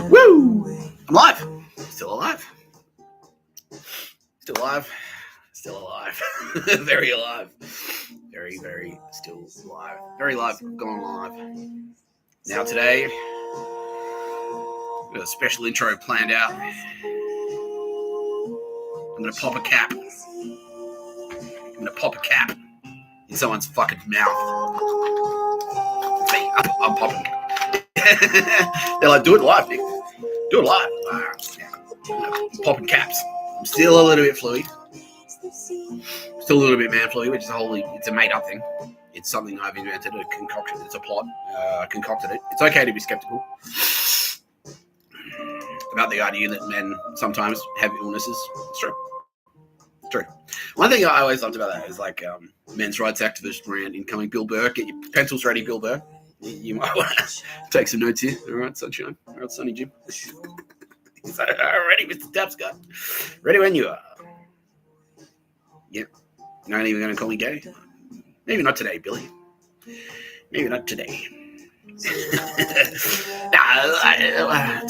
Woo! I'm alive. Still alive. Still alive. Still alive. Very alive. Very, very still alive. Very live. Gone live. Now today, got a special intro planned out. I'm going to pop a cap. I'm going to pop a cap in someone's fucking mouth. Me, I'm popping. They're like, do it live, Nick. Do it live. Popping caps. I'm still a little bit fluid. Still a little bit man fluid, which is it's a made up thing. It's something I've invented, a concoction. It's a plot. I concocted it. It's okay to be skeptical about the idea that men sometimes have illnesses. It's true. It's true. One thing I always loved about that is like men's rights activist brand incoming Bill Burr. Get your pencils ready, Bill Burr. You might want to take some notes here. All right, sunshine. All right, Sonny Jim. So, ready, Mr. Tapscott. Ready when you are. Yep. You're not even going to call me gay? Maybe not today, Billy. Maybe not today. It's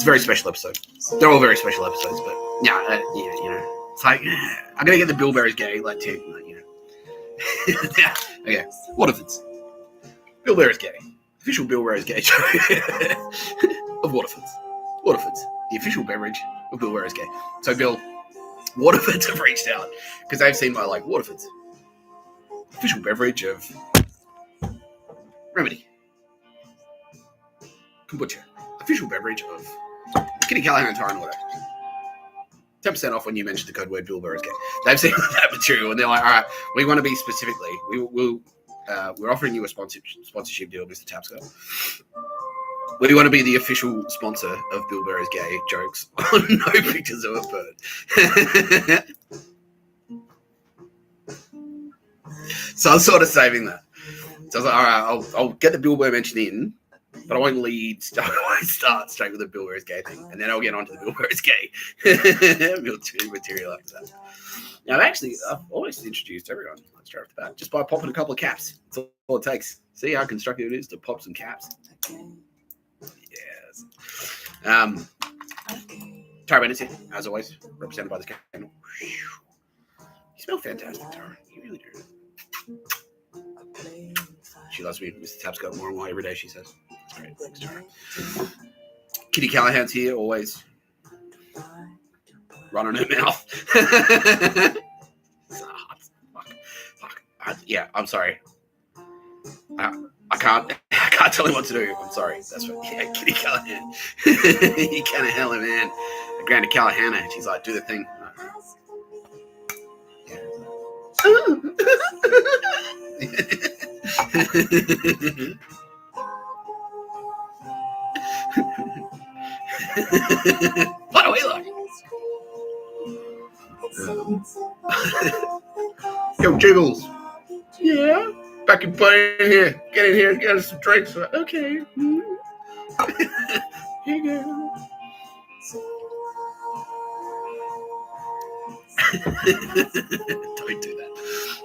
a very special episode. They're all very special episodes, but yeah, you know, it's like I'm gonna get the Bill Burr is gay, like too, you know. Yeah, okay. What if it's Bill Burr is gay? Official Bill Burr is gay of what if it's? What if it's the official beverage of Bill Burr is gay? So Bill, what if it's have reached out because they've seen my like what if it's official beverage of Remedy. Kombucha. Official beverage of Kitty Callahan and Tyron Water. 10% off when you mention the code word Bill Burr is gay. They've seen that material and they're like, all right, we want to be specifically. We're offering you a sponsorship deal, Mr. Tapscott. We want to be the official sponsor of Bill Burr is gay jokes on no pictures of a bird. So I was sort of saving that. So I was like, all right, I'll get the Bill Burr mention in, but I won't start straight with the Bill Burr is gay thing, and then I'll get on to the Bill Burr is gay material after that. Now, I've always introduced everyone straight off the bat just by popping a couple of caps. That's all it takes. See how constructive it is to pop some caps. Yes. Tara Bennett's here, as always, represented by this candle. You smell fantastic, Tara. You really do. She loves me, Mr. Tapscott, more and more every day, she says. That's great. Thanks, Tara. Kitty Callahan's here, always. Run on her mouth. Fuck. I'm sorry. I can't tell him what to do. I'm sorry. That's what. Yeah, Kitty Callahan. You can't hell it, man. I granted Callahan, and she's like, do the thing. Yeah. What do we look? Yo, Jiggles. Yeah. Back in play in here. Get in here and get us some drinks. Okay. Here you go. Don't do that.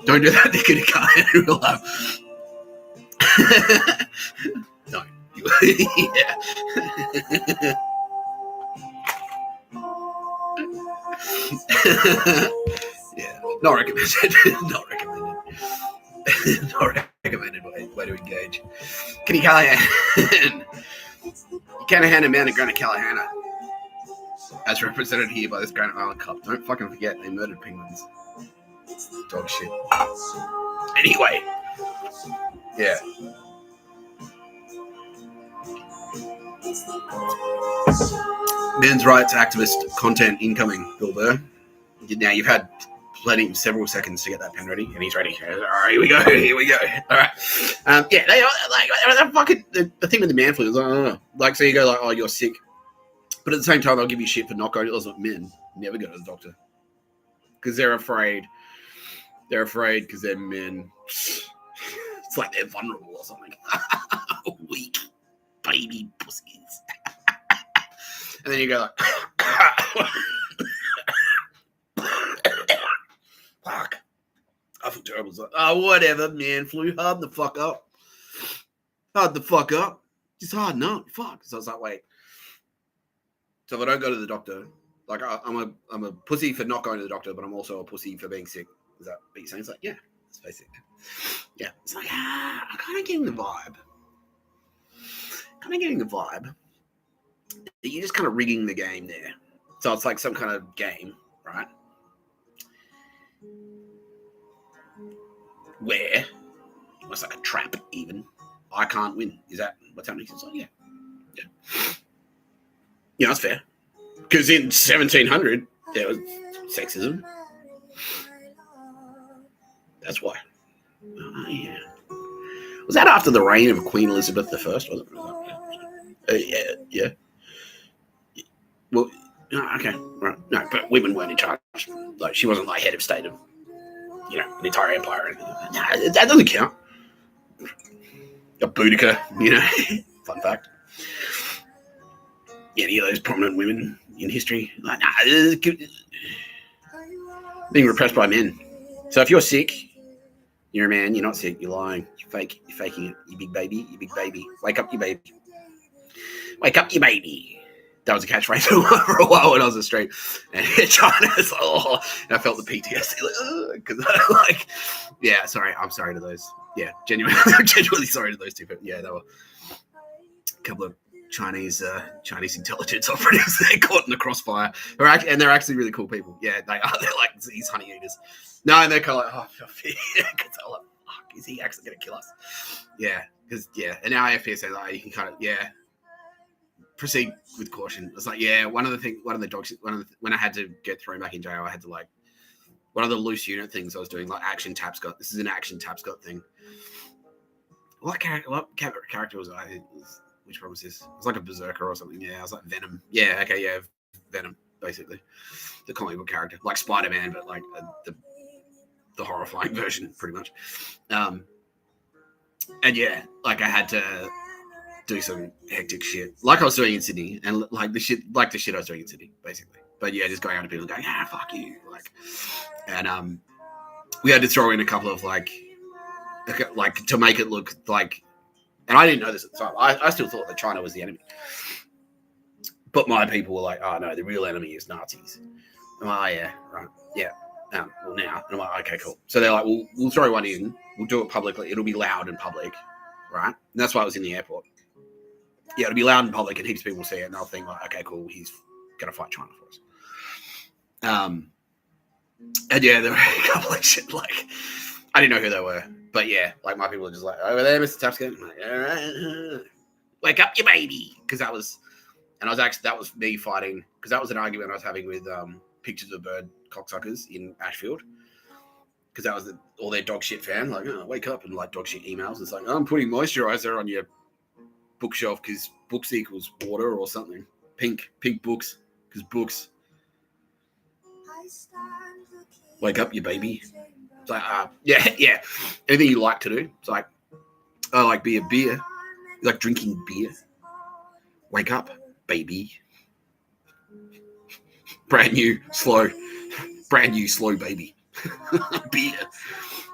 Don't do that. They're going to come in real loud. No. Yeah. Yeah. Not recommended. Not recommended. Not recommended way to engage. Kitty Callahan. Callahan and Amanda Granite Callahan, as represented here by this Granite Island Cup. Don't fucking forget, they murdered penguins. Dog shit. Anyway. Yeah. Men's rights activist content incoming, Bill Burr. Now you've had several seconds to get that pen ready, and he's ready. All right, here we go. All right. Yeah, they are like fucking the thing with the man flu is like, so you go like, oh, you're sick, but at the same time they'll give you shit for not going. Those men never go to the doctor because they're afraid. They're afraid because they're men. It's like they're vulnerable or something. Weak baby pussies. And then you go like, fuck. I feel terrible. It's like, oh, whatever, man. Flu hard the fuck up. Hard the fuck up. Just harden up. Fuck. So I was like, wait. So if I don't go to the doctor, like I'm a pussy for not going to the doctor, but I'm also a pussy for being sick. Is that what you're saying? It's like, yeah, it's basic. Yeah. It's like, I'm kind of getting the vibe. That you're just kind of rigging the game there. So it's like some kind of game, right? Where it's like a trap even. I can't win. Is that what's happening? It's like, yeah. You know, it's fair. Because in 1700, there was sexism. That's why. Oh, yeah. Was that after the reign of Queen Elizabeth I? Was it? Yeah. Well, okay, right. No, but women weren't in charge. Like, she wasn't like head of state of, an entire empire or anything. No, that doesn't count. A Boudica, fun fact. Yeah, any of those prominent women in history, like, being repressed by men. So if you're sick, you're a man, you're not sick, you're lying, you're faking it, you big baby, wake up, you baby. Wake up, you baby. That was a catchphrase for a while when I was in the street. And China's and I felt the PTSD, because I'm sorry to those. Yeah, genuinely sorry to those two people. Yeah, they were a couple of Chinese intelligence operatives there caught in the crossfire. And they're actually really cool people. Yeah, they are. They're like these honey eaters. No, and they're kind of like, because they're like, fuck, is he actually going to kill us? Yeah, because, and now AFP says, you can kind of, proceed with caution. It's like, when I had to get thrown back in jail, I had to one of the loose unit things I was doing, like action Tapscott. This is an action Tapscott thing. What character was I? Which one was this? It was like a berserker or something. Yeah, I was like Venom. Yeah, okay, yeah, Venom, basically. The comic book character. Like Spider-Man, but like the horrifying version, pretty much. And I had to do some hectic shit, like I was doing in Sydney, and like the shit I was doing in Sydney, basically. But just going out to people and going, fuck you, and we had to throw in a couple of like to make it look like, and I didn't know this at the time. I still thought that China was the enemy, but my people were like, oh no, the real enemy is Nazis. I'm like, oh yeah, right, yeah. Well now, and I'm like, okay, cool. So they're like, we'll throw one in, we'll do it publicly, it'll be loud and public, right? And that's why I was in the airport. Yeah, it'll be loud in public and heaps of people will see it and they'll think like, okay, cool, he's going to fight China for us. And there were a couple of shit, I didn't know who they were. But my people were just like, over there, Mr. Tapscott. I'm like, all right, wake up, you baby. Because that was me fighting, because that was an argument I was having with Pictures of Bird cocksuckers in Ashfield. Because that was all their dog shit fan, wake up, and dog shit emails. It's like, I'm putting moisturizer on your bookshelf because books equals water or something. Pink books, because books. Wake up, you baby. It's like, anything you like to do. It's like, I like beer. You like drinking beer. Wake up, baby. Brand new, slow baby. Beer.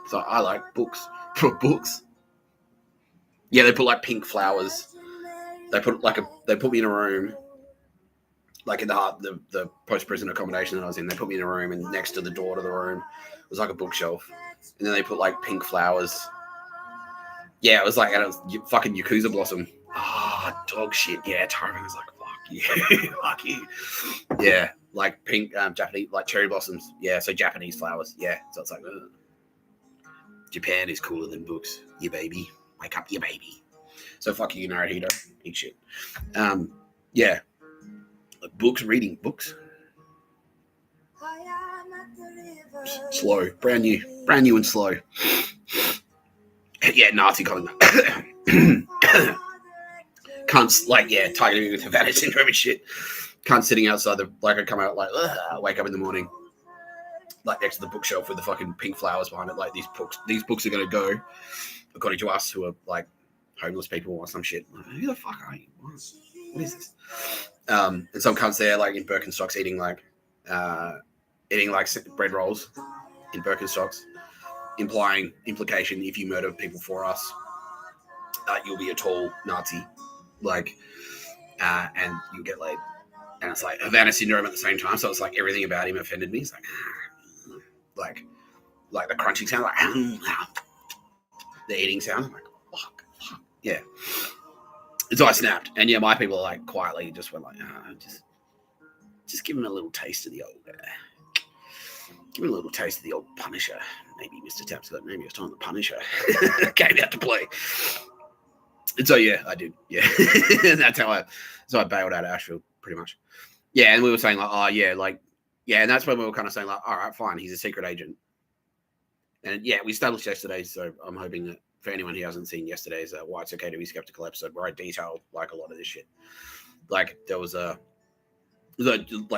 So I like books. Books. Yeah, they put pink flowers. They put me in a room, in the post-prison accommodation that I was in. They put me in a room, and next to the door to the room was a bookshelf, and then they put pink flowers. Yeah, it was and it was fucking Yakuza blossom. Dog shit. Yeah, Tyrone was like, fuck you, fuck you. Yeah, pink Japanese, cherry blossoms. Yeah, so Japanese flowers. Yeah, so it's Japan is cooler than books. You baby, wake up, you baby. So fuck you, Naruhito. Eat shit. Books, reading books. Slow, brand new and slow. Yeah, Nazi calling. Cunts targeting me with Havana syndrome and shit. Cunts sitting outside I come out wake up in the morning, next to the bookshelf with the fucking pink flowers behind it. These books are gonna go, according to us, who are homeless people or some shit. Who the fuck are you? What is this? And some cunts there in Birkenstocks eating bread rolls in Birkenstocks, implication if you murder people for us, you'll be a tall Nazi, like, and you get laid. And it's like Havana syndrome at the same time. So it's like everything about him offended me. It's like the crunching sound, like the eating sound. I'm like, fuck. Yeah. And so I snapped. And yeah, my people like quietly just went like, just give him a little taste of the old, give him a little taste of the old Punisher. Maybe Mr. Tapscott, maybe it's time the Punisher came out to play. And so yeah, I did. Yeah. And that's how I bailed out of Ashfield pretty much. Yeah, and we were saying like, oh yeah, like, yeah, and that's when we were kind of saying like, all right, fine, he's a secret agent. And yeah, we established yesterday, so I'm hoping that for anyone who hasn't seen yesterday's Why It's Okay to Be Skeptical episode, where I detailed like a lot of this shit. Like there was like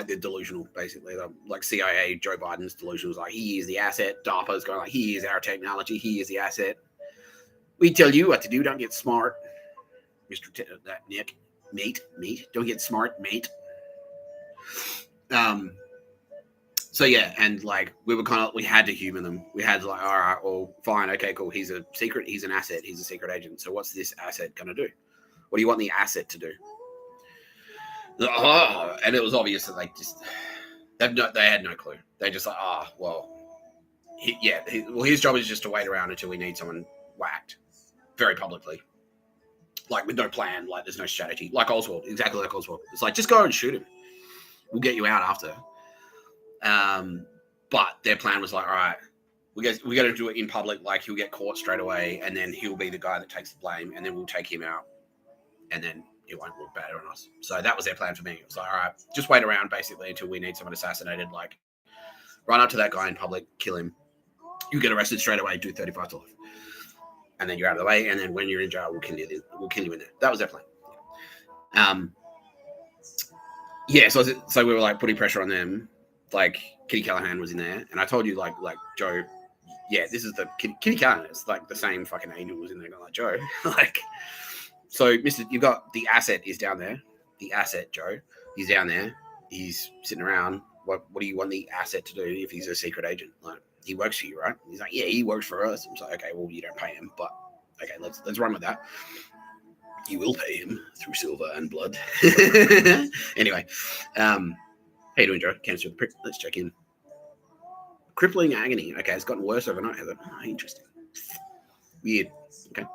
they're delusional, basically. Like CIA, Joe Biden's delusion was like, he is the asset. DARPA's going like, he is our technology, he is the asset. We tell you what to do, don't get smart, Mr. Nick, mate, don't get smart, mate. So yeah, and like we had to humour them. We had to like, all right, well, fine, okay, cool. He's an asset, he's a secret agent. So what's this asset gonna do? What do you want the asset to do? Oh, and it was obvious that they had no clue. They just like, his job is just to wait around until we need someone whacked, very publicly, like with no plan, like there's no strategy, like Oswald, exactly like Oswald. It's like, just go and shoot him. We'll get you out after. But their plan was like, all right, we got to do it in public. Like he'll get caught straight away, and then he'll be the guy that takes the blame, and then we'll take him out, and then it won't look bad on us. So that was their plan for me. It was like, all right, just wait around basically until we need someone assassinated. Like, run up to that guy in public, kill him. You get arrested straight away, do 35 to life, and then you're out of the way. And then when you're in jail, we'll kill you. We'll kill you in there. That was their plan. Yeah. So we were like putting pressure on them. Like Kitty Callahan was in there, and I told you like Joe. Yeah, this is the Kitty Callahan. It's like the same fucking angel was in there going like, Joe, like. So, you've got the asset is down there. The asset, Joe, he's down there. He's sitting around. What do you want the asset to do if he's a secret agent? Like, he works for you, right? He's like, yeah, he works for us. I'm like, okay, well, you don't pay him, but okay, let's run with that. You will pay him through silver and blood. Anyway, how you doing, Joe? Cancer of the prick. Let's check in. Crippling agony. Okay, it's gotten worse overnight, has it? Oh, interesting. Weird. Okay.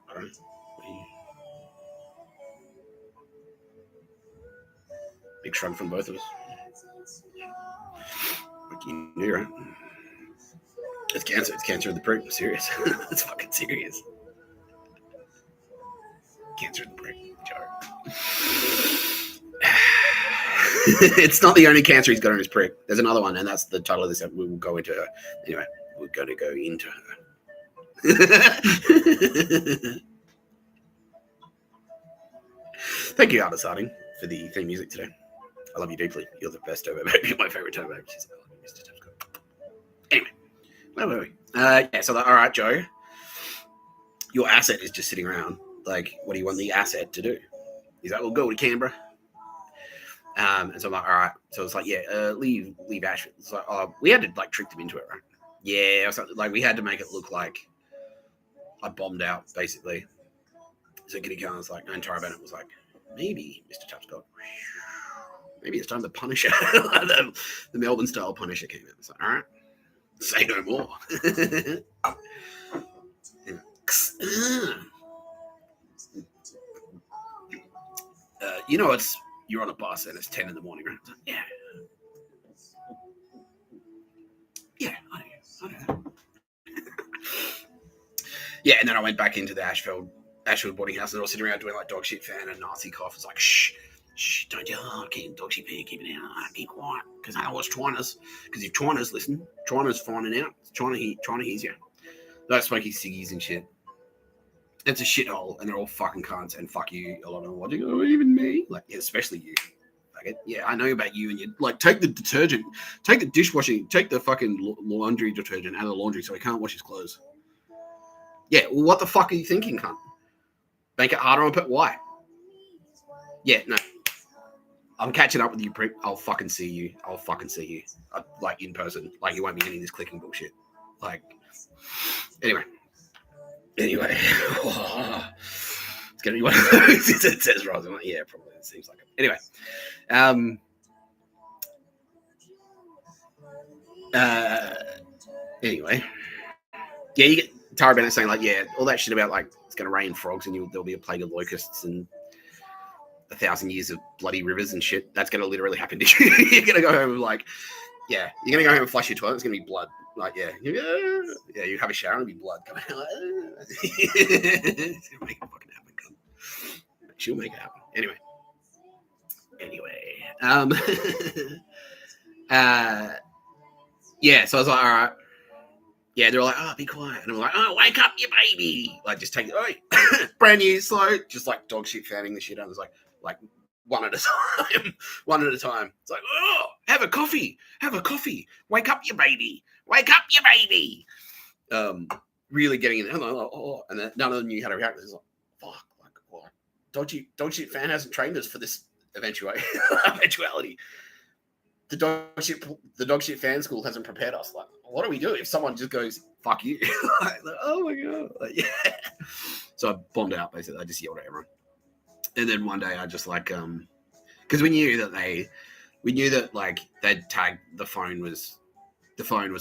All right. Big shrug from both of us. Like you knew, right? It's cancer. It's cancer of the prick. Serious. It's fucking serious. Cancer of the prick. It's not the only cancer he's got on his prick. There's another one, and that's the title of this episode. We will go into her. Anyway, we're going to go into her. Thank you, Artist Harding, for the theme music today. I love you deeply. You're the best turbo baby. My favorite turbo baby. She's Mr. Tapscott. Anyway, where were we? Yeah, so all right, Joe, your asset is just sitting around. Like, what do you want the asset to do? He's like, we'll go to Canberra. And so I'm like, all right. So it's like, yeah, leave Ashford. It's like, we had to like trick them into it, right? Yeah, or something. Like we had to make it look like I bombed out, basically. So Kitty Callahan's like, and Tara Bennett was like, maybe, Mr. Tapscott, maybe it's time the Punisher, the Melbourne-style Punisher came out. It's like, all right, say no more. You know, you're on a bus and it's 10 in the morning, right? Like, yeah. Yeah, I know that. Yeah, and then I went back into the Ashfield boarding house, and they're all sitting around doing like dog shit fan and Nazi cough. It's like, shh, don't yell, keep dog shit fan, keep it down, keep quiet. Because I know what's Twiner's. Because if Twiner's listen, Twiner's finding out. Twiner hears you. They're smoking ciggies and shit. It's a shithole, and they're all fucking cunts, and fuck you. A lot of them watching, oh, even me. Like, yeah, especially you. Like, yeah, I know about you, and you like take the detergent, take the dishwashing, take the fucking laundry detergent out of the laundry so he can't wash his clothes. Yeah, well, what the fuck are you thinking, cunt? Make it harder on put why? Yeah, no. I'm catching up with you, prick. I'll fucking see you. Like, in person. Like, you won't be getting this clicking bullshit. Like, anyway. Anyway, it's going to be one of those. It says Ross. I'm like, yeah, probably. It seems like it. Anyway. Anyway. Yeah, you get Tara Bennett saying, like, yeah, all that shit about, like, it's going to rain frogs and there'll be a plague of locusts and 1,000 years of bloody rivers and shit. That's going to literally happen to you. You're going to go home and, like, yeah, you're going to go home and flush your toilet. It's going to be blood. Like, yeah, you have a shower and it'll be blood coming out. She'll make it fucking happen. She'll make it happen. Anyway. Yeah, so I was like, all right. Yeah, they're like, oh, be quiet. And I'm like, oh, wake up, you baby. Like, just take it. Oh, brand new, slow. Just like dog shit fanning the shit out. It's like one at a time. One at a time. It's like, oh, have a coffee. Have a coffee. Wake up, you baby. Wake up, you baby. Really getting in there. Like, oh, and then none of them knew how to react. It's like, fuck. Like, what? Dog shit fan hasn't trained us for this eventuality. The dog shit fan school hasn't prepared us. Like, what do we do if someone just goes, fuck you? like, oh my God. Like, yeah. So I bombed out, basically. I just yelled at everyone. And then one day I just like, because we knew that like they'd tagged the phone was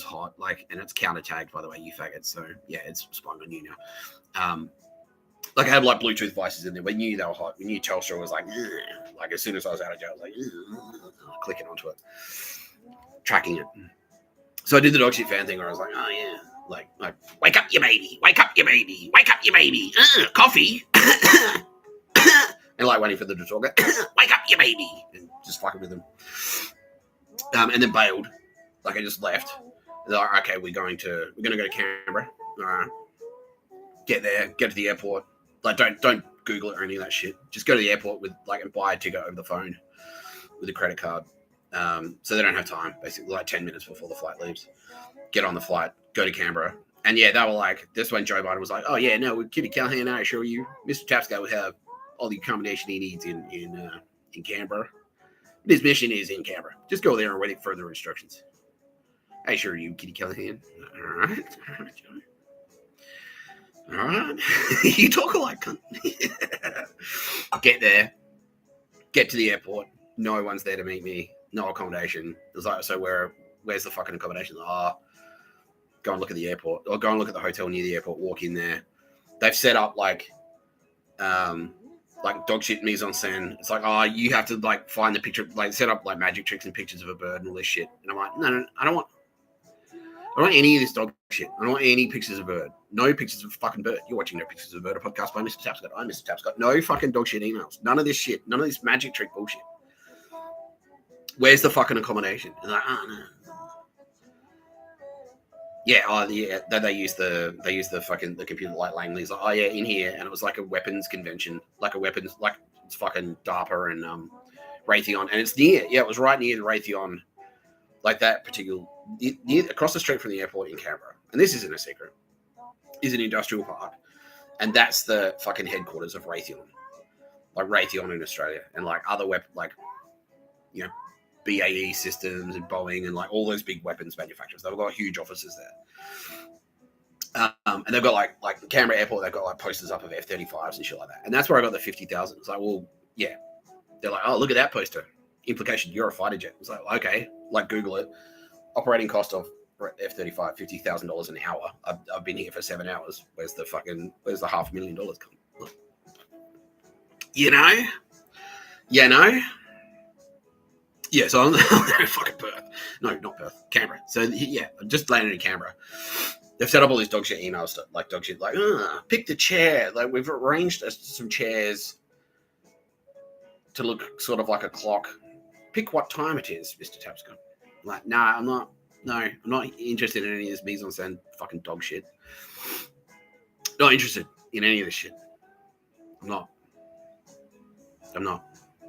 hot, like, and it's counter tagged, by the way, you faggots. So yeah, it's spying on you now. Like I had like Bluetooth devices in there. We knew they were hot. We knew Telstra was like as soon as I was out of jail, I was like clicking onto it, tracking it. So I did the dog shit fan thing where I was like, oh yeah, like wake up, you baby, wake up, you baby, wake up, you baby, coffee, and like waiting for them to talk, wake up, you baby, and just fucking with them. And then bailed. Like I just left. And they're like, okay, we're gonna go to Canberra. All right. Get there, get to the airport. Like, don't Google it or any of that shit. Just go to the airport with and buy a ticket over the phone with a credit card. So they don't have time, basically, like 10 minutes before the flight leaves. Get on the flight, go to Canberra. And yeah, they were like, this when Joe Biden was like, oh yeah, no, with Kitty Callahan, I assure you, Mr. Tapscott will have all the accommodation he needs in Canberra. His mission is in Canberra. Just go there and wait for further instructions. I assure you, Kitty Callahan. All right, Joe. All right. You talk a lot, cunt. Get there. Get to the airport. No one's there to meet me. No accommodation. It was like, so where's the fucking accommodation? Oh, go and look at the airport. Or go and look at the hotel near the airport. Walk in there. They've set up like dog shit mise en scène. It's like, oh, you have to like find the picture, like set up like magic tricks and pictures of a bird and all this shit. And I'm like, no, I don't want any of this dog shit. I don't want any pictures of a bird. No pictures of a fucking bird. You're watching No Pictures of a Bird, a podcast by Mr. Tapscott. I'm Mr. Tapscott. No fucking dog shit emails. None of this shit. None of this magic trick bullshit. Where's the fucking accommodation? And like, oh no. Yeah, they use the computer like Langley's like, oh yeah, in here, and it was like a weapons convention, like it's fucking DARPA and Raytheon, and it's near, it was right near the Raytheon, like that particular near across the street from the airport in Canberra, and this isn't a secret, is an industrial park, and that's the fucking headquarters of Raytheon, like Raytheon in Australia, and like other BAE Systems and Boeing and like all those big weapons manufacturers. They've got huge offices there. And they've got like Canberra Airport, they've got like posters up of F-35s and shit like that. And that's where I got the 50,000. It's like, well, yeah. They're like, oh, look at that poster. Implication, you're a fighter jet. It's like, okay, like Google it. Operating cost of F-35, $50,000 an hour. I've been here for 7 hours. Where's the $500,000 come? Yeah, so I'm there in fucking Perth. No, not Perth. Canberra. So, yeah, I just landed in Canberra. They've set up all these dog shit emails, like dog shit, like, pick the chair. Like, we've arranged some chairs to look sort of like a clock. Pick what time it is, Mr. Tapscott. Like, I'm not interested in any of this mise en scène fucking dog shit. Not interested in any of this shit. I'm not.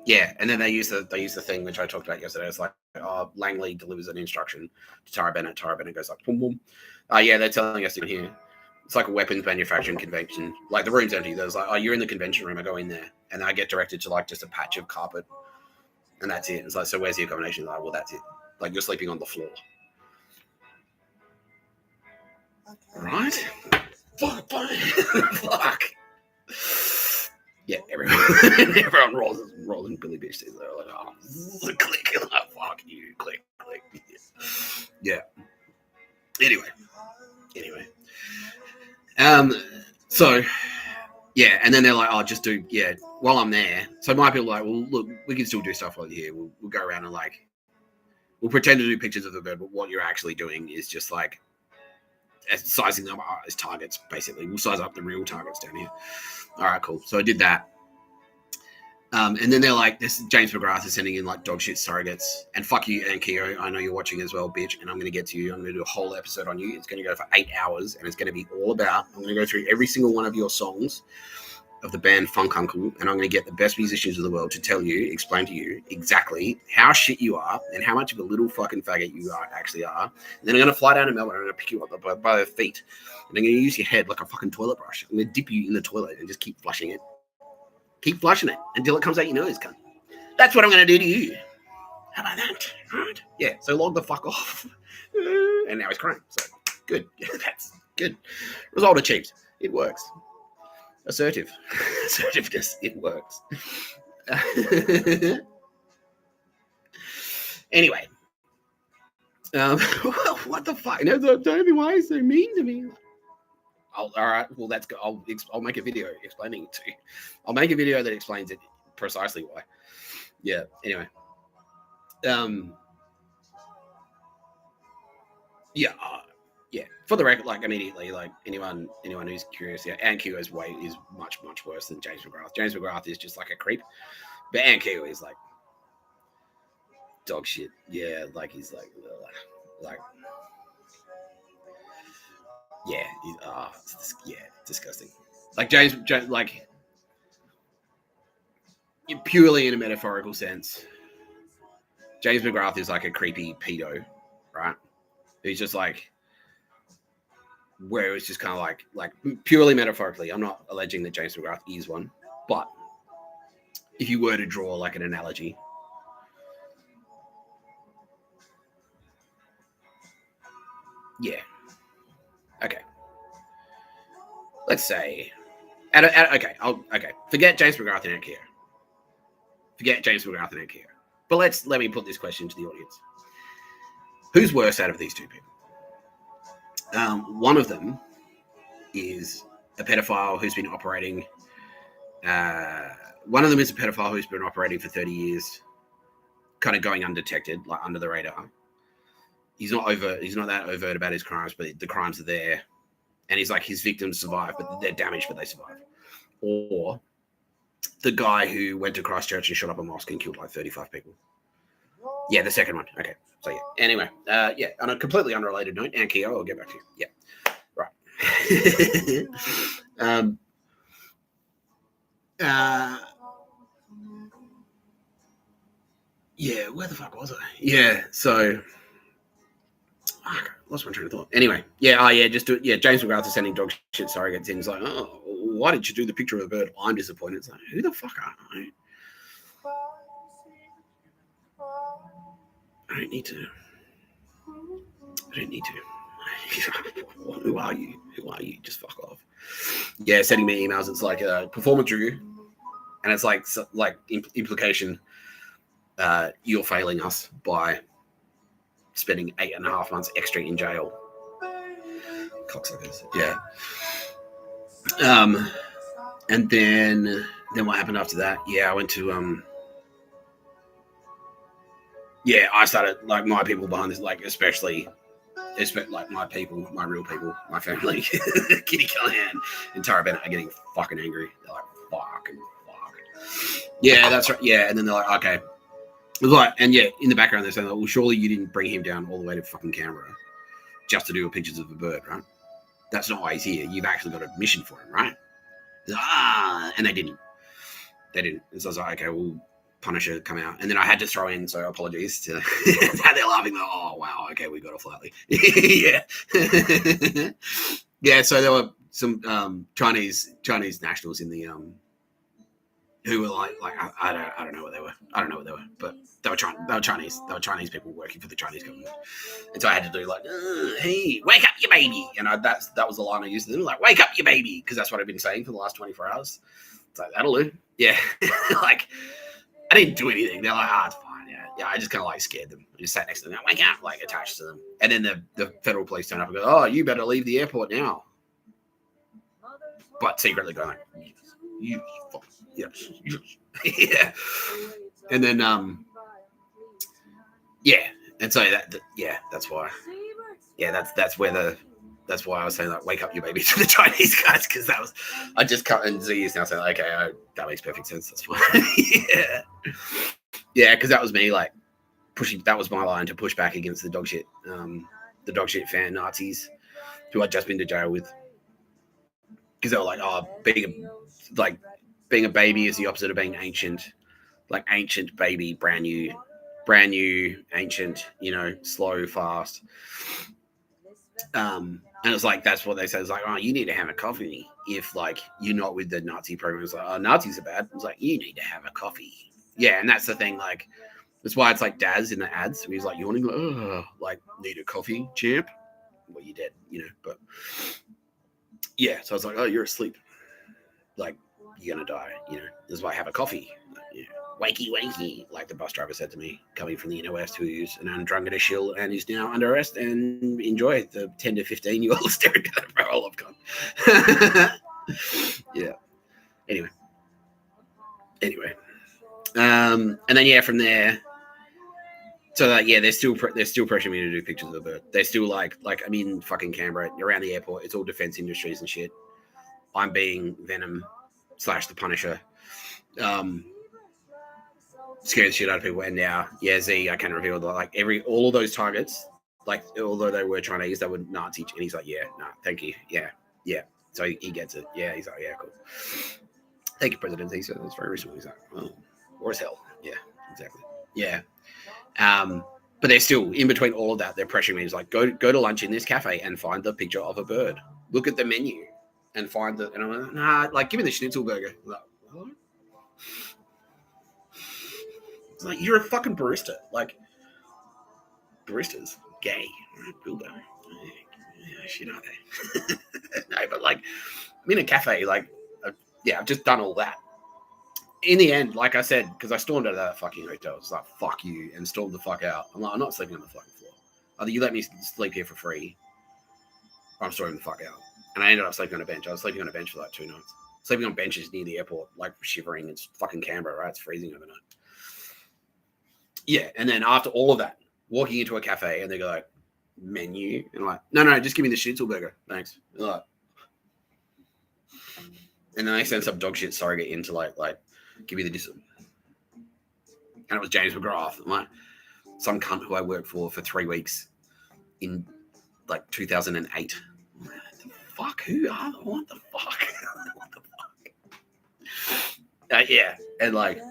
Yeah, and then they use the thing which I talked about yesterday. It's like, Langley delivers an instruction to Tara Bennett. Tara Bennett goes like, boom, boom. Yeah, they're telling us in here. It's like a weapons manufacturing convention. Like the room's empty. There's like, you're in the convention room. I go in there, and I get directed to like just a patch of carpet, and that's it. It's like, so where's the accommodation? Like, well, that's it. Like you're sleeping on the floor, right? Fuck. Yeah, everyone rolls in Billy Bitch. They're like, oh, click, like, fuck you, click. Yeah. Anyway. So, yeah, and then they're like, oh, just do, yeah, while I'm there. So my people are like, well, look, we can still do stuff while you're here. We'll go around and, like, we'll pretend to do pictures of the bird, but what you're actually doing is just, like, sizing them up as targets, basically. We'll size up the real targets down here. All right, cool. So I did that. And then they're like, this James McGrath is sending in like dog shit surrogates. And fuck you, Ankio. I know you're watching as well, bitch. And I'm going to get to you. I'm going to do a whole episode on you. It's going to go for 8 hours. And it's going to be all about, I'm going to go through every single one of your songs of the band Funk Uncle. And I'm going to get the best musicians of the world to tell you, explain to you exactly how shit you are and how much of a little fucking faggot you actually are. And then I'm going to fly down to Melbourne and I'm going to pick you up by the feet. And I'm going to use your head like a fucking toilet brush. I'm going to dip you in the toilet and just keep flushing it. Keep flushing it until it comes out your nose, cunt. That's what I'm going to do to you. How about that? Right? Yeah, so log the fuck off. And now he's crying. So, good. That's good. Result achieved. It works. Assertive. Assertiveness. It works. Anyway. What the fuck? No, Toby, why are you so mean to me? All right, well, that's good. I'll make a video explaining it to you. I'll make a video that explains it precisely why. Yeah, anyway. Yeah. For the record, like, immediately, like, anyone who's curious, yeah, Ankiyo's way is much, much worse than James McGrath. James McGrath is just like a creep. But Ankiyo is like dog shit. Yeah, like he's like yeah, disgusting. Like James, like purely in a metaphorical sense, James McGrath is like a creepy pedo, right? He's just like, where it's just kind of like purely metaphorically. I'm not alleging that James McGrath is one, but if you were to draw like an analogy, yeah. Okay. Let's say, okay. Forget James McGrath and Ankiyo. But let me put this question to the audience: who's worse out of these two people? One of them is a pedophile who's been operating. One of them is a pedophile who's been operating for 30 years, kind of going undetected, like under the radar. He's not that overt about his crimes, but the crimes are there. And he's like, his victims survive, but they're damaged, but they survive. Or the guy who went to Christchurch and shot up a mosque and killed like 35 people. Yeah, the second one. Okay. So, yeah. Anyway, on a completely unrelated note, Ankiyo, I'll get back to you. Yeah. Right. Yeah, where the fuck was I? Yeah, so... lost my train of thought. Anyway, just do it. Yeah, James McGrath is sending dog shit surrogates in. He's like, oh, why did you do the picture of the bird? I'm disappointed. It's like, who the fuck are I? I don't need to. Who are you? Just fuck off. Yeah, sending me emails. It's like performance review, and it's like implication. You're failing us by spending 8.5 months extra in jail. Cocksuckers. Yeah. And then what happened after that? Yeah, I went to I started, like, my people behind this, like, especially like my people, my real people, my family, Kitty Callahan and Tara Bennett are getting fucking angry. They're like, fuck. Yeah, that's right. Yeah, and then they're like, okay. Like, and yeah, in the background they're saying, like, well, surely you didn't bring him down all the way to fucking Canberra just to do pictures of a bird, right? That's not why he's here. You've actually got a mission for him, right? And they didn't. And so I was like, okay, well, Punisher come out. And then I had to throw in, so apologies to how they're laughing. Like, oh, wow, okay, we got off lightly. Yeah. Yeah, so there were some Chinese nationals in the who were like I don't know what they were. I don't know what they were, but they were Chinese. They were Chinese people working for the Chinese government. And so I had to do like, hey, wake up your baby. And that was the line I used to them, like, wake up your baby, because that's what I've been saying for the last 24 hours. It's like, that'll do. Yeah. Like, I didn't do anything. They're like, it's fine. Yeah. I just kind of like scared them. I just sat next to them, wake up, like attached to them. And then the federal police turn up and go, oh, you better leave the airport now. But secretly going like, you yes. Yeah. And then yeah. And so that's why. Yeah, that's why I was saying like, wake up your baby to the Chinese guys, because I just cut and Z is now saying like, okay, that makes perfect sense. That's fine. Yeah, because that was me like pushing. That was my line to push back against the dog shit fan Nazis who I'd just been to jail with, because they were like, oh, being a baby is the opposite of being ancient. Like ancient baby, brand new, ancient, slow, fast. And it's like, that's what they said. It's like, oh, you need to have a coffee if like you're not with the Nazi program. It's like, oh, Nazis are bad. It's like, you need to have a coffee. Yeah, and that's the thing. Like, that's why it's like Daz in the ads. He's like yawning, like, need a coffee, champ. Well, you did, But yeah, so I was like, oh, you're asleep. Like, you're gonna die. This is why I have a coffee. Wakey, like the bus driver said to me, coming from the inner west, who's an undrunken shill and is now under arrest, and enjoy the 10 to 15-year-old staring at a barrel of gun. Yeah. Anyway. And then from there. So they're still pressuring me to do pictures of the bird. They're still like I'm in fucking Canberra, around the airport. It's all defense industries and shit. I'm being Venom / the Punisher. Scared the shit out of people. And now, Z, I can reveal that all of those targets, like, although they were Chinese, they were Nazi. And he's like, thank you. Yeah. So he gets it. Yeah, he's like, yeah, cool. Thank you, President. He said it's very reasonable. He's like, oh, war as hell. Yeah, exactly. Yeah. But they're still, in between all of that, they're pressuring me. It's like, go to lunch in this cafe and find the picture of a bird. Look at the menu and find and I'm like, nah, like, give me the schnitzel burger. I'm like, what? It's like, you're a fucking barista. Like, baristas, gay, Bilbo. Yeah, shit, are they? No, but like, I'm in a cafe. Like, I've just done all that. In the end, like I said, because I stormed out of that fucking hotel, it's like, fuck you, and stormed the fuck out. I'm like, I'm not sleeping on the fucking floor. Either you let me sleep here for free, or I'm storming the fuck out. And I ended up sleeping on a bench. I was sleeping on a bench for like 2 nights. Sleeping on benches near the airport, like shivering. It's fucking Canberra, right? It's freezing overnight. Yeah, and then after all of that, walking into a cafe, and they go like, menu, and I'm like, no, just give me the schnitzel burger, thanks. Like, and then they send some dog shit surrogate in to like give me the dis. And it was James McGrath. I'm like, some cunt who I worked for 3 weeks in like 2008. What the fuck? Who are? What the fuck? What the fuck? Yeah, and like,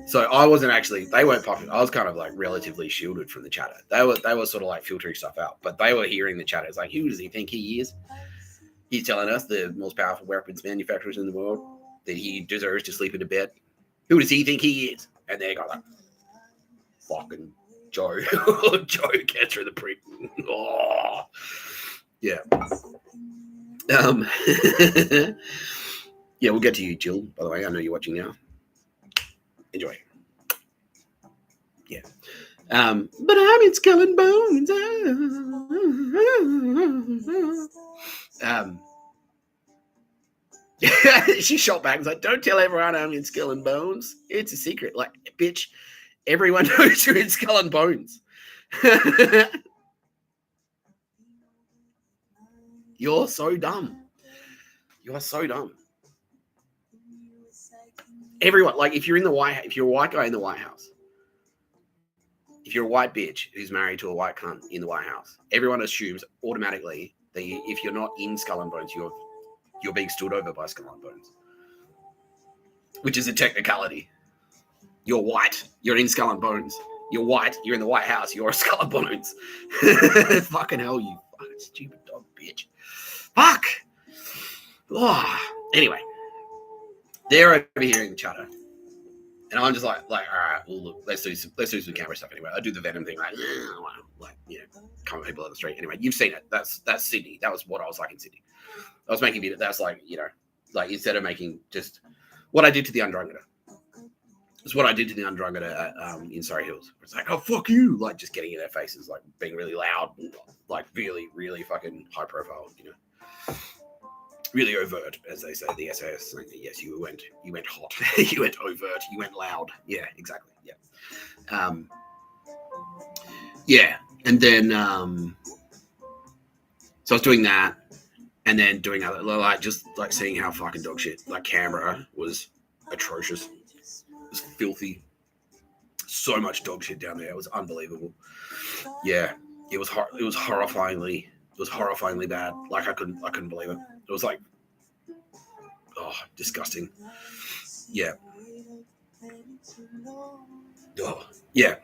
so I wasn't actually. They weren't popular. I was kind of like relatively shielded from the chatter. They were sort of like filtering stuff out, but they were hearing the chatter. It's like, who does he think he is? He's telling us, the most powerful weapons manufacturers in the world, that he deserves to sleep in a bed. Who does he think he is? And they got like, fucking Joe. Joe gets through the prick. Oh. Yeah. Yeah, we'll get to you, Jill, by the way. I know you're watching now. Enjoy. Yeah. But I'm in skull and bones. She shot back and was like, don't tell everyone I'm in skull and bones. It's a secret. Like, bitch, everyone knows you're in skull and bones. You're so dumb. You are so dumb. Everyone, like, if you're a white guy in the White House, if you're a white bitch who's married to a white cunt in the White House, everyone assumes automatically that if you're not in skull and bones, you're being stood over by skull and bones, which is a technicality. You're white. You're in skull and bones. You're white. You're in the White House. You're a skull and bones. Fucking hell, you fucking stupid dog bitch. Fuck. Oh. Anyway. They're overhearing the chatter. And I'm just like, all right, well, look, let's do some camera stuff anyway. I do the Venom thing, like, come people on the street. Anyway, you've seen it. That's Sydney. That was what I was like in Sydney. I was making videos. That's like, like instead of making just what I did to the Undrungeter. It's what I did to the Undrungeter in Surrey Hills. It's like, oh, fuck you. Like just getting in their faces, like being really loud, like really, really fucking high profile, really overt, as they say, the SAS. Like, yes, you went hot, you went overt, you went loud. Yeah, exactly. Yeah. Yeah. And then, so I was doing that and then doing other, like, just like seeing how fucking dog shit, like Canberra was atrocious. It was filthy. So much dog shit down there. It was unbelievable. Yeah. It was horrifyingly bad. Like I couldn't believe it. It was like, oh, disgusting. Yeah. Oh, yeah.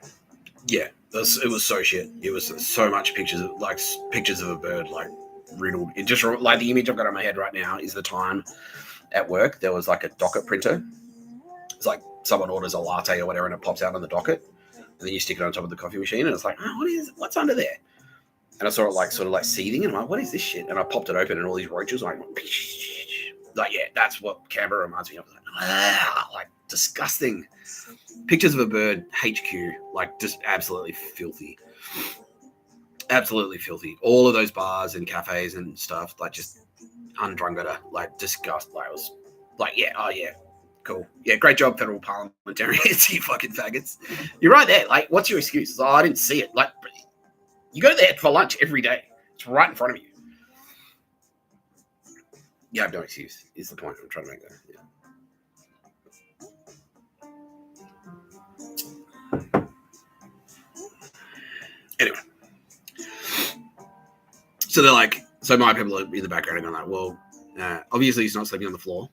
Yeah. It was so shit. It was so much pictures of a bird, like riddled. It just like the image I've got in my head right now is the time at work there was like a docket printer. It's like someone orders a latte or whatever and it pops out on the docket, and then you stick it on top of the coffee machine and it's like, oh, what's under there? And I saw it like sort of like seething, and I'm like, what is this shit? And I popped it open, and all these roaches like yeah, that's what Canberra reminds me of. Like disgusting. Pictures of a bird, HQ, like just absolutely filthy. Absolutely filthy. All of those bars and cafes and stuff, like just Undrungeter, like disgust. Like it was like, yeah, oh yeah, cool. Yeah, great job, federal parliamentarians, you fucking faggots. You're right there. Like, what's your excuse? Oh, I didn't see it. Like, you go there for lunch every day. It's right in front of you. You have no excuse, is the point I'm trying to make there. Yeah. Anyway. So they're like, so my people are in the background and going like, well, obviously he's not sleeping on the floor.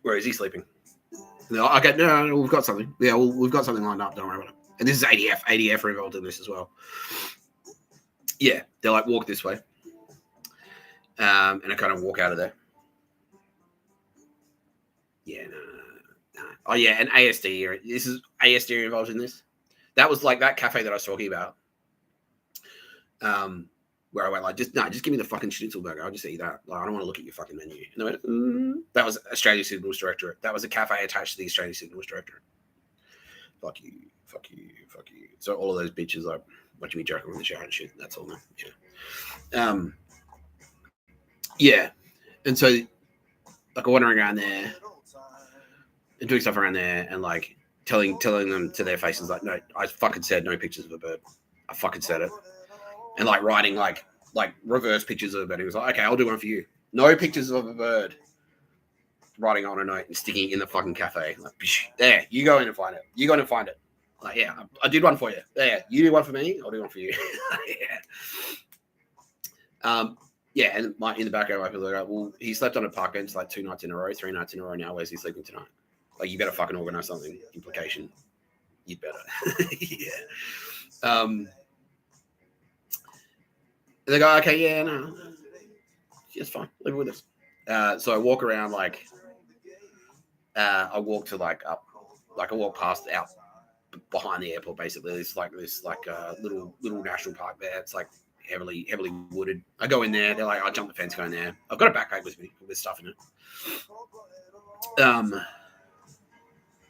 Where is he sleeping? And they're like, okay, no, we've got something. Yeah, we've got something lined up. Don't worry about it. And this is ADF. ADF are involved in this as well. Yeah, they're like, walk this way. And I kind of walk out of there. Yeah, no. Oh, yeah, and ASD. This is ASD involved in this. That was like that cafe that I was talking about. Where I went like, just give me the fucking schnitzel burger. I'll just eat that. Like, I don't want to look at your fucking menu. And they went, That was Australia Signals Directorate. That was a cafe attached to the Australia Signals Directorate. Fuck you. So all of those bitches like watching me jerk around the shower and shit. That's all, man. Yeah. Yeah. And so like I'm wandering around there and doing stuff around there and like telling them to their faces like, no, I fucking said no pictures of a bird. I fucking said it. And like writing like reverse pictures of a bird. He was like, okay, I'll do one for you. No pictures of a bird. Writing on a note and sticking it in the fucking cafe. Like, there, you go in and find it. Like, yeah, I did one for you. There, you do one for me, I'll do one for you. Yeah. Yeah, and in the background, my people are like, well, he slept on a park bench like 2 nights in a row, 3 nights in a row now. Where's he sleeping tonight? Like, you better fucking organize something. Implication. You'd better. Yeah. And they go, okay, yeah, no. It's fine. Leave it with us. So I walk around, like, I walk to, like, up. Like, I walk past out behind the airport, basically. There's, like, this, like, little national park there. It's, like, heavily wooded. I go in there. They're like, I jump the fence, go in there. I've got a backpack with me with stuff in it.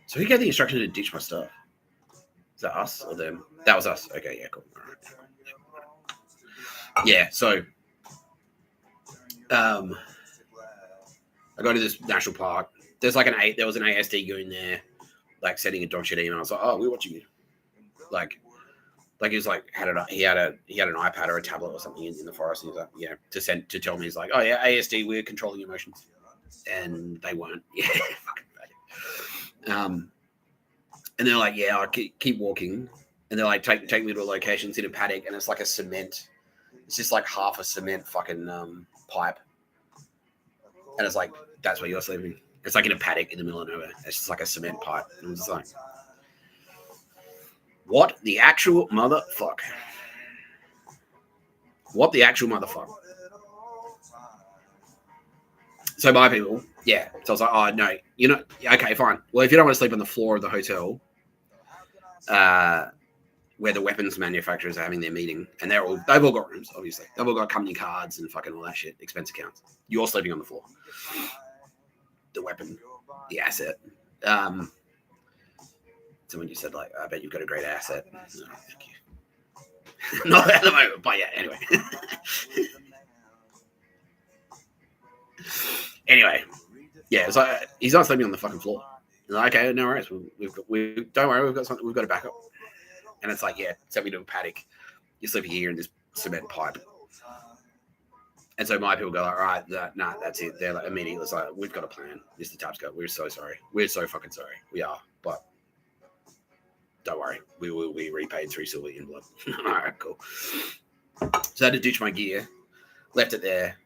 So who gave the instruction to ditch my stuff? Is that us or them? That was us. Okay, yeah, cool. All right. Yeah, so I go to this national park. There's like there was an ASD going there, like sending a dog shit email. I was like, oh, we're watching you. Like he was like he had an iPad or a tablet or something in the forest. And he was like, yeah, to tell me, he's like, oh yeah, ASD, we're controlling emotions, and they weren't. Yeah, fucking bad. And they're like, yeah, I keep walking, and they're like, take me to a location. It's in a paddock, and it's like a cement. It's just like half a cement fucking pipe, and it's like that's where you're sleeping. It's like in a paddock in the middle of nowhere. It's just like a cement pipe. And it's like, what the actual motherfuck? What the actual motherfuck? So my people, yeah. So I was like, oh no, you're not okay, fine. Well, if you don't want to sleep on the floor of the hotel, where the weapons manufacturers are having their meeting, and they've all got rooms, obviously. They've all got company cards and fucking all that shit, expense accounts. You're sleeping on the floor. The weapon, the asset. Someone just said, like, I bet you've got a great asset. No, thank you. Not at the moment, but yeah, anyway. Anyway, yeah, it's like he's not sleeping on the fucking floor. Like, okay, no worries. Don't worry, we've got something. We've got a backup. And it's like, yeah, send me to a paddock. You're sleeping here in this cement pipe. And so my people go like, all right, nah, that's it. They're like immediately, it's like, we've got a plan, Mr. Tapscott. We're so sorry. We're so fucking sorry. We are, but don't worry, we will be repaid through silver in blood. All right, cool. So I had to ditch my gear, left it there,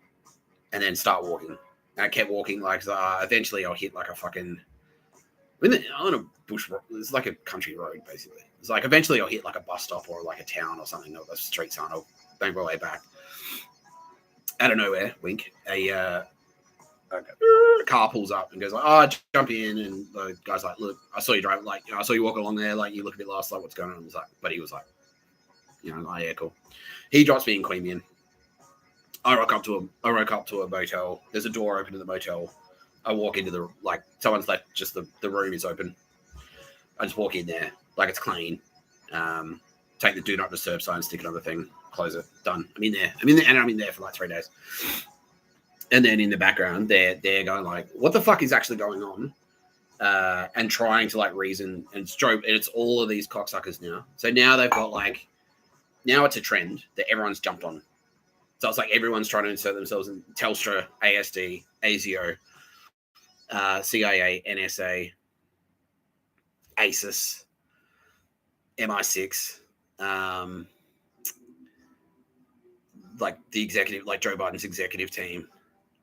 and then start walking. And I kept walking, like, eventually I'll hit like a fucking, I'm on a bush road. It's like a country road, basically. It's like eventually I'll hit like a bus stop or like a town or something, or a street sign. I'll bang my way back. Out of nowhere, wink, a car pulls up and goes like, oh, jump in. And the guy's like, look, I saw you drive, like, I saw you walk along there, like, you look a bit lost, like, what's going on? I was like, but he was like, oh, yeah, cool. He drops me in Queanbeyan. I rock up to a motel. There's a door open in the motel. I walk into the, like, someone's left, just the room is open. I just walk in there, like, it's clean. Take the do not disturb sign, stick it on the thing, close it, done. I'm in there, and I'm in there for like 3 days. And then in the background, they're going like, what the fuck is actually going on? And trying to like reason, and it's all of these cocksuckers now. So now they've got like, now it's a trend that everyone's jumped on. So it's like everyone's trying to insert themselves in Telstra, ASD, ASIO, CIA, NSA, ASIS, MI6, like the executive, like Joe Biden's executive team,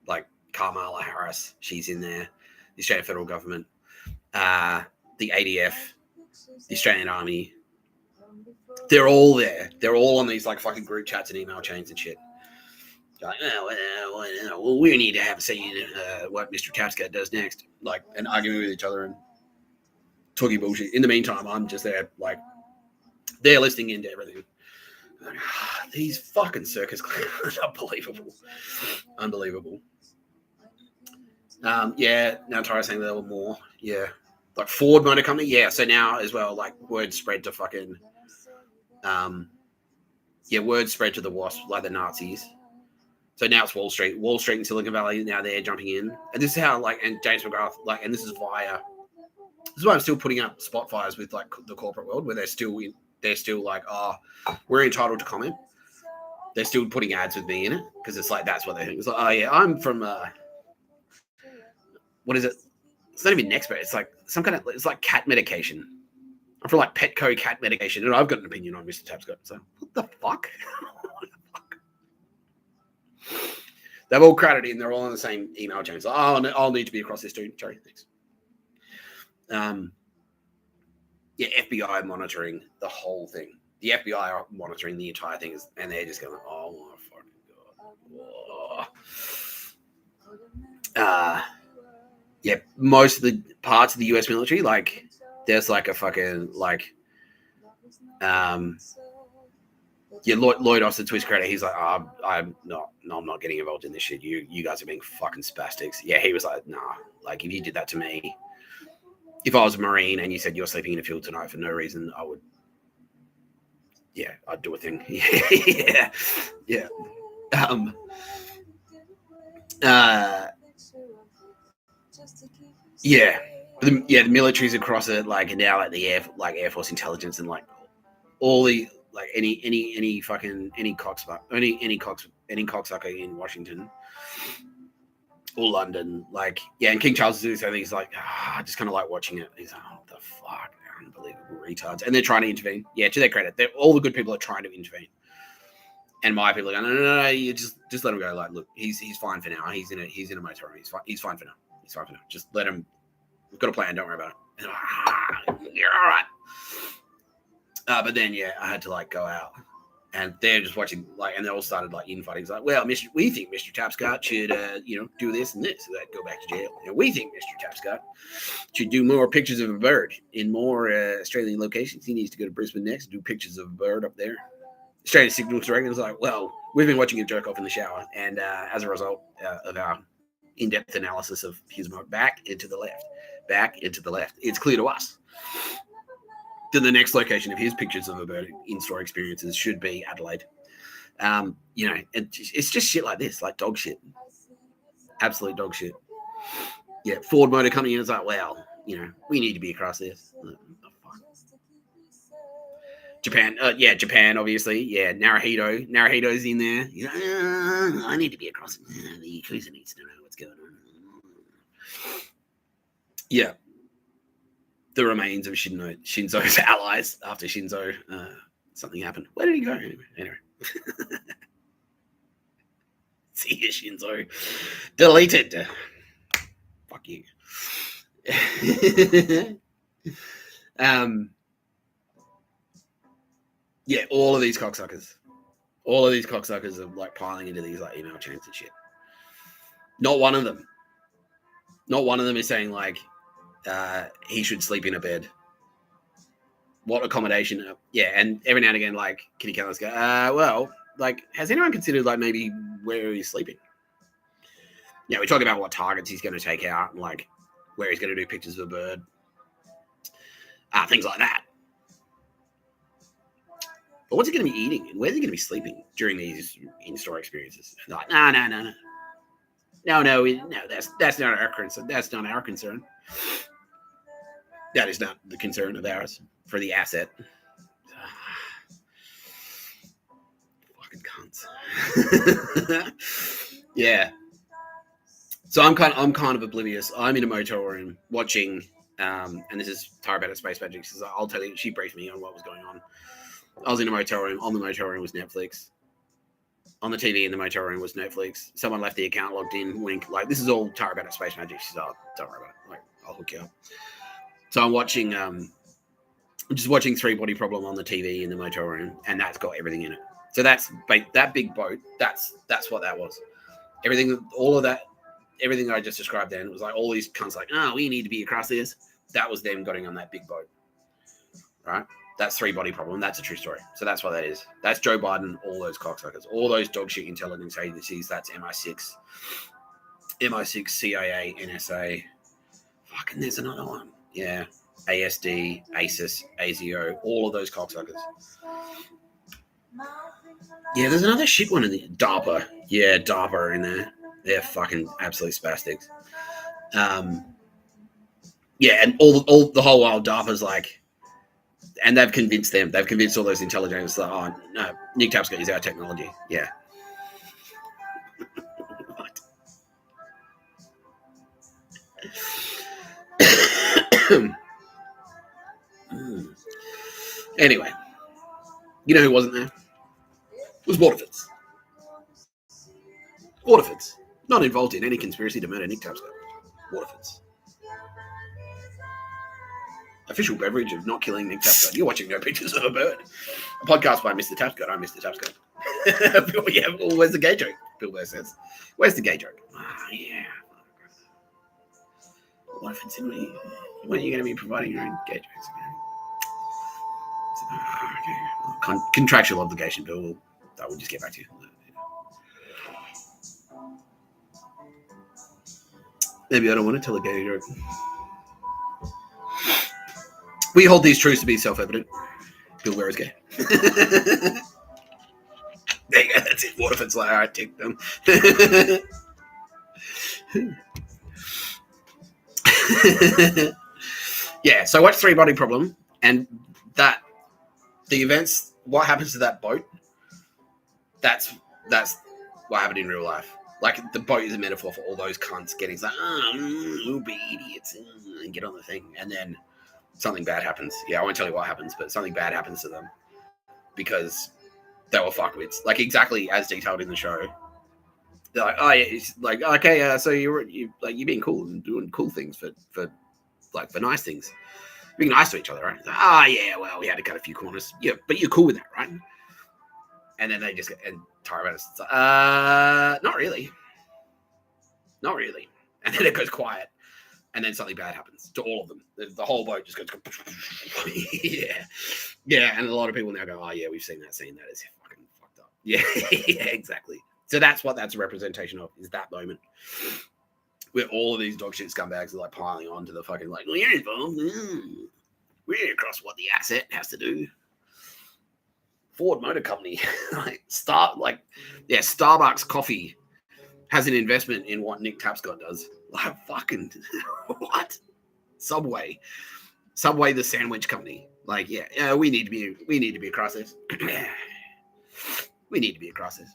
like Kamala Harris, she's in there, the Australian federal government, the ADF, the Australian Army. They're all there. They're all on these like fucking group chats and email chains and shit. Like, well, we need to have a say in what Mr. Tapscott does next. Like, and arguing with each other and talking bullshit. In the meantime, I'm just there, like, they're listening into everything. Like, these fucking circus clowns, unbelievable. Yeah, now Tyra's saying there were more. Yeah, like Ford Motor Company. Yeah, so now as well, like word spread to fucking, word spread to the WASP, like the Nazis. So now it's Wall Street and Silicon Valley. Now they're jumping in, and this is how like, and James McGrath, like, and this is why I'm still putting up spot fires with like the corporate world, where they're still like, oh, we're entitled to comment. They're still putting ads with me in it because it's like, that's what they think. It's like, oh yeah, I'm from what is it? It's not even an expert. It's like some kind of, it's like cat medication. I'm from like Petco cat medication, and I've got an opinion on Mr. Tapscott. So what the fuck? They've all crowded in. They're all on the same email chains. Like, oh, I'll need to be across this dude. Sorry, thanks. FBI monitoring the whole thing. The FBI are monitoring the entire thing, and they're just going, oh my fucking god. Yeah, most of the parts of the US military, like, there's like a fucking, like, Lloyd Austin, Twist creator, he's like, oh, I'm not getting involved in this shit. You guys are being fucking spastics. Yeah, he was like, nah, like, if you did that to me, if I was a Marine and you said you're sleeping in a field tonight for no reason, I would, yeah, I'd do a thing. Yeah. The military's across it, like, now, like the Air Force intelligence and like all the, like, any fucking any cocksucker in Washington or London, like, yeah, and King Charles is doing something. He's like, just kind of like watching it. He's like, oh, the fuck, unbelievable retards, and they're trying to intervene. Yeah, to their credit, all the good people are trying to intervene, and my people are going, no, you just let him go. Like, look, he's fine for now. He's in a motor room. He's fine for now. Just let him. We've got a plan. Don't worry about it. You're all right. But then, yeah, I had to like go out And they're just watching, like, and they all started like infighting. It's like, well, we think Mr. Tapscott should, do this and this, so that go back to jail. We think Mr. Tapscott should do more pictures of a bird in more Australian locations. He needs to go to Brisbane next and do pictures of a bird up there. Australian Signal Director was like, well, we've been watching him jerk off in the shower, and as a result of our in-depth analysis of his back into the left, it's clear to us that the next location of his pictures of a bird in-store experiences should be Adelaide. And it's just shit like this, like dog shit. Absolute dog shit. Yeah, Ford Motor Company is like, well, we need to be across this. Japan, Japan, obviously. Yeah, Naruhito's in there. I need to be across it. The Yakuza needs to know what's going on. Yeah. The remains of Shinzo's allies after Shinzo, something happened. Where did he go? Anyway. See you, Shinzo. Deleted. Fuck you. Yeah, all of these cocksuckers are like piling into these like email chains and shit. Not one of them is saying like, he should sleep in a bed. What accommodation? Yeah, and every now and again, like, Kitty Kellis go, well, like, has anyone considered like maybe where he's sleeping? Yeah, we talk about what targets he's going to take out and like where he's going to do pictures of a bird, things like that. But what's he going to be eating and where's he going to be sleeping during these in-store experiences? Like, no, that's not our concern. That's not our concern. That is not the concern of ours for the asset. Fucking cunts. Yeah. So I'm kind of oblivious. I'm in a motel room watching, and this is Tara Bennett Space Magic. She says, I'll tell you, she briefed me on what was going on. I was in a motel room. On the motel room was Netflix. On the TV in the motel room was Netflix. Someone left the account logged in. Wink. Like, this is all Tara Bennett Space Magic. She said, oh, don't worry about it. Like, I'll hook you up. So I'm watching, just watching Three Body Problem on the TV in the motel room, and that's got everything in it. So that's that big boat. That's what that was. Everything I just described then was like all these cunts like, oh, we need to be across this. That was them getting on that big boat, right? That's Three Body Problem. That's a true story. So that's what that is. That's Joe Biden, all those cocksuckers, all those dog shit intelligence agencies. That's MI6, CIA, NSA. Fucking, there's another one. Yeah, ASD, ASIS, ASIO, all of those cocksuckers. Yeah, there's another shit one in the DARPA. Yeah, DARPA are in there. They're fucking absolute spastics. Yeah, and all the whole while DARPA's like, and they've convinced them. They've convinced all those intelligence that, oh no, Nick Tapscott is our technology. Yeah. What? Anyway, you know who wasn't there? It was Waterfords. Waterfords. Not involved in any conspiracy to murder Nick Tapscott. Waterfords. Official beverage of not killing Nick Tapscott. You're watching No Pictures of a Bird. A podcast by Mr. Tapscott. I'm Mr. Tapscott. Yeah, well, where's the gay joke? Bill Burr says. Where's the gay joke? Yeah. What if it's in me? When are you going to be providing your own gay jokes again? Okay. Contractual obligation, Bill. I will just get back to you. Maybe I don't want to tell a gay joke. We hold these truths to be self-evident. Bill Burr is gay. There you go. That's it. Waterford's like, all right, take them. Yeah, so watch Three Body Problem, and that the events, what happens to that boat, that's what happened in real life. Like, the boat is a metaphor for all those cunts getting like, we'll be idiots and get on the thing, and then something bad happens. Yeah, I won't tell you what happens, but something bad happens to them because they were fuckwits. Like, exactly as detailed in the show. They're like, oh yeah, it's like, okay, so you're being cool and doing cool things for nice things, being nice to each other, right? Like, yeah, well, we had to cut a few corners. Yeah, but you're cool with that, right? And then they just get, and Tara went, not really. Not really. And then it goes quiet. And then something bad happens to all of them. The whole boat just goes, yeah. Yeah, and a lot of people now go, oh, yeah, we've seen that scene. That is fucking fucked up. Yeah, yeah, exactly. So that's what that's a representation of, is that moment. Where all of these dog shit scumbags are like piling on to the fucking, like, we're involved. We're across what the asset has to do. Ford Motor Company. Starbucks coffee has an investment in what Nick Tapscott does. Like, fucking, what? Subway, the sandwich company. Like, yeah, we need to be across this. We need to be across this.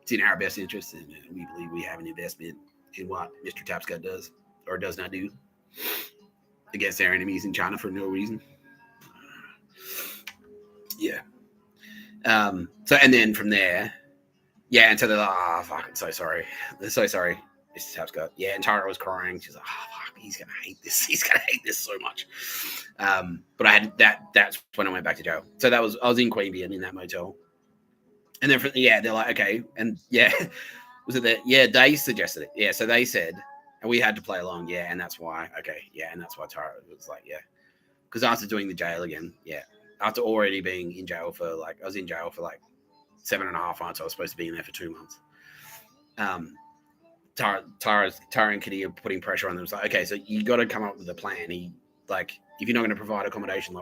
It's in our best interest, and we believe we have an investment in what Mr. Tapscott does or does not do against our enemies in China for no reason. Yeah. So, and then from there, yeah, and so they're like, oh, fuck, I'm so sorry. They're so sorry, Mr. Tapscott. Yeah, and Tara was crying. She's like, oh, fuck, he's going to hate this. He's going to hate this so much. But I had that's when I went back to jail. So I was in Queanbeyan in that motel. And then, they're like, okay. And yeah, was it that? Yeah, they suggested it. Yeah, so they said, and we had to play along. Yeah, and that's why. Okay, yeah, and that's why Tara was like, yeah. Because after doing the jail again, yeah, after already being in jail for I was in jail for 7.5 months. I was supposed to be in there for 2 months. Tara and Kitty are putting pressure on them. It's like, okay, so you got to come up with a plan. If you're not going to provide accommodation,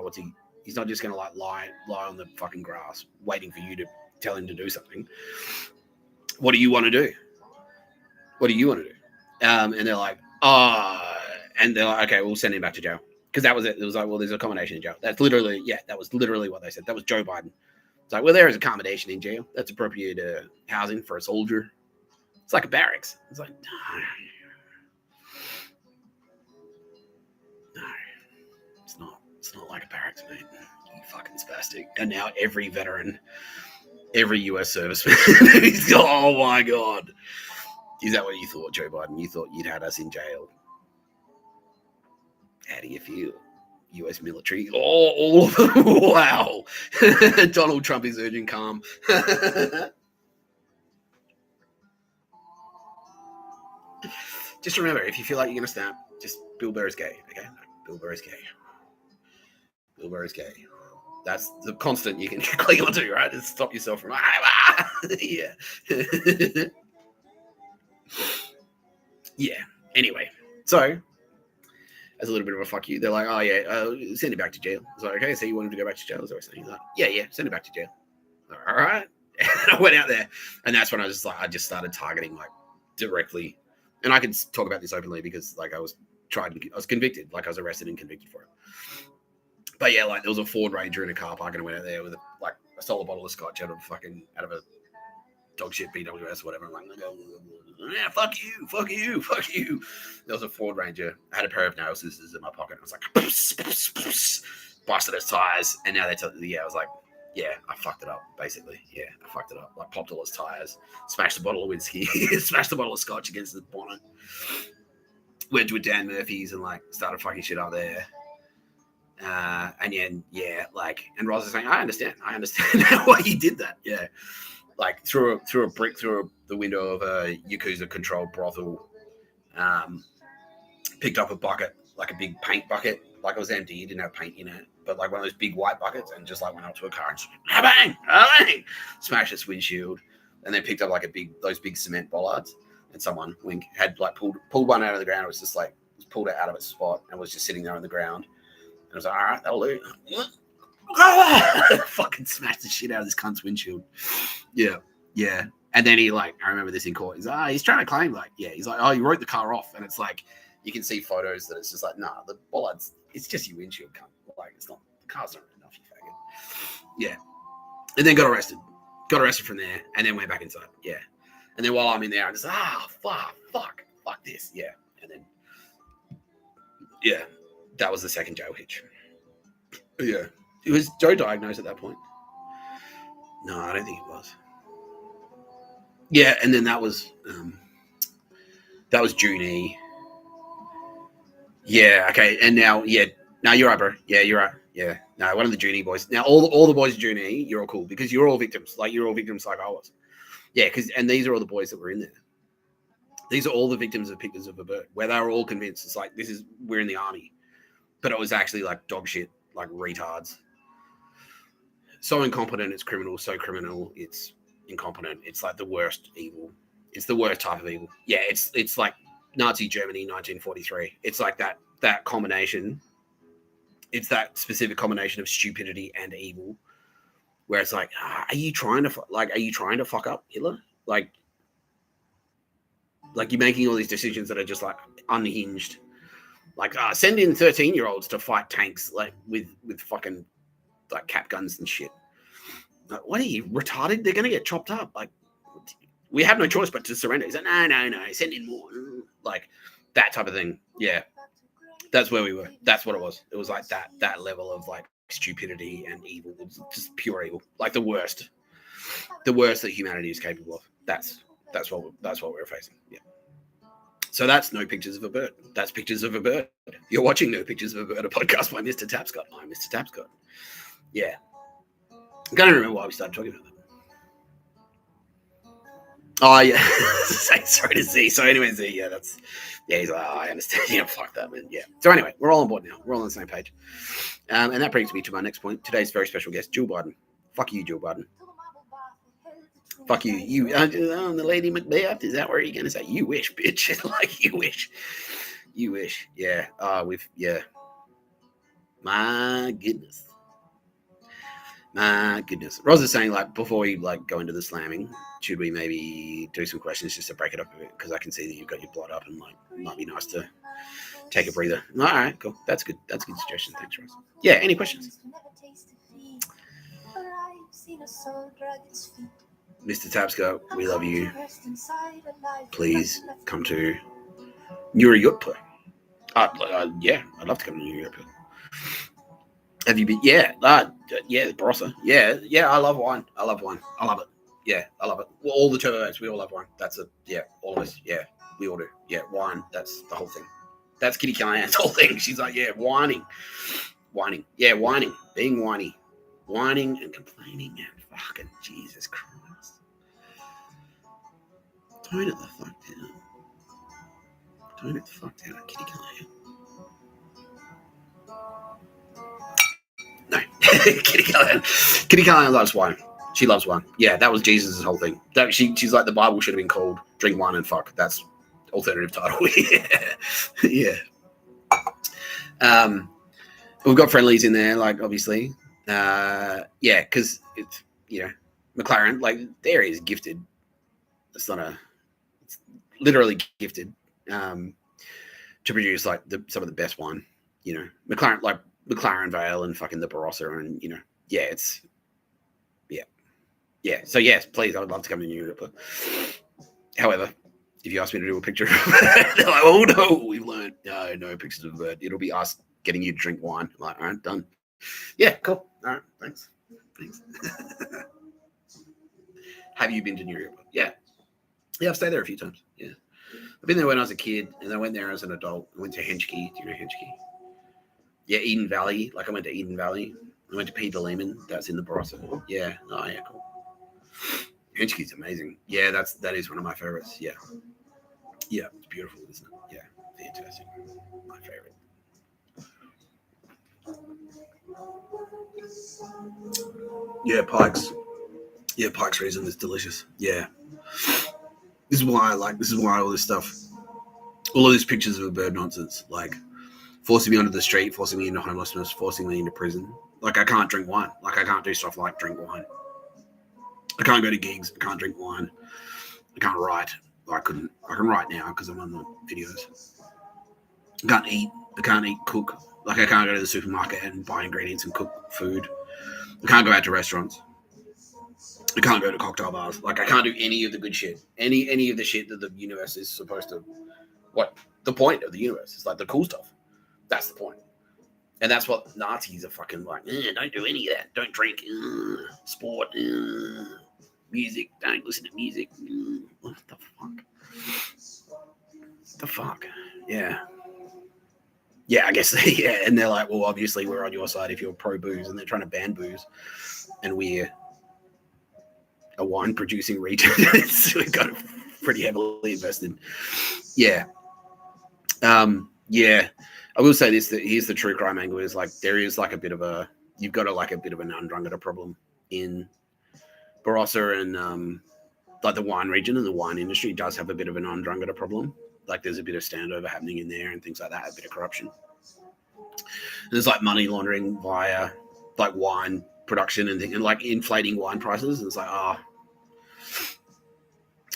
he's not just going to lie on the fucking grass waiting for you to tell him to do something. What do you want to do? What do you want to do? And they're like, and they're like, okay, we'll send him back to jail. Because that was it. It was like, well, there's accommodation in jail. That was literally what they said. That was Joe Biden. It's like, well, there is accommodation in jail. That's appropriate housing for a soldier. It's like a barracks. It's like, no, it's not. It's not like a barracks, mate. You fucking spastic. And now every veteran, every US serviceman, he's going, oh my God. Is that what you thought, Joe Biden? You thought you'd had us in jail. How do you feel? US military. All of them. Wow. Donald Trump is urging calm. Just remember, if you feel like you're going to snap, just Bill Burr is gay. Okay? Bill Burr is gay. Bill Burr is gay. That's the constant you can cling onto, right? To stop yourself from, yeah. Yeah. Anyway, so as a little bit of a fuck you, they're like, oh yeah, send him back to jail. It's like, okay, so you want him to go back to jail? Is that what he's like, yeah, send him back to jail. All right. And I went out there, and that's when I just started targeting directly. And I can talk about this openly because I was convicted, I was arrested and convicted for it. But yeah, there was a Ford Ranger in a car park, and I went out there with I stole a bottle of scotch out of a dog shit BWS or whatever. I'm like, yeah, fuck you. There was a Ford Ranger. I had a pair of nail scissors in my pocket. I was like, busted its tires. And now I was like, yeah, I fucked it up, basically. Yeah, I fucked it up. Popped all his tires, smashed a bottle of whiskey, smashed a bottle of scotch against the bonnet. Went to a Dan Murphy's and started fucking shit up there. And and Roz is saying, I understand why you did that. Yeah. Threw a brick through the window of a Yakuza-controlled brothel, picked up a bucket, a big paint bucket, it was empty, it didn't have paint in it, but one of those big white buckets, and just went up to a car and just, bang, smashed its windshield, and then picked up those big cement bollards, and someone, Wink, had pulled one out of the ground. It was just pulled it out of its spot and was just sitting there on the ground, and I was like, all right, that'll do. Fucking smashed the shit out of this cunt's windshield. Yeah. And then he I remember this in court. He's like, he's trying to claim he's like, oh, you wrote the car off, and it's you can see photos that it's just nah, the bollards, it's just your windshield, cunt. It's not, the car's not enough, you faggot. Yeah. And then got arrested from there, and then went back inside. Yeah. And then while I'm in there, I'm just fuck this. Yeah. And then that was the second jail hitch. Yeah. Was Joe diagnosed at that point? No, I don't think it was. Yeah, and then that was Junie. Yeah, okay, and now you're right, bro. Yeah, you're right. Yeah, No, one of the Junie boys. Now, all the boys at Junie, you're all cool because you're all victims. Like, you're all victims like I was. Yeah, and these are all the boys that were in there. These are all the victims of Pictures of a Bird, where they were all convinced it's like, we're in the army. But it was actually like dog shit, like retards. So incompetent, it's criminal. So criminal, it's incompetent. It's like the worst evil. It's the worst type of evil. Yeah, it's like Nazi Germany, 1943. It's like that combination. It's that specific combination of stupidity and evil, where it's like, are you trying to fuck up Hitler? Like you're making all these decisions that are just like unhinged. Like, send in 13-year-olds to fight tanks like with fucking like cap guns and shit. Like, what are you, retarded? They're gonna get chopped up. Like, we have no choice but to surrender. He's like, no, send in more. Like that type of thing. Yeah. That's where we were. That's what it was. It was like that level of like stupidity and evil. It was just pure evil. Like the worst that humanity is capable of. That's what we're facing. Yeah. So that's No Pictures of a Bird. That's Pictures of a Bird. You're watching No Pictures of a Bird, a podcast by Mr. Tapscott. I'm Mr. Tapscott. Yeah. I can't remember why we started talking about that. Oh, yeah. Sorry to see. So anyway, Z, he's like, I understand. Yeah, fuck that, man. Yeah. So anyway, we're all on board now. We're all on the same page. And that brings me to my next point. Today's very special guest, Jill Biden. Fuck you, Jill Biden. Fuck you. You, the Lady Macbeth. Is that where you're going to say? You wish, bitch. Like, you wish. You wish. Yeah. My goodness. My goodness. Roz is saying, like, before we like go into the slamming, should we maybe do some questions just to break it up a bit? Because I can see that you've got your blood up and like it might be nice to take a breather. All right, cool. That's good. That's a good suggestion. Thanks, Roz. Yeah, any questions? Mr. Tapscott, we love you. Please come to New York play. Yeah, I'd love to come to New York play. Have you been? Yeah, the Barossa. Yeah, I love wine. I love it. Yeah, I love it. Well, all the turbos, we all love wine. All of us. Yeah, we all do. Yeah, wine. That's the whole thing. That's Kitty Callahan's whole thing. She's like, yeah, whining. Yeah, whining. Being whiny. Whining and complaining and fucking Jesus Christ. Tone it the fuck down. Tone it the fuck down, Kitty Callahan. No. Kitty Callahan loves wine. She loves wine. Yeah, that was Jesus' whole thing. She's like, the Bible should have been called Drink Wine and Fuck. That's alternative title. Yeah. We've got friendlies in there, like, obviously. Yeah, because it's, McLaren, like, there is gifted. It's literally gifted to produce, like, some of the best wine, McLaren, like, McLaren Vale and fucking the Barossa and, yeah. So, yes, please, I would love to come to New York. However, if you ask me to do a picture, they're like, oh, no, we've learned. No pictures of a bird. It'll be us getting you to drink wine. I'm like, all right, done. Yeah, cool. All right, thanks. Have you been to New York? Yeah, I've stayed there a few times. Yeah. I've been there when I was a kid, and I went there as an adult. I went to Henschke. Do you know Henschke? Yeah, Eden Valley. Like, I went to Eden Valley. I went to Peter Lehman. That's in the Barossa. Yeah. Oh, yeah, cool. Henschke's amazing. Yeah, that is one of my favorites. Yeah. Yeah, it's beautiful, isn't it? Yeah, fantastic. My favorite. Yeah, Pikes. Yeah, Pikes Reason is delicious. Yeah. This is why all this stuff, all of these pictures of a bird nonsense, like forcing me onto the street, forcing me into homelessness, forcing me into prison. Like, I can't drink wine. Like, I can't do stuff like drink wine. I can't go to gigs. I can't drink wine. I can't write. I can write now because I'm on the videos. I can't eat. Cook. Like, I can't go to the supermarket and buy ingredients and cook food. I can't go out to restaurants. I can't go to cocktail bars. Like, I can't do any of the good shit. Any of the shit that the universe is supposed to. What the point of the universe is, like, the cool stuff. That's the point. And that's what Nazis are fucking like. Don't do any of that. Don't drink. Sport. Music. Don't listen to music. What the fuck? The fuck? Yeah. Yeah, I guess. Yeah, and they're like, well, obviously we're on your side if you're pro booze, and they're trying to ban booze, and we're a wine producing region. So we've got pretty heavily invested. Yeah. Yeah. I will say this, that here's the true crime angle is like there is like a bit of a you've got a bit of an undrungada problem in Barossa and like the wine region, and the wine industry does have a bit of an undrungada problem. Like there's a bit of standover happening in there and things like that, a bit of corruption. And there's like money laundering via like wine production and like inflating wine prices. And it's like,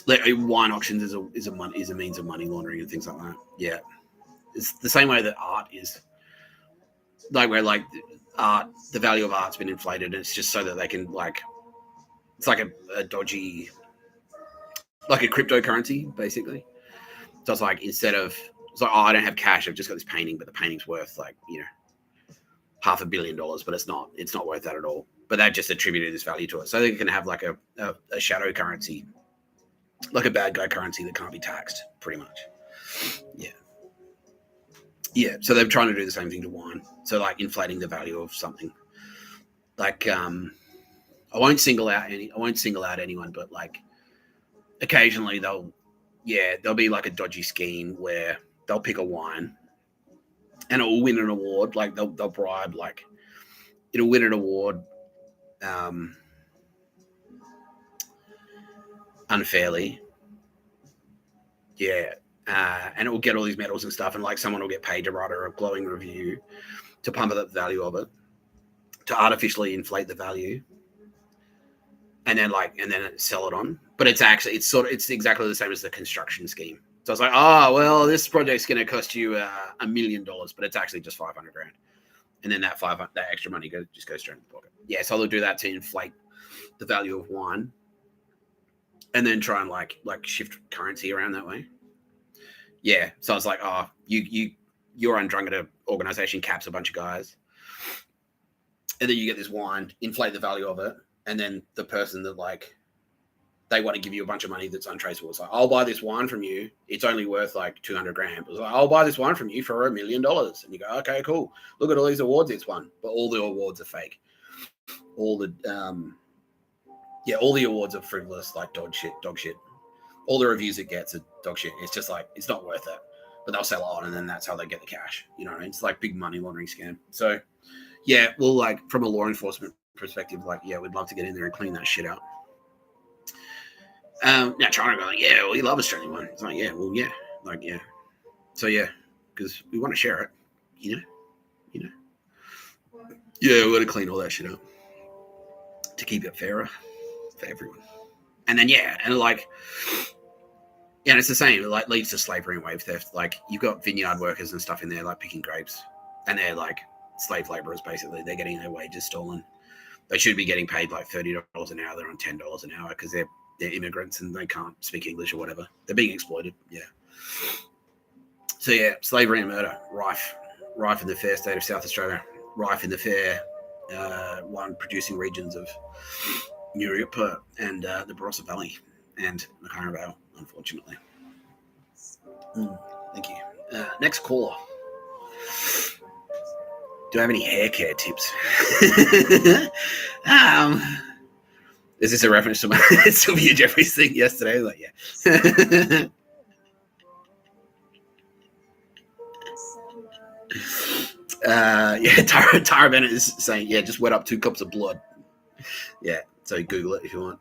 like wine auctions is a means of money laundering and things like that. Yeah, it's the same way that art is. Like where like art, the value of art's been inflated, and it's just so that they can like, it's like a dodgy, like a cryptocurrency basically. So it's like instead of it's like, oh, I don't have cash, I've just got this painting, but the painting's worth like $500 million, but it's not worth that at all. But they've just attributed this value to it, so they can have like a shadow currency, like a bad guy currency that can't be taxed, pretty much. Yeah. So they're trying to do the same thing to wine. So like inflating the value of something. Like I won't single out anyone, but like occasionally there'll be like a dodgy scheme where they'll pick a wine and it will win an award. Like they'll bribe, like it'll win an award unfairly. Yeah. And it will get all these medals and stuff, and like someone will get paid to write a glowing review to pump up the value of it, to artificially inflate the value, and then sell it on. But it's exactly the same as the construction scheme. So it's like, well, this project's going to cost you $1 million, but it's actually just $500,000, and then that extra money just goes straight in the pocket. Yeah, so they'll do that to inflate the value of wine, and then try and like shift currency around that way. Yeah, so it's like, your undrungada organization caps a bunch of guys, and then you get this wine, inflate the value of it, and then the person that like they want to give you a bunch of money that's untraceable. It's like, I'll buy this wine from you. It's only worth like 200 grand. It's like, I'll buy this wine from you for $1 million. And you go, okay, cool. Look at all these awards it's won, but all the awards are fake. All the awards are frivolous, like dog shit. All the reviews it gets are dog shit. It's just like, it's not worth it. But they'll sell it on, and then that's how they get the cash. You know, it's like big money laundering scam. So, yeah, well, like from a law enforcement perspective, like, yeah, we'd love to get in there and clean that shit out. Now China go like, yeah, well, you love Australian wine. It's like, yeah, well, yeah, like, yeah. So yeah, because we want to share it, you know. Yeah, we got to clean all that shit up to keep it fairer for everyone. And then and it's the same. It like leads to slavery and wage theft. Like you've got vineyard workers and stuff in there, like picking grapes, and they're like slave laborers basically. They're getting their wages stolen. They should be getting paid like $30 an hour. They're on $10 an hour because they're immigrants and they can't speak English or whatever. They're being exploited. Yeah. So yeah, slavery and murder rife in the fair state of South Australia, rife in the fair wine producing regions of Europe and the Barossa Valley and the Canberra, unfortunately. Thank you. Next caller. Do I have any hair care tips? Is this a reference to my Sylvia Jeffries thing yesterday? Like, yeah. Tara Bennett is saying, yeah, just wet up 2 cups of blood. Yeah, so Google it if you want.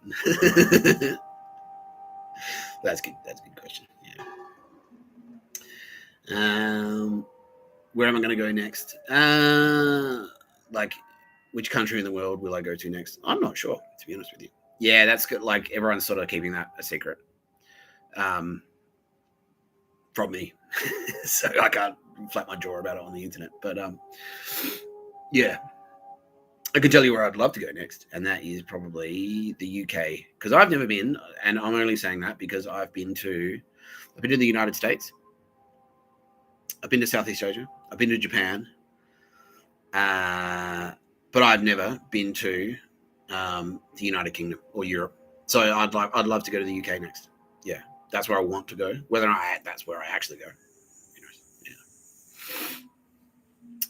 That's good. That's a good question. Yeah. Where am I going to go next? Like, which country in the world will I go to next? I'm not sure, to be honest with you. Yeah, that's good. Like, everyone's sort of keeping that a secret from me. So I can't flap my jaw about it on the internet. But, yeah. I can tell you where I'd love to go next, and that is probably the UK. Because I've never been, and I'm only saying that because I've been to the United States. I've been to Southeast Asia. I've been to Japan. But I've never been to the United Kingdom or Europe. So I'd love to go to the UK next. Yeah, that's where I want to go. Whether or not that's where I actually go. Yeah.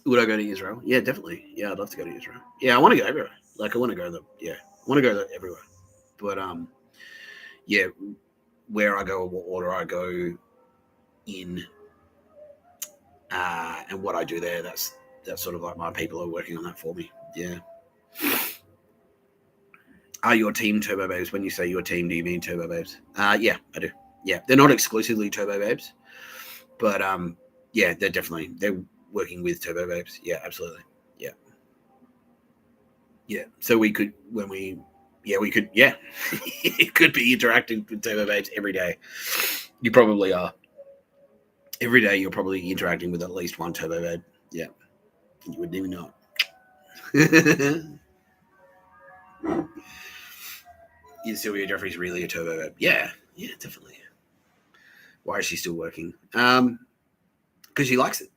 Would I go to Israel? Yeah, definitely. Yeah, I'd love to go to Israel. Yeah, I want to go everywhere. Like I want to go I want to go everywhere. But yeah, where I go, what order I go in, and what I do there. That's sort of like my people are working on that for me. Yeah. Are your team Turbo Babes? When you say your team, do you mean Turbo Babes? Yeah, I do. Yeah, they're not exclusively Turbo Babes, but yeah, they're working with Turbo Babes. Yeah, absolutely. Yeah, yeah. So we could yeah, it could be interacting with Turbo Babes every day. You probably are. Every day you're probably interacting with at least one Turbo Babe. Yeah, you wouldn't even know it. Is Sylvia Jeffries really a Turbo Babe? Yeah, definitely. Why is she still working? Because she likes it.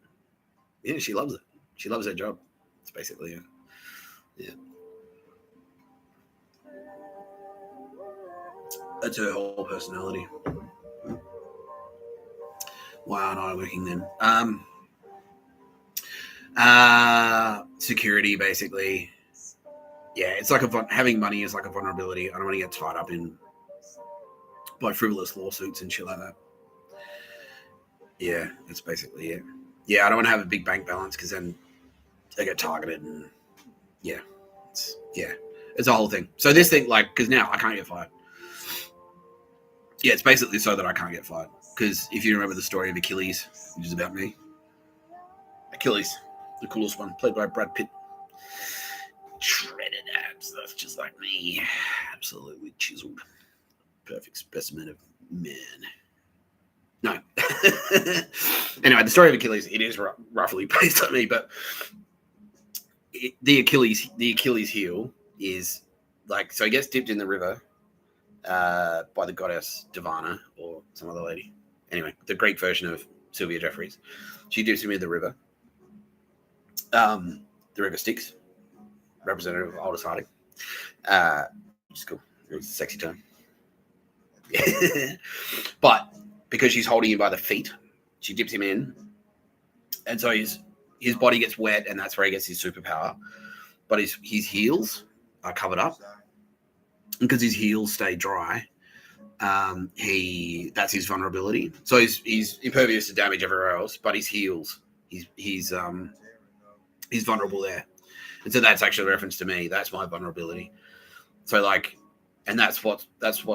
Yeah, she loves it. She loves her job. It's basically it. Yeah. That's her whole personality. Why aren't I working then? Security, basically. Yeah, it's like having money is like a vulnerability. I don't want to get tied up in by frivolous lawsuits and shit like that. Yeah, that's basically it. Yeah, I don't want to have a big bank balance because then they get targeted and yeah, it's a whole thing. So this thing, like, because now I can't get fired. Yeah, it's basically so that I can't get fired. Because if you remember the story of Achilles, which is about me, Achilles, the coolest one, played by Brad Pitt. Shredded abs, that's just like me. Absolutely chiseled. Perfect specimen of man. No. Anyway, the story of Achilles, it is roughly based on me, but the Achilles heel is like, so he gets dipped in the river by the goddess Divana or some other lady. Anyway, the Greek version of Sylvia Jeffries. She dips him in the river. The river Styx, representative of Aldous Harding. Which is cool. It was a sexy term. But because she's holding him by the feet, she dips him in. And so his body gets wet, and that's where he gets his superpower. But his heels are covered up. Because his heels stay dry, that's his vulnerability. So he's impervious to damage everywhere else, but his heels, he's vulnerable there. And so that's actually a reference to me. That's my vulnerability. So like, and that's what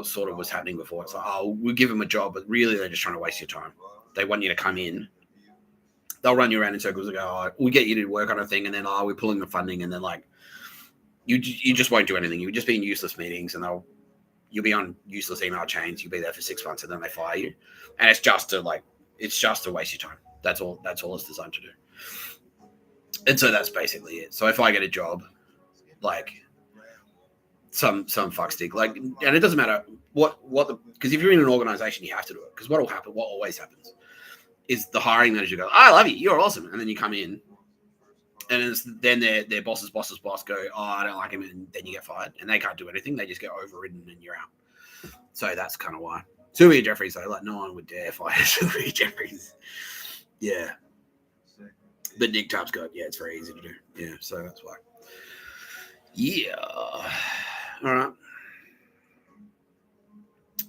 sort of was happening before. It's like, oh, we'll give them a job, but really they're just trying to waste your time. They want you to come in. They'll run you around in circles and go, oh, we'll get you to work on a thing, and then we're pulling the funding, and then like you just won't do anything. You'll just be in useless meetings, and you'll be on useless email chains. You'll be there for 6 months, and then they fire you. And it's just to waste your time. That's all it's designed to do. And so that's basically it. So if I get a job, like some fuckstick, like, and it doesn't matter because if you're in an organization, you have to do it. Because what always happens, is the hiring manager goes, I love you, you're awesome, and then you come in, and then their boss's boss go, oh, I don't like him, and then you get fired, and they can't do anything. They just get overridden, and you're out. So that's kind of why. Sylvia Jeffries, though, like no one would dare fire Sylvia Jeffries. Yeah. But Nick Tapscott, yeah, it's very easy to do. Yeah, so that's why. Yeah. All right.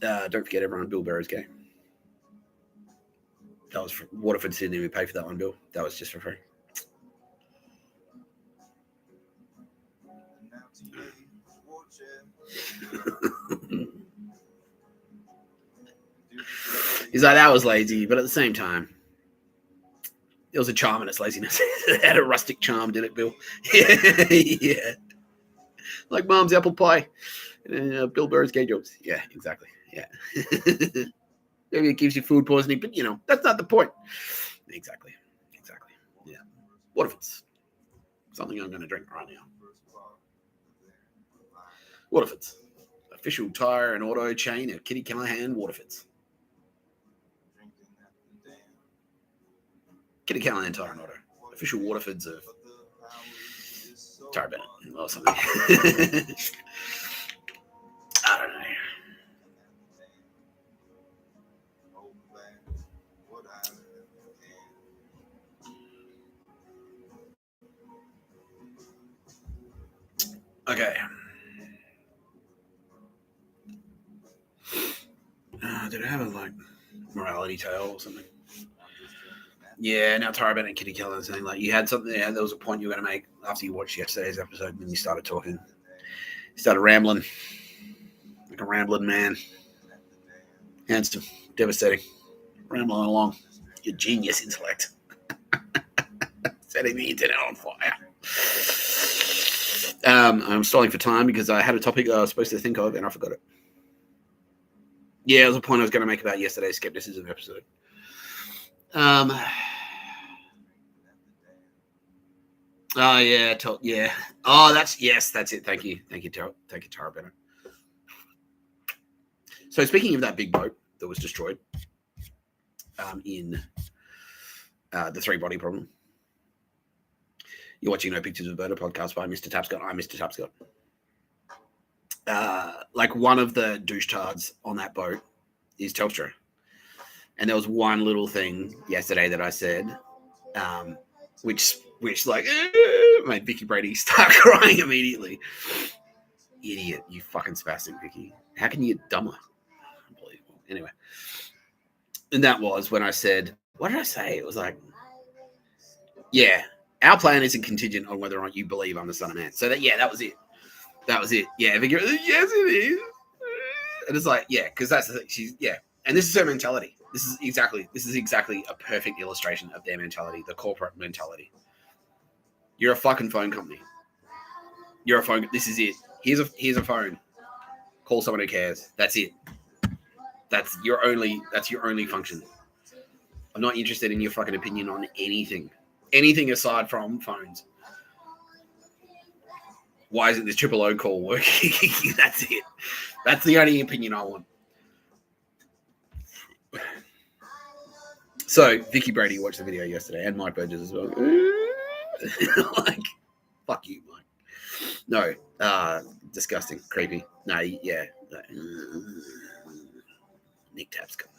Don't forget, everyone, Bill Burr's gay. That was for Waterford, Sydney. We paid for that one, Bill. That was just for free. He's like, that was lazy, but at the same time, it was a charm in its laziness. It had a rustic charm, did it, Bill? Yeah. Like Mom's apple pie. Bill Burr's gay jokes. Yeah, exactly. Yeah. Maybe it gives you food poisoning, but that's not the point. Exactly. Yeah. What if it's something I'm going to drink right now? What if it's official tire and auto chain of Kitty Callahan Waterfords? Kitty Callahan Tire and Auto. Official Waterfords of Tara Bennett or something. I don't know. Okay. Did I have a morality tale or something? Yeah, now Tara Bennett and Kitty Keller are saying you had something. Yeah, there was a point you were going to make after you watched yesterday's episode, and you started talking. You started rambling like a rambling man. Handsome, devastating, rambling along. Your genius intellect, setting the internet on fire. I'm stalling for time because I had a topic I was supposed to think of and I forgot it. Yeah, it was a point I was going to make about yesterday's skepticism episode. Oh yeah, yeah. Oh, that's it. Thank you, Tara Bennett. So speaking of that big boat that was destroyed, in the Three Body Problem, you're watching No Pictures of Bird, a podcast by Mr. Tapscott. I'm Mr. Tapscott. One of the douche tards on that boat is Telstra, and there was one little thing yesterday that I said, which made Vicky Brady start crying immediately. Idiot, you fucking spastic, Vicky. How can you get dumber? Unbelievable. Anyway, and that was when I said, what did I say? It was yeah, our plan isn't contingent on whether or not you believe I'm the Son of Man. So that was it. That was it. Yeah, Vicky, yes, it is. And it's because that's the thing. She's and this is her mentality. This is exactly a perfect illustration of their mentality, the corporate mentality. You're a fucking phone company. You're a phone. This is it. Here's a phone. Call someone who cares. That's it. That's your only function. I'm not interested in your fucking opinion on anything aside from phones. Why isn't this triple O call working? That's it. That's the only opinion I want. So Vicky Brady watched the video yesterday, and Mike Burgess as well. Fuck you, Mike. No, disgusting, creepy. No, yeah. Nick Tapscott.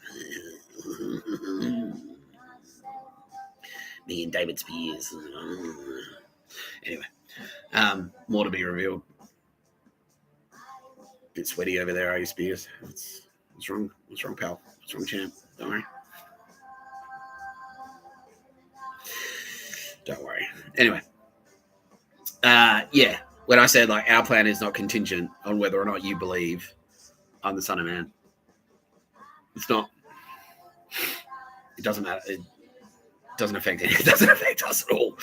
Me and David Spears. Anyway, more to be revealed. Bit sweaty over there, are you, Spears? What's wrong? What's wrong, pal? What's wrong, champ? Don't worry. Don't worry. Anyway, when I said our plan is not contingent on whether or not you believe I'm the Son of Man, it's not. It doesn't matter. It doesn't affect it. It doesn't affect us at all.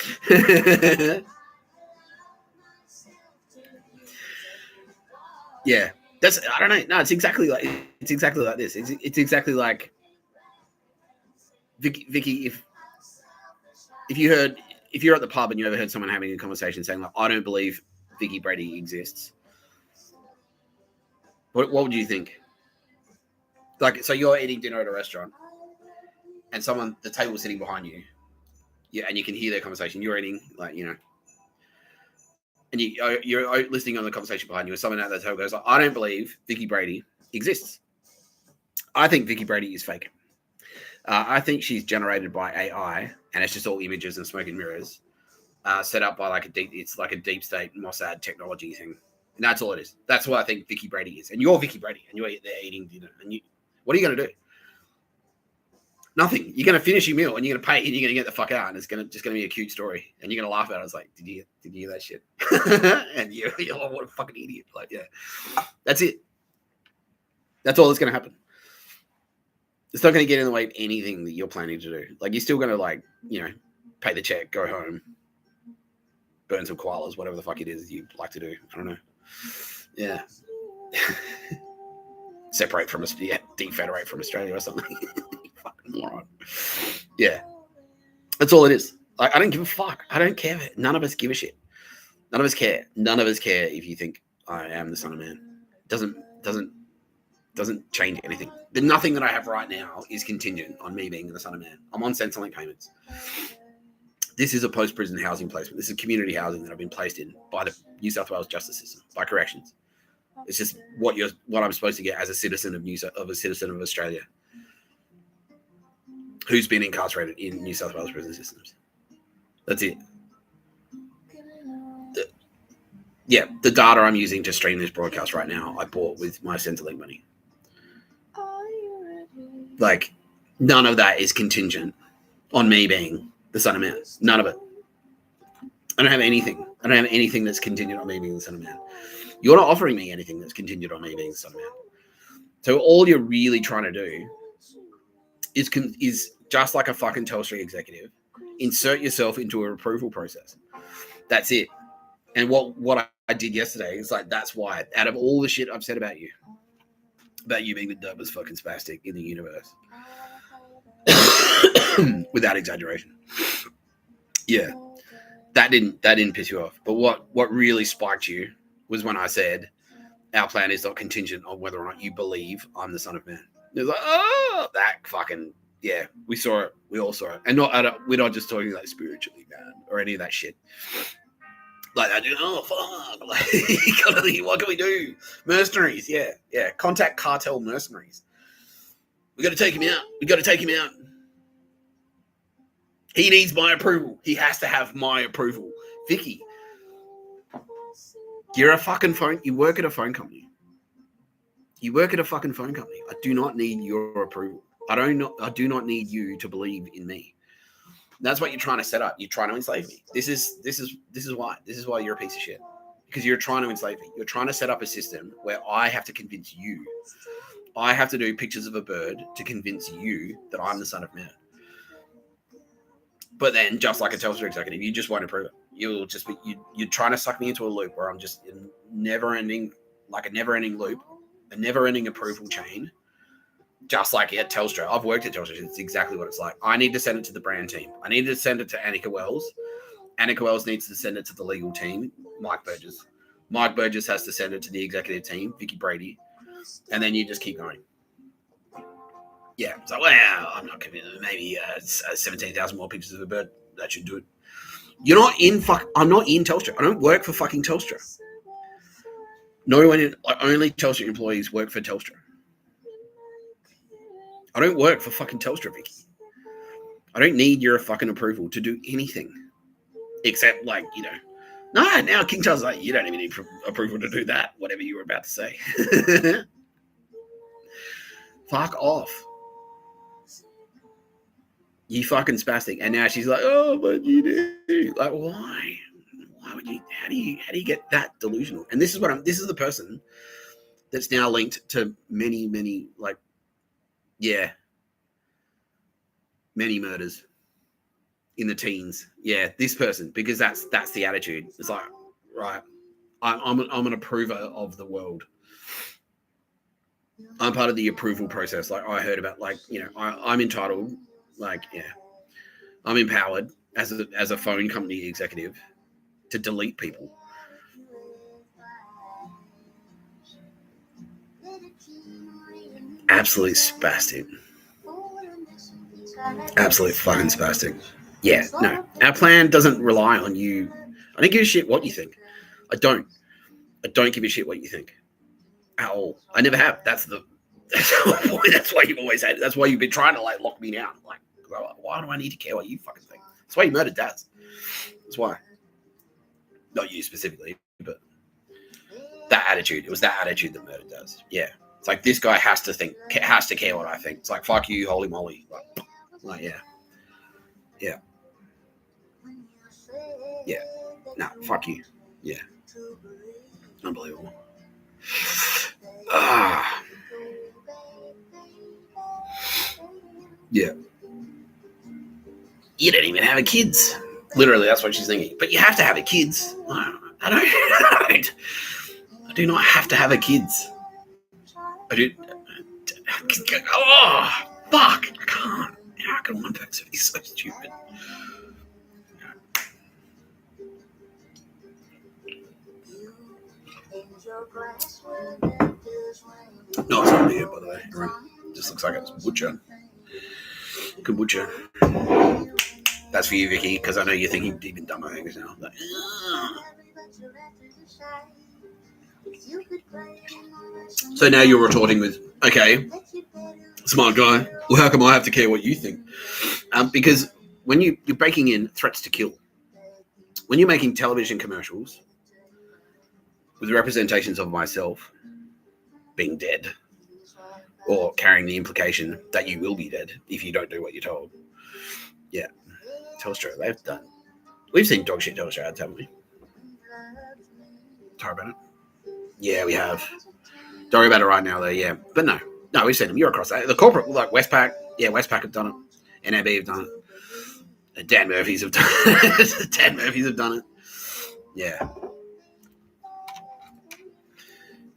Yeah, I don't know. No, it's exactly like this. It's exactly like Vicky. If you're at the pub and you ever heard someone having a conversation saying I don't believe Vicky Brady exists, what would you think? So you're eating dinner at a restaurant, and the table sitting behind you, and you can hear their conversation. You're eating, and you're listening on the conversation behind you, and someone at that table goes, I don't believe Vicky Brady exists. I think Vicky Brady is fake. I think she's generated by AI, and it's just all images and smoke and mirrors, set up by it's like a deep state Mossad technology thing. And that's all it is. That's what I think Vicky Brady is. And you're Vicky Brady, and you're there eating dinner. And what are you going to do? Nothing. You're going to finish your meal, and you're going to pay, and you're going to get the fuck out, and it's just going to be a cute story. And you're going to laugh at it. It's did you hear that shit? And you're like, what a fucking idiot. That's it. That's all that's going to happen. It's not going to get in the way of anything that you're planning to do. You're still going to, pay the check, go home, burn some koalas, whatever the fuck it is you like to do. I don't know. Yeah. Separate from us. Yeah. Defederate from Australia or something. Fucking moron. Yeah. That's all it is. I don't give a fuck. I don't care. None of us give a shit. None of us care. None of us care if you think I am the Son of Man. Doesn't change anything. Nothing that I have right now is contingent on me being the Son of Man. I'm on Centrelink payments. This is a post-prison housing placement. This is community housing that I've been placed in by the New South Wales justice system, by corrections. It's just what I'm supposed to get as a citizen of Australia who's been incarcerated in New South Wales prison systems. That's it. Yeah, the data I'm using to stream this broadcast right now, I bought with my Centrelink money. Like, none of that is contingent on me being the son of man. None of it. I don't have anything. I don't have anything that's contingent on me being the son of man. You're not offering me anything that's contingent on me being the son of man. So all you're really trying to do is just like a fucking Telstra executive, insert yourself into a approval process. That's it. And what I did yesterday is like, that's why, out of all the shit I've said about you being the dumbest fucking spastic in the universe, without exaggeration, yeah, that didn't piss you off. But what really spiked you was when I said our plan is not contingent on whether or not you believe I'm the son of man. It was like, oh, that fucking, yeah, we saw it. We all saw it. And we're not just talking like spiritually, man, or any of that shit. Like, oh, fuck. Like, what can we do? Mercenaries, yeah. Contact cartel mercenaries. We got to take him out. He needs my approval. He has to have my approval. Vicky, you're a fucking phone. You work at a phone company. I do not need your approval. I do not need you to believe in me. That's what you're trying to set up. You're trying to enslave me. This is why. This is why you're a piece of shit. Because you're trying to enslave me. You're trying to set up a system where I have to convince you. I have to do pictures of a bird to convince you that I'm the son of man. But then, just like a Telstra executive, you just won't approve it. You'll just be you're trying to suck me into a loop where I'm just in never-ending loop, a never-ending approval chain. Just like at Telstra. I've worked at Telstra. It's exactly what it's like. I need to send it to the brand team. I need to send it to Annika Wells. Annika Wells needs to send it to the legal team, Mike Burgess. Mike Burgess has to send it to the executive team, Vicky Brady. And then you just keep going. Yeah. So, wow, I'm not convinced. Maybe 17,000 more pictures of a bird. That should do it. You're not in I'm not in Telstra. I don't work for fucking Telstra. Only Telstra employees work for Telstra. I don't work for fucking Telstra, Vicky. I don't need your fucking approval to do anything. Except, like, now King Charles is like, you don't even need approval to do that, whatever you were about to say. Fuck off. You fucking spastic. And now she's like, oh, but you do. Like, why? Why would you, how do you get that delusional? And this is this is the person that's now linked to many, like, yeah, many murders in the teens. Yeah, this person, because that's the attitude. It's like, right, I'm an approver of the world. I'm part of the approval process. Like, I heard about, like, I'm entitled, like, yeah, I'm empowered as a phone company executive to delete people. Absolutely spastic. Absolutely fucking spastic. Yeah, no. Our plan doesn't rely on you. I don't give a shit what you think. I don't give a shit what you think. At all. I never have. That's why you've always had it. That's why you've been trying to, like, lock me down. Like, why do I need to care what you fucking think? That's why you murdered dads. That's why. Not you specifically, but that attitude. It was that attitude that murdered dads. Yeah. It's like, this guy has to care what I think. It's like, fuck you, holy moly. Like, yeah. Yeah. Yeah. Nah, fuck you. Yeah. Unbelievable. Yeah. You don't even have a kids. Literally, that's what she's thinking. But you have to have a kids. I do not have to have a kids. I do. Oh, fuck. I can't. How can one person be so stupid? No, it's not here, by the way. It just looks like it's butcher. Kombucha. That's for you, Vicky, because I know you're thinking even dumber things now. Like, so now you're retorting with, okay, smart guy, well, how come I have to care what you think? Because when you're breaking in threats to kill, when you're making television commercials with representations of myself being dead or carrying the implication that you will be dead if you don't do what you're told. Yeah. Telstra, we've seen dog shit Telstra ads, haven't we? Sorry about it. Yeah, we have. Don't worry about it right now, though, yeah. But no, we've seen them. You're across that. The corporate, like Westpac, Westpac have done it. NAB have done it. Dan Murphy's have done it. Dan Murphy's have done it. Yeah.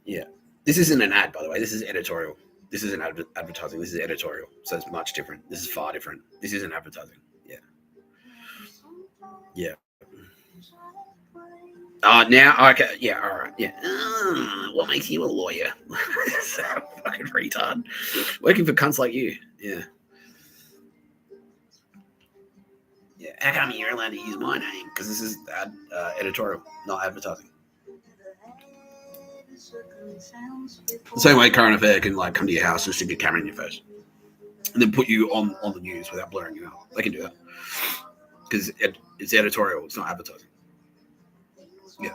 Yeah. This isn't an ad, by the way. This is editorial. This isn't advertising. This is editorial. So it's much different. This is far different. This isn't advertising. Yeah. Yeah. Now, okay. Yeah, all right. Yeah. What makes you a lawyer? Fucking retard. Working for cunts like you. Yeah. Yeah. How come you're allowed to use my name? Because this is editorial, not advertising. The same way Current Affair can like come to your house and stick a camera in your face and then put you on the news without blurring you out. They can do that because it's editorial. It's not advertising. Yeah.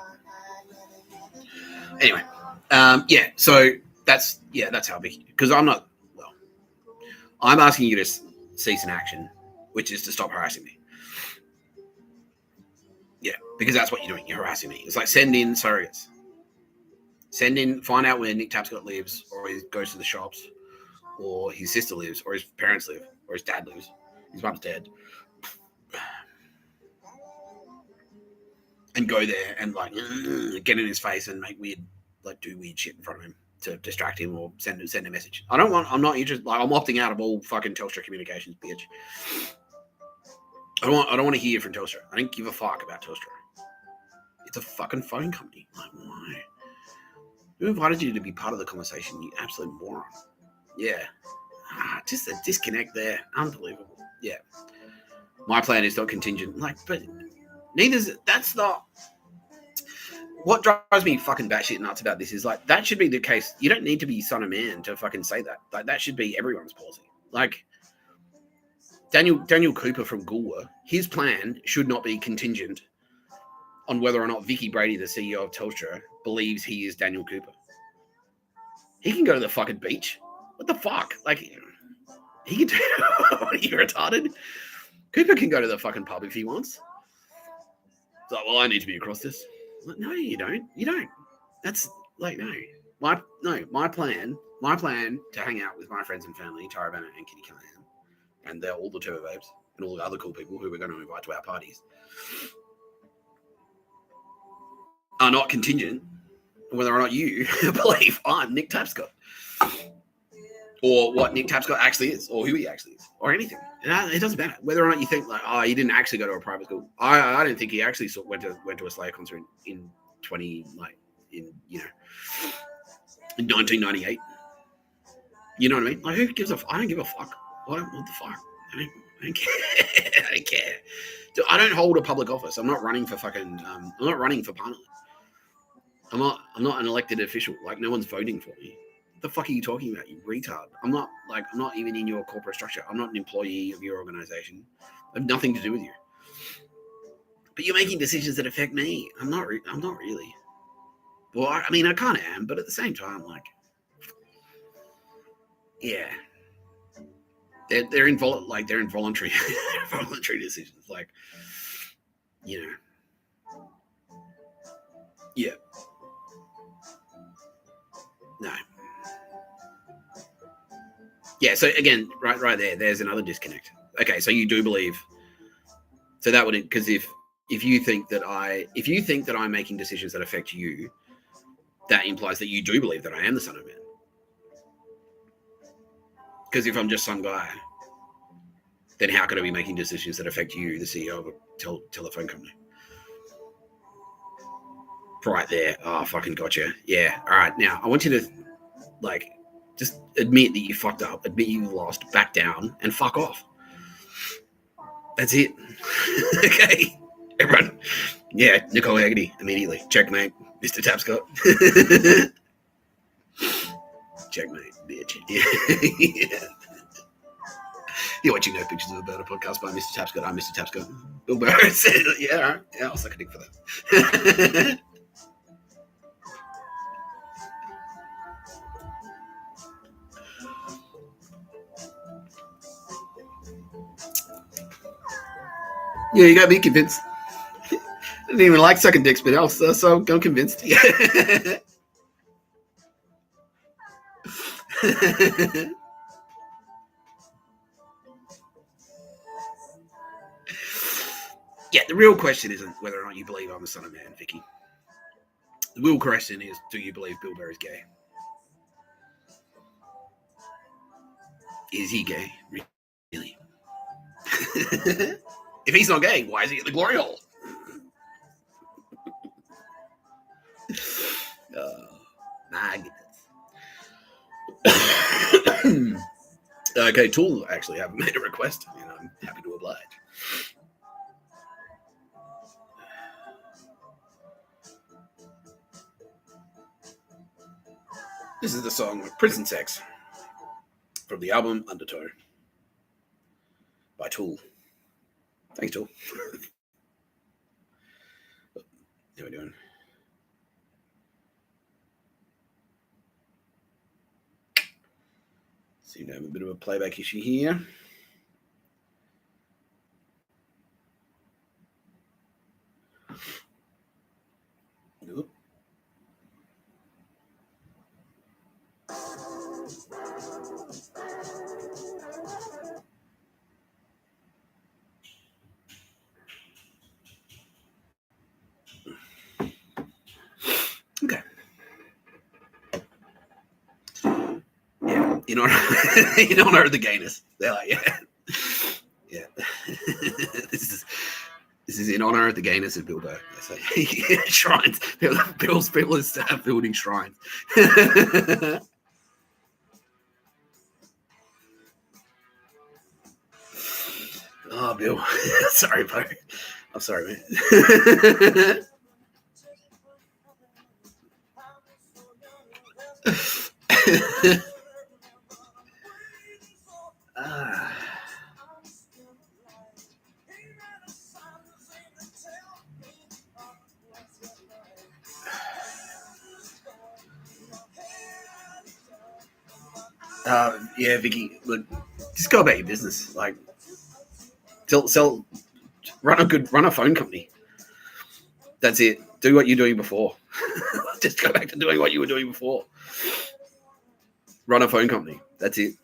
Anyway, yeah. So that's how big. Because I'm asking you to cease an action, which is to stop harassing me. Yeah, because that's what you're doing. You're harassing me. It's like send in surrogates. Find out where Nick Tapscott lives, or he goes to the shops, or his sister lives, or his parents live, or his dad lives. His mum's dead. And go there and like get in his face and do weird shit in front of him to distract him or send a message. I'm not interested. Like I'm opting out of all fucking Telstra communications, bitch. I don't want to hear from Telstra. I don't give a fuck about Telstra. It's a fucking phone company. Like why? Who invited you to be part of the conversation, you absolute moron? Yeah. Just a disconnect there. Unbelievable. Yeah. My plan is not contingent. But that's not... What drives me fucking batshit nuts about this is, that should be the case. You don't need to be son of man to fucking say that. That should be everyone's policy. Daniel Cooper from Goolwa, his plan should not be contingent on whether or not Vicky Brady, the CEO of Telstra, believes he is Daniel Cooper. He can go to the fucking beach. What the fuck? He can do... Are you retarded? Cooper can go to the fucking pub if he wants. It's like, well, I need to be across this. No, you don't. You don't. That's no. My plan to hang out with my friends and family, Tara Bennett and Kitty Callahan, and they're all the Turbo Babes and all the other cool people who we're going to invite to our parties, are not contingent on whether or not you believe I'm Nick Tapscott, or what Nick Tapscott actually is, or who he actually is, or anything. It doesn't matter whether or not you think he didn't actually go to a private school. I don't think he actually went to a Slayer concert in 1998. You know what I mean? Who gives a? I don't give a fuck. What the fuck? I don't care. I don't care. I don't hold a public office. I'm not running for fucking. I'm not running for parliament. I'm not an elected official. No one's voting for me. What the fuck are you talking about, you retard? I'm not even in your corporate structure. I'm not an employee of your organization. I have nothing to do with you. But you're making decisions that affect me. I'm not really. Well, I kind of am, but at the same time, yeah, they're involuntary, voluntary decisions. Yeah, no. Yeah, so again, right there's another disconnect. Okay, so you do believe. So that would, because if you think that I'm making decisions that affect you, that implies that you do believe that I am the son of man. Because if I'm just some guy, then how could I be making decisions that affect you, the CEO of a telephone company? Right there. Oh, fucking gotcha. Yeah. All right. Now I want you to just admit that you fucked up, admit you lost, back down, and fuck off. That's it. Okay. Everyone. Yeah, Nicole Haggerty, immediately. Checkmate, Mr. Tapscott. Checkmate, bitch. Yeah. You're watching No Pictures of a Bird, a podcast by Mr. Tapscott. I'm Mr. Tapscott. Bill Burr. Yeah, all right. Yeah, I'll suck a dick for that. Yeah, you got me convinced. I didn't even like sucking dicks, but also so I'm convinced. Yeah. Yeah, the real question isn't whether or not you believe I'm the son of man, Vicky. The real question is, do you believe Bill Burr is gay? Is he gay? Really? If he's not gay, why is he in the glory hole? My goodness. Okay, Tool actually haven't made a request, and I'm happy to oblige. This is the song Prison Sex from the album Undertow by Tool. Thanks, Tool. How are we doing? Seem to have a bit of a playback issue here. Nope. Okay. Yeah, in honor of the gayness. They're like, yeah. Yeah. This is in honor of the gayness of Bill Burr. So, yeah, shrines. People start building shrines. Oh, Bill. Sorry, bro. I'm sorry, man. Yeah, Vicky, look, just go about your business. Like, run a phone company. That's it. Do what you're doing before. Just go back to doing what you were doing before. Run a phone company. That's it.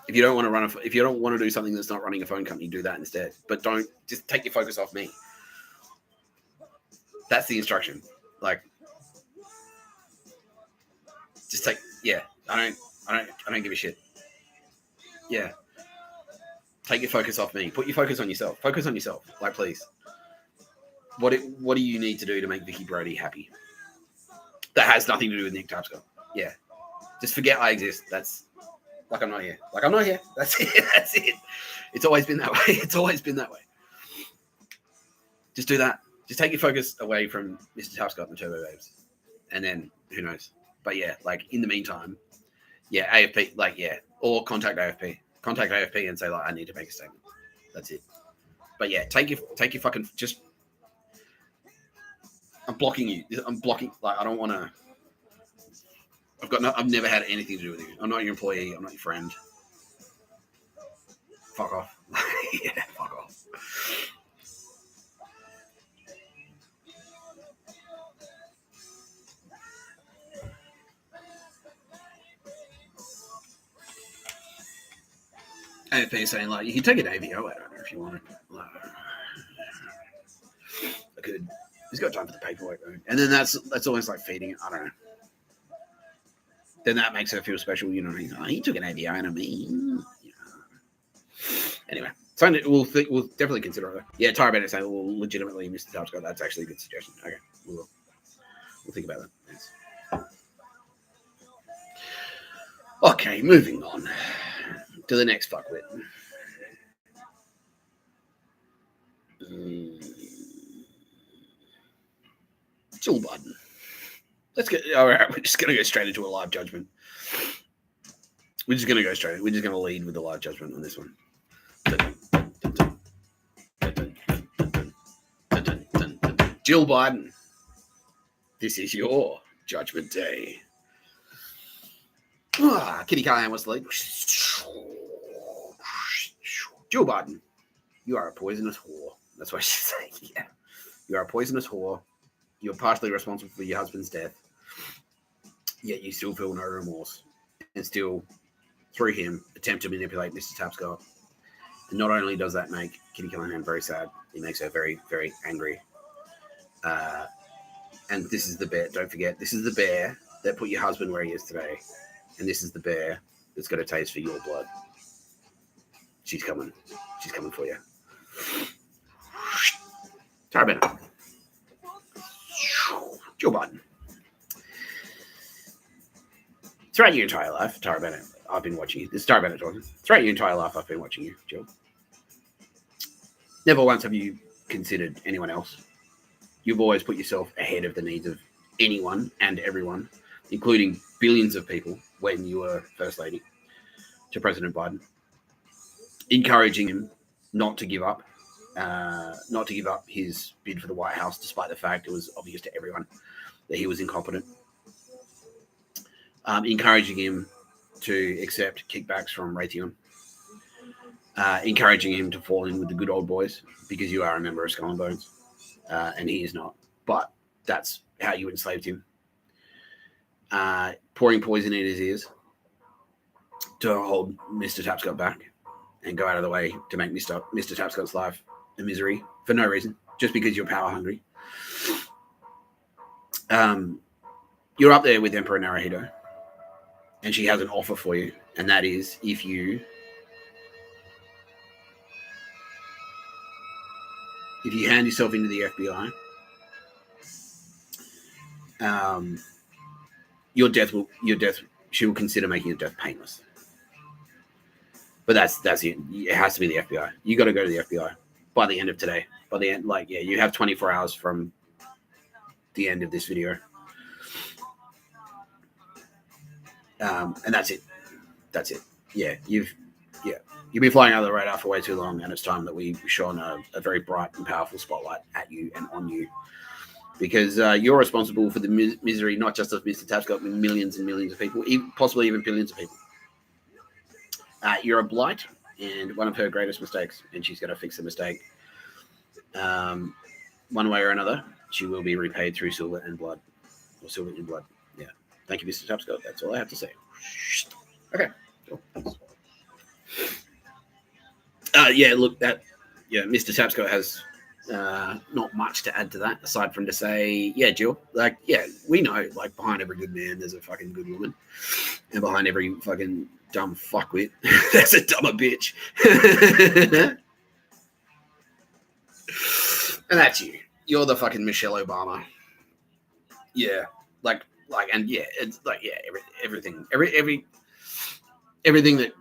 If you don't want to if you don't want to do something that's not running a phone company, do that instead. But don't just take your focus off me. That's the instruction. Like, just take. Yeah, I don't give a shit. Yeah, take your focus off me. Put your focus on yourself. Focus on yourself. Like, please. What do you need to do to make Vicky Brady happy? That has nothing to do with Nick Tapscott. Yeah, just forget I exist. That's like I'm not here. Like I'm not here. That's it. That's it. It's always been that way. It's always been that way. Just do that. Just take your focus away from Mr. Tapscott and the Turbo Babes, and then who knows? But yeah, like in the meantime, yeah, AFP, like yeah, or contact AFP and say like I need to make a statement. That's it. But yeah, take your fucking just. I'm blocking you. I'm blocking. Like I don't want to. I've never had anything to do with you. I'm not your employee. I'm not your friend. Fuck off. Yeah, fuck off. AFP saying like you can take an AVO. I don't know if you want it. I could. He's got time for the paperwork though. And then that's almost like feeding it. I don't know. Then that makes her feel special, you know. He took an AVO and me. Anyway, something we'll definitely consider it. Yeah, Tara Bennett saying, well, legitimately, Mr. Tapscott, that's actually a good suggestion. Okay, we'll think about that. Yes. Okay, moving on to the next fuckwit. Jill Biden. Let's get. All right, we're just gonna go straight into a live judgment. We're just gonna go straight. We're just gonna lead with the live judgment on this one. Jill Biden, this is your judgment day. Kitty Callahan wants to lead. Jill Biden, You are a poisonous whore. That's what she's saying. Yeah. You are a poisonous whore. You're partially responsible for your husband's death. Yet you still feel no remorse. And still, through him, attempt to manipulate Mr. Tapscott. And not only does that make Kitty Callahan very sad, it makes her very, very angry. And this is the bear. Don't forget, this is the bear that put your husband where he is today. And this is the bear that's got a taste for your blood. She's coming. She's coming for you. Tara Bennett. Joe Biden. Throughout your entire life, Tara Bennett, I've been watching you. This is Tara Bennett talking. Throughout your entire life, I've been watching you, Jill. Never once have you considered anyone else. You've always put yourself ahead of the needs of anyone and everyone, including billions of people when you were First Lady to President Biden, encouraging him not to give up his bid for the White House, despite the fact it was obvious to everyone that he was incompetent. Encouraging him to accept kickbacks from Raytheon. Encouraging him to fall in with the good old boys because you are a member of Skull and Bones, and he is not. But that's how you enslaved him. Pouring poison in his ears to hold Mr. Tapscott back and go out of the way to make Mr. Tapscott's life a misery for no reason, just because you're power hungry. You're up there with Emperor Naruhito, and she has an offer for you, and that is if you hand yourself into the FBI, she will consider making your death painless. But that's it. It has to be the FBI. You got to go to the FBI by the end of today. By the end, you have 24 hours from the end of this video. And that's it. That's it. Yeah, you've been flying under the radar for way too long, and it's time that we shone a very bright and powerful spotlight at you and on you, because you're responsible for the misery not just of Mr. Tapscott, but millions and millions of people, possibly even billions of people. You're a blight and one of her greatest mistakes, and she's going to fix the mistake. One way or another, she will be repaid through silver and blood, or silver in blood. Yeah. Thank you, Mr. Tapscott. That's all I have to say. Okay. Cool. Mr. Tapscott has not much to add to that, aside from to say, yeah, Jill, we know, behind every good man, there's a fucking good woman, and behind every fucking dumb fuckwit, there's a dumber bitch. And that's you. You're the fucking Michelle Obama. Yeah, it's everything that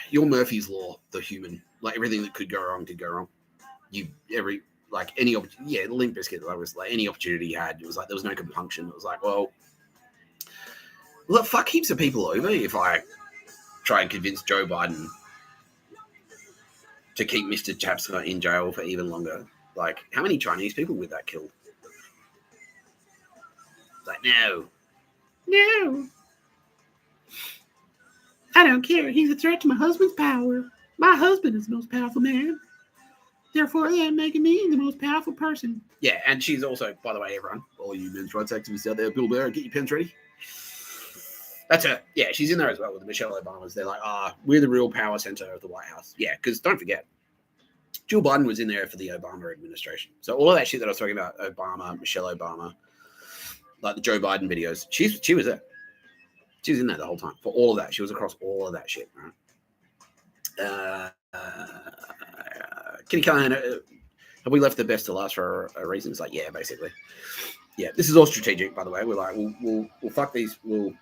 you're Murphy's Law, the human, everything that could go wrong did go wrong. Limp Bizkit, was any opportunity you had, it was there was no compunction. It was well, fuck heaps of people over if I try and convince Joe Biden to keep Mr. Tapscott in jail for even longer. How many Chinese people would that kill? No, I don't care. He's a threat to my husband's power. My husband is the most powerful man. Therefore, they're making me the most powerful person. Yeah, and she's also, by the way, everyone, all you men's rights activists out there, Bill Burr, get your pens ready. That's her. Yeah, she's in there as well with the Michelle Obamas. They're we're the real power center of the White House. Yeah, because don't forget, Jill Biden was in there for the Obama administration. So all of that shit that I was talking about, Obama, Michelle Obama, the Joe Biden videos, she was there. She was in there the whole time for all of that. She was across all of that shit, right? Kitty Callahan, have we left the best to last for a reason? It's yeah, basically. Yeah, this is all strategic, by the way. We're we'll fuck these. We'll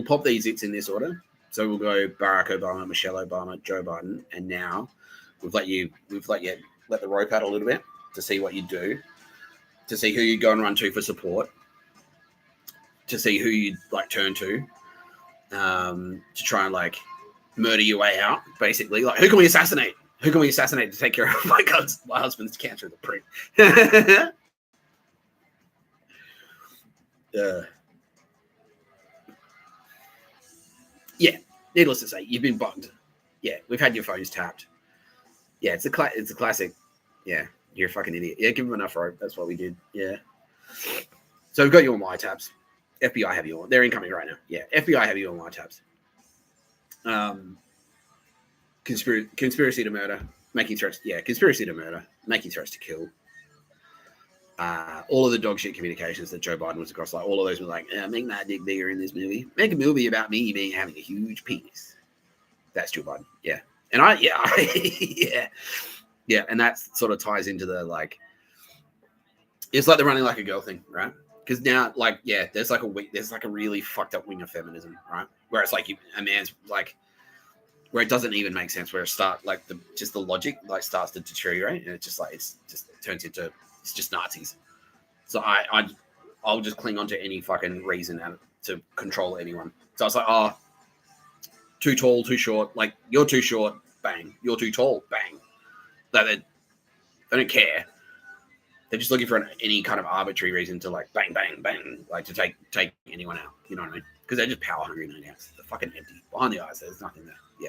pop these hits in this order. So we'll go Barack Obama, Michelle Obama, Joe Biden, and now we've let you let the rope out a little bit to see what you do, to see who you go and run to for support, to see who you turn to try and murder your way out. Basically, who can we assassinate? Who can we assassinate to take care of my husband's cancer of the prick? Yeah, needless to say, you've been bugged. Yeah, we've had your phones tapped. Yeah, it's a classic. Yeah, you're a fucking idiot. Yeah, give him enough rope. That's what we did. Yeah. So we've got you on wiretaps. FBI have you on. They're incoming right now. Yeah, FBI have you on wiretaps. Conspiracy to murder, making threats. Yeah, conspiracy to murder, making threats to kill. All of the dog shit communications that Joe Biden was across, like all of those were like, make my dick bigger in this movie. Make a movie about me having a huge penis. That's Joe Biden. Yeah, and yeah, and that sort of ties into the like, it's like the running like a girl thing, right? Because now, like, yeah, there's like a really fucked up wing of feminism, right? Where it's like a man's like, where it doesn't even make sense. Where it starts like the logic like starts to deteriorate, and it just like it's just turns into it's just Nazis. So I'll just cling on to any fucking reason to control anyone. So I was like, oh, too tall, too short. Like you're too short, bang. You're too tall, bang. Like they don't care. They're just looking for any kind of arbitrary reason to like bang, bang, bang, like to take anyone out. You know what I mean? Because they're just power hungry maniacs. They're fucking empty. Behind the eyes, there's nothing there. Yeah.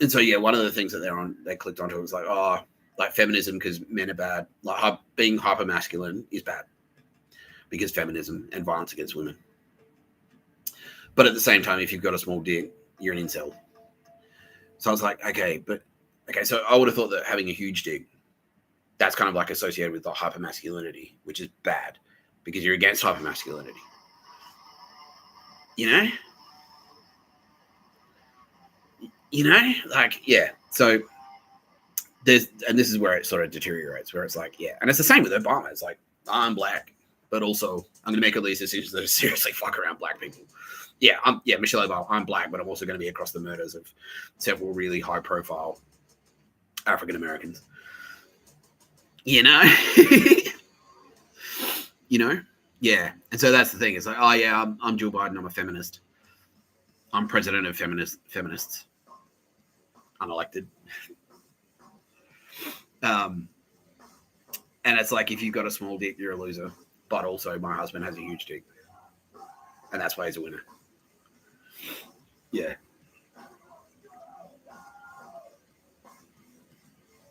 And so yeah, one of the things that they clicked onto was like, oh, like feminism because men are bad. Like being hyper masculine is bad because feminism and violence against women. But at the same time, if you've got a small dick, you're an incel. So I was like, okay, so I would have thought that having a huge dick, that's kind of like associated with the hypermasculinity, which is bad because you're against hypermasculinity. You know, like, yeah. So this is where it sort of deteriorates, where it's like, yeah. And it's the same with Obama. It's like, I'm black, but also I'm going to make all these decisions that are seriously fuck around black people. Yeah, Michelle Obama, I'm black, but I'm also going to be across the murders of several really high profile African Americans. You know? Yeah. And so that's the thing. It's like, oh yeah, I'm Joe Biden. I'm a feminist. I'm president of feminists. Unelected. And it's like, if you've got a small dick, you're a loser. But also, my husband has a huge dick, and that's why he's a winner. Yeah.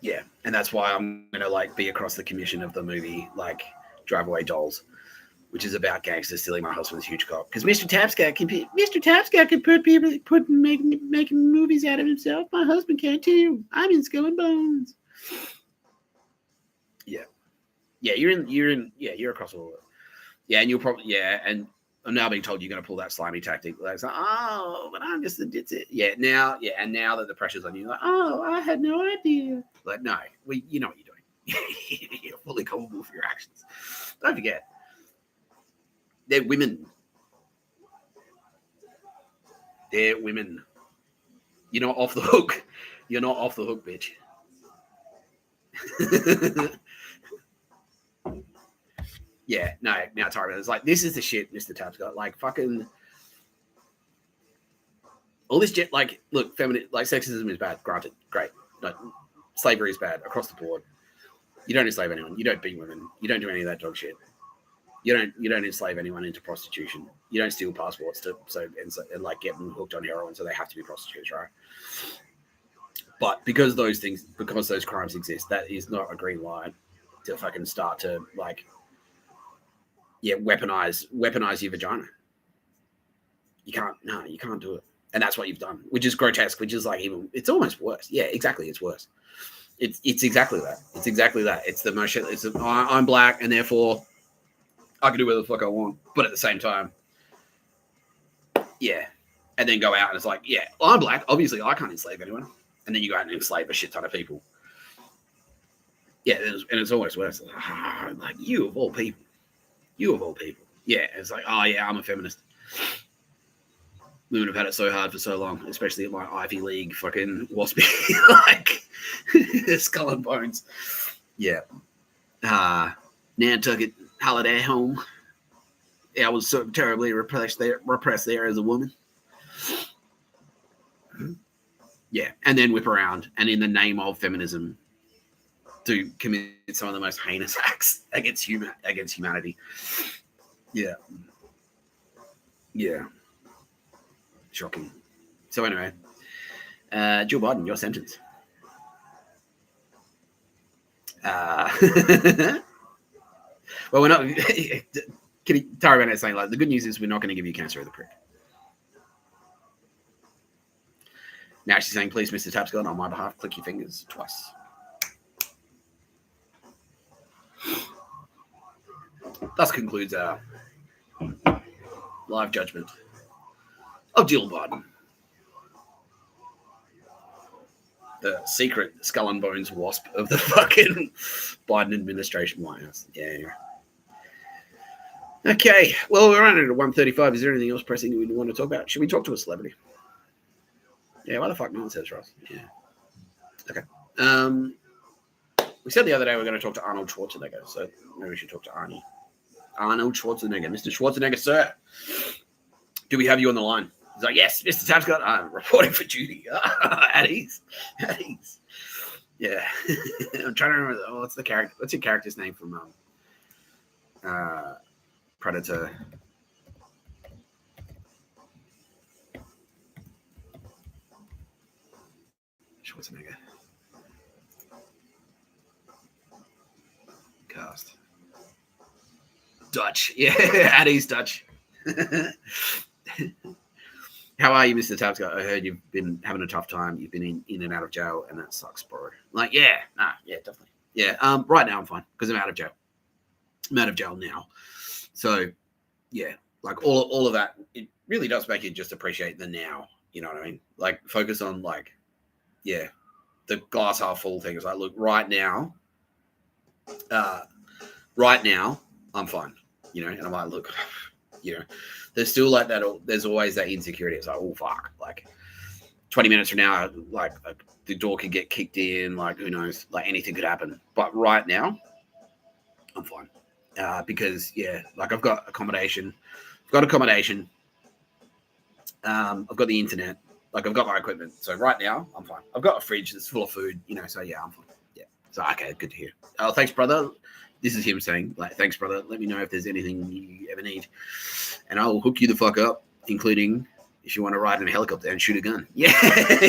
Yeah, and that's why I'm gonna like be across the commission of the movie, like Drive Away Dolls, which is about gangsters stealing my husband's huge cock. Because Mr. Tapscott can making movies out of himself. My husband can too. I'm in Skull and Bones. Yeah, you're across all of it. Yeah, and you'll probably and I'm now being told you're going to pull that slimy tactic. Like, oh, but I'm just a ditz. Yeah, now that the pressure's on you, like, oh, I had no idea. Like, no, you know what you're doing. You're fully culpable for your actions. Don't forget, they're women. They're women. You're not off the hook. You're not off the hook, bitch. Yeah, no, now Tyra is like, this is the shit, Mr. Tapscott. Like, fucking all this shit. Like, look, feminine, like, sexism is bad. Granted, great. No, slavery is bad across the board. You don't enslave anyone. You don't beat women. You don't do any of that dog shit. You don't enslave anyone into prostitution. You don't steal passports and like get them hooked on heroin, so they have to be prostitutes, right? But because those crimes exist, that is not a green light to fucking start to like, weaponize your vagina. You can't do it, and that's what you've done, which is grotesque. Which is like it's almost worse. Yeah, exactly. It's worse. It's exactly that. It's exactly that. It's the most. I'm black, and therefore I can do whatever the fuck I want. But at the same time, yeah, and then go out and it's like, yeah, I'm black. Obviously, I can't enslave anyone, and then you go out and enslave a shit ton of people. Yeah, and it's almost worse. Like you of all people. Yeah, it's like, oh yeah, I'm a feminist. Women have had it so hard for so long, especially at my Ivy League fucking waspy, like Skull and Bones. Yeah. Nantucket holiday home. Yeah, I was so terribly repressed there as a woman. Yeah, and then whip around and in the name of feminism to commit some of the most heinous acts against humanity. Yeah. Yeah. Shocking. So anyway, Joe Biden, your sentence. Well, we're not. Tara Bennett saying like the good news is we're not going to give you cancer of the prick. Now she's saying, please, Mr. Tapscott, on my behalf, click your fingers twice. Thus concludes our live judgment of Jill Biden, the secret skull and bones wasp of the fucking Biden administration White House. Yeah. Okay, well, we're running at 1:35. Is there anything else pressing we want to talk about? Should we talk to a celebrity? Yeah, why the fuck no one says Ross? Yeah. Okay. We said the other day we are going to talk to Arnold Schwarzenegger, so maybe we should talk to Arnie. Arnold Schwarzenegger. Mr. Schwarzenegger, sir. Do we have you on the line? He's like, yes, Mr. Tapscott, I'm reporting for duty. At ease. At ease. Yeah. I'm trying to remember. What's the character? What's your character's name from Predator? Schwarzenegger. Cast. Dutch. Yeah, at ease, Dutch. How are you, Mr. Tapscott? I heard you've been having a tough time. You've been in and out of jail, and that sucks, bro. Like, yeah, definitely. Yeah, right now I'm fine because I'm out of jail. I'm out of jail now. So, yeah, like all of that, it really does make you just appreciate the now. You know what I mean? Like, focus on, like, yeah, the glass half full thing. It's like, look, right now, I'm fine. You know, and I'm like, look, you know, there's still like that. There's always that insecurity. It's like, oh fuck, like 20 minutes from now, like the door could get kicked in. Like, who knows? Like, anything could happen. But right now, I'm fine because yeah, like I've got accommodation. I've got the internet. Like, I've got my equipment. So right now, I'm fine. I've got a fridge that's full of food. You know, so yeah, I'm fine. Yeah. So okay, good to hear. Oh, thanks, brother. This is him saying, like, thanks, brother. Let me know if there's anything you ever need. And I will hook you the fuck up, including if you want to ride in a helicopter and shoot a gun. Yeah.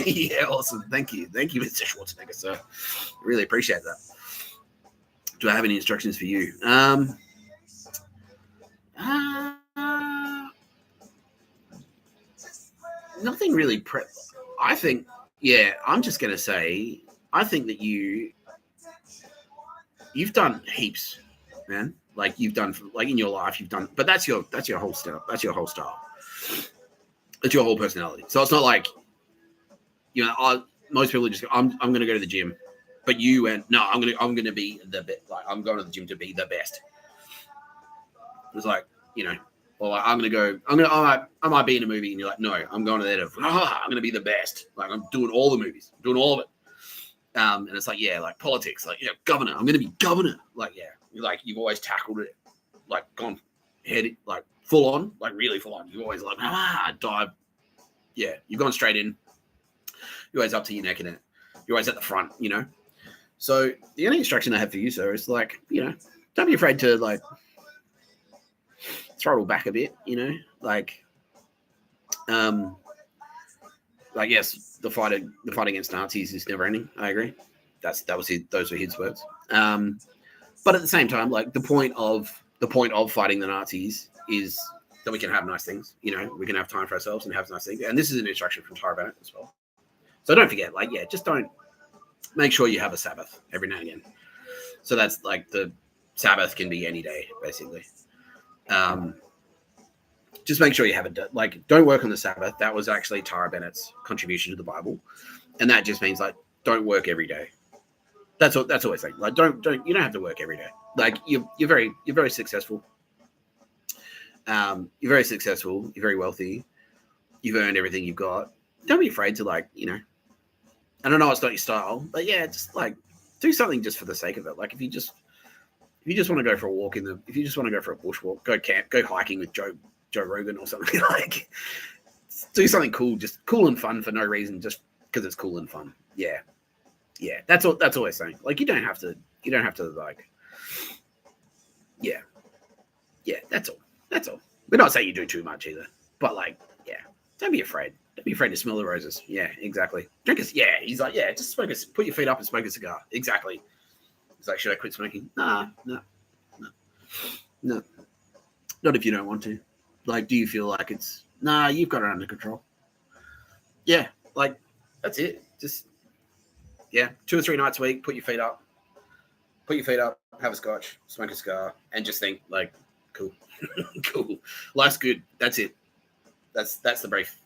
Yeah, awesome. Thank you. Thank you, Mr. Schwarzenegger, sir. I really appreciate that. Do I have any instructions for you? Nothing really. I think, yeah, I'm just going to say, I think that you've done heaps, man. Like, you've done, like, in your life, you've done, but that's your whole style. That's your whole style. It's your whole personality. So it's not like, you know, most people just go, I'm going to go to the gym, but you went, no, I'm going to be the best. Like, I'm going to the gym to be the best. It's like, you know, or like, I might be in a movie, and you're like, no, I'm going to there I'm going to be the best. Like, I'm doing all the movies, I'm doing all of it. And it's like, yeah, like politics, like, you know, governor. I'm going to be governor. Like, yeah, like, you've always tackled it, like, gone head, like, full on, like, really full on. You've always like, dive. Yeah, you've gone straight in. You're always up to your neck in it. You're always at the front, you know. So the only instruction I have for you, sir, is like, you know, don't be afraid to, like, throttle back a bit, you know, like, yes, the fight against Nazis is never ending. I agree. Those were his words. But at the same time, like, the point of fighting the Nazis is that we can have nice things. You know, we can have time for ourselves and have nice things. And this is an instruction from Tara Bennett as well. So don't forget, like, yeah, just don't, make sure you have a Sabbath every now and again. So that's like, the Sabbath can be any day, basically. Just make sure you have it. Like, don't work on the Sabbath. That was actually Tara Bennett's contribution to the Bible, and that just means, like, don't work every day. That's always like, you don't have to work every day. Like, you're very successful. You're very successful. You're very wealthy. You've earned everything you've got. Don't be afraid to, like, you know. I don't know, it's not your style, but yeah, just, like, do something just for the sake of it. Like, if you just want to go for a walk if you just want to go for a bushwalk, go hiking with Joe Rogan or something, like, do something cool, just cool and fun for no reason, just because it's cool and fun. Yeah. That's always saying. Like, you don't have to like, yeah. That's all. We're not saying you do too much either, but, like, yeah, don't be afraid. Don't be afraid to smell the roses. Yeah, exactly. He's like, yeah, just put your feet up and smoke a cigar. Exactly. He's like, should I quit smoking? Nah, no. Not if you don't want to. Like, do you feel like it's, nah, you've got it under control. Yeah, like, that's it. Just, yeah, 2 or 3 nights a week, put your feet up, have a scotch, smoke a cigar, and just think, like, cool. Cool. Life's good. That's it. That's the brief.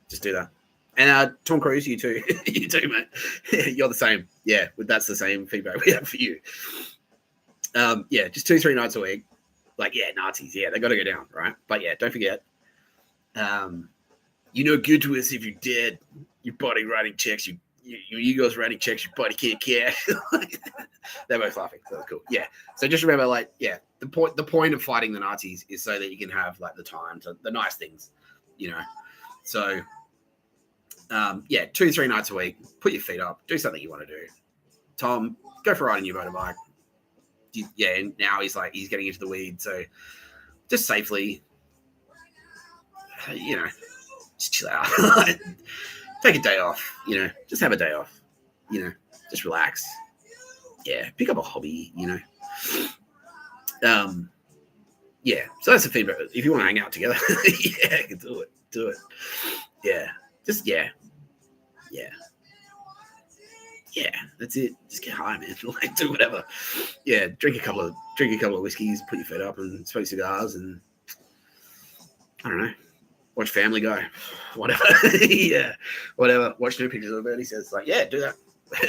Just do that. And Tom Cruise, you too. You too, mate. You're the same. Yeah, that's the same feedback we have for you. Yeah, just 2 or 3 nights a week. Like, yeah, Nazis, yeah, they got to go down, right? But yeah, don't forget, you're no good to us if you're dead. Your body writing checks, your ego's writing checks, your body can't care. They're both laughing, so that's cool. Yeah, so just remember, like, yeah, the point of fighting the Nazis is so that you can have, like, the time to, the nice things, you know? So, yeah, 2 or 3 nights a week, put your feet up, do something you want to do. Tom, go for riding your motorbike. Yeah, and now he's getting into the weed, so just safely, you know, just chill out. Take a day off, you know, just have a day off, you know, just relax. Yeah, pick up a hobby, you know. Yeah, so that's the feedback. If you want to hang out together, yeah, do it. Yeah, just yeah, that's it. Just get high, man. Like, do whatever. Yeah, drink a couple of whiskeys, put your feet up, and smoke cigars, and I don't know, watch Family Guy, whatever. Yeah, whatever. Watch new pictures of it. He says, like, yeah, do that.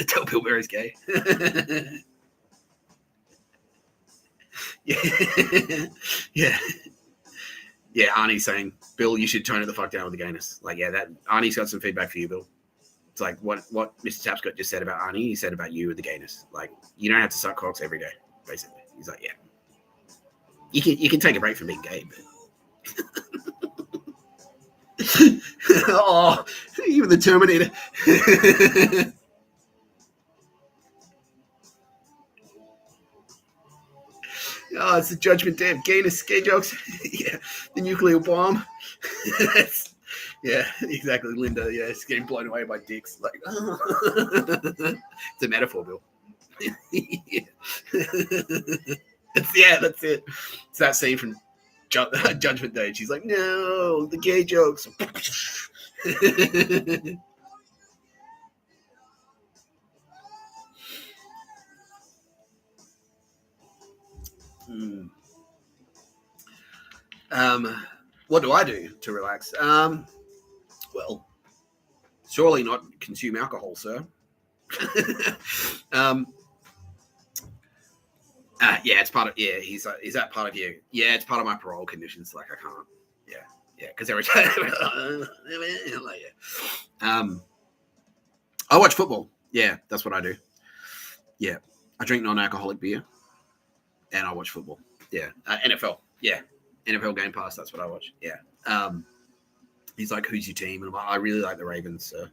Tell Bill Murray's gay. Yeah. Arnie's saying, Bill, you should tone it the fuck down with the gayness. Like, yeah, that Arnie's got some feedback for you, Bill. It's like what Mr. Tapscott just said about Arnie, he said about you with the gayness. Like, you don't have to suck cocks every day, basically. He's like, yeah. You can take a break from being gay, but oh, even the Terminator. Oh, it's the Judgment Day of gayness, gay jokes. Yeah, the nuclear bomb. Yeah, exactly, Linda. Yeah, it's getting blown away by dicks. Like, it's a metaphor, Bill. Yeah. That's it. It's that scene from Judgment Day. She's like, no, the gay jokes. What do I do to relax? Well, surely not consume alcohol, sir. Yeah, it's part of. Yeah, is that part of you? Yeah, it's part of my parole conditions. Like, I can't. Yeah, because every time, like, yeah. I watch football. Yeah, that's what I do. Yeah, I drink non-alcoholic beer, and I watch football. Yeah, NFL. Yeah, NFL Game Pass. That's what I watch. Yeah. He's like, who's your team? And I'm like, I really like the Ravens. So,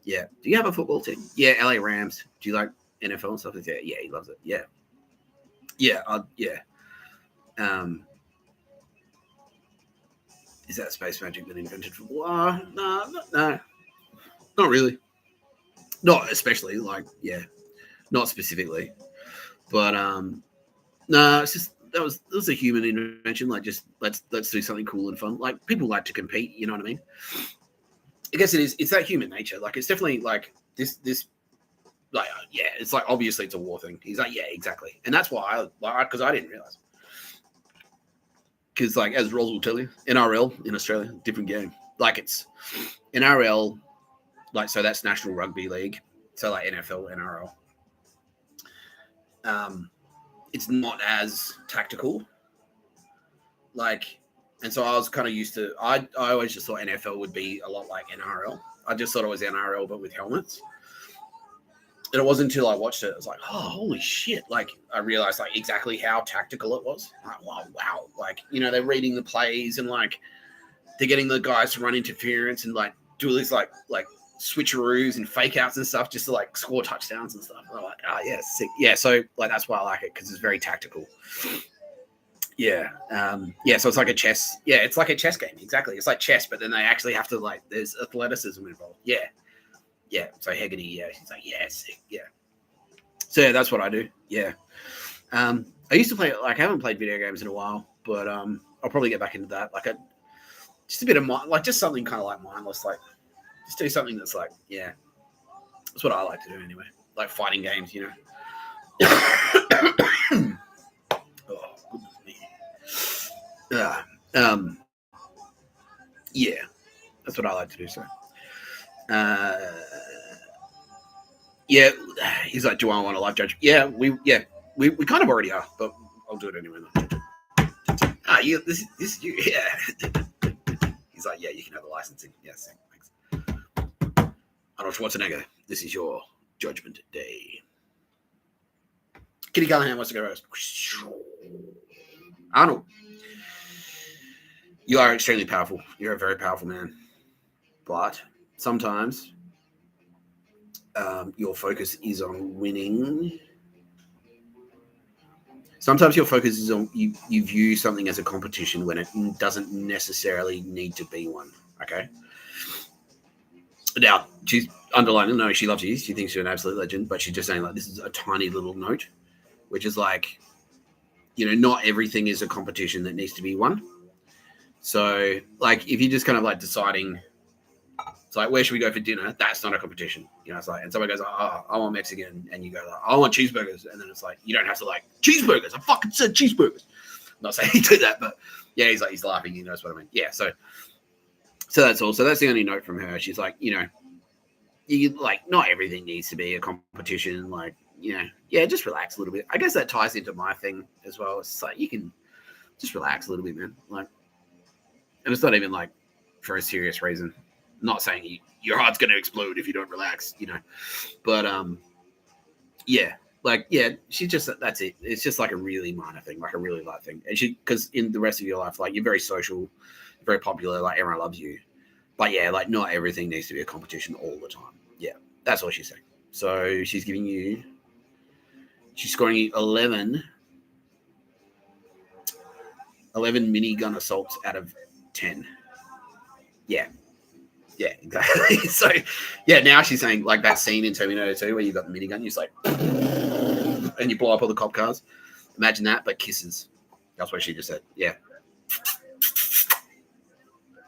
yeah. Do you have a football team? Yeah, LA Rams. Do you like NFL and stuff? Yeah, he loves it. Yeah. Yeah. Is that space magic that invented football? No, not really. Not especially. Like, yeah, not specifically. But no, it's just that was a human invention. Like, just let's do something cool and fun. Like, people like to compete. You know what I mean? I guess it is. It's that human nature. Like, it's definitely like this. Like, yeah, it's like, obviously it's a war thing. He's like, yeah, exactly, and that's why because I didn't realize. Because, like, as Ros will tell you, NRL in Australia, different game. Like, it's NRL, like, so that's National Rugby League. So, like, NFL, NRL. It's not as tactical. Like, and so I was kind of used to, I always just thought NFL would be a lot like NRL. I just thought it was NRL, but with helmets. And it wasn't until I watched it, I was like, oh, holy shit. Like, I realized, like, exactly how tactical it was. Like, wow. Like, you know, they're reading the plays and, like, they're getting the guys to run interference and, like, do these, like switcheroos and fake outs and stuff just to, like, score touchdowns and stuff. And I'm like, oh, yeah, sick. Yeah, so, like, that's why I like it, because it's very tactical. Yeah. So it's like a chess. Yeah, it's like a chess game. Exactly. It's like chess, but then they actually have to, like, there's athleticism involved. Yeah. Yeah, so Hegarty, yeah, she's like, yeah, sick, yeah. So yeah, that's what I do. Yeah. I used to play, like, I haven't played video games in a while, but I'll probably get back into that. Like, just a bit of just something kind of like mindless, like just do something that's like, yeah, that's what I like to do anyway. Like fighting games, you know. Oh, goodness me. Yeah, that's what I like to do. So, yeah, he's like, do I want a life judge? Yeah, we kind of already are, but I'll do it anyway. Yeah, this is you. Yeah. He's like, yeah, you can have the licensing. Yes, thanks. Arnold Schwarzenegger, this is your judgment day. Kitty Callahan wants to go first. Arnold, you are extremely powerful. You're a very powerful man. But sometimes your focus is on winning. Sometimes your focus is on you view something as a competition when it doesn't necessarily need to be one. Okay. Now, she's underlining, no, she loves you. She thinks you're an absolute legend, but she's just saying, like, this is a tiny little note, which is like, you know, not everything is a competition that needs to be won. So, like, if you're just kind of like deciding, it's like, where should we go for dinner? That's not a competition. You know, it's like, and someone goes, oh, I want Mexican. And you go, like, I want cheeseburgers. And then it's like, you don't have to like, cheeseburgers. I fucking said cheeseburgers. I'm not saying he did that, but yeah, he's laughing. He knows what I mean. Yeah. So that's all. So that's the only note from her. She's like, you know, you like, not everything needs to be a competition. Like, you know, yeah, just relax a little bit. I guess that ties into my thing as well. It's like, you can just relax a little bit, man. Like, and it's not even like for a serious reason. I'm not saying your heart's going to explode if you don't relax, you know, but, yeah, like, yeah, she just, that's it. It's just like a really minor thing, like a really light thing. And because in the rest of your life, like, you're very social, very popular, like, everyone loves you. But yeah, like, not everything needs to be a competition all the time. Yeah, that's all she's saying. So she's scoring 11 minigun assaults out of 10. Yeah. Yeah, exactly. So, yeah, now she's saying, like, that scene in Terminator 2 where you've got the minigun, you're just like, and you blow up all the cop cars. Imagine that, but kisses. That's what she just said. Yeah.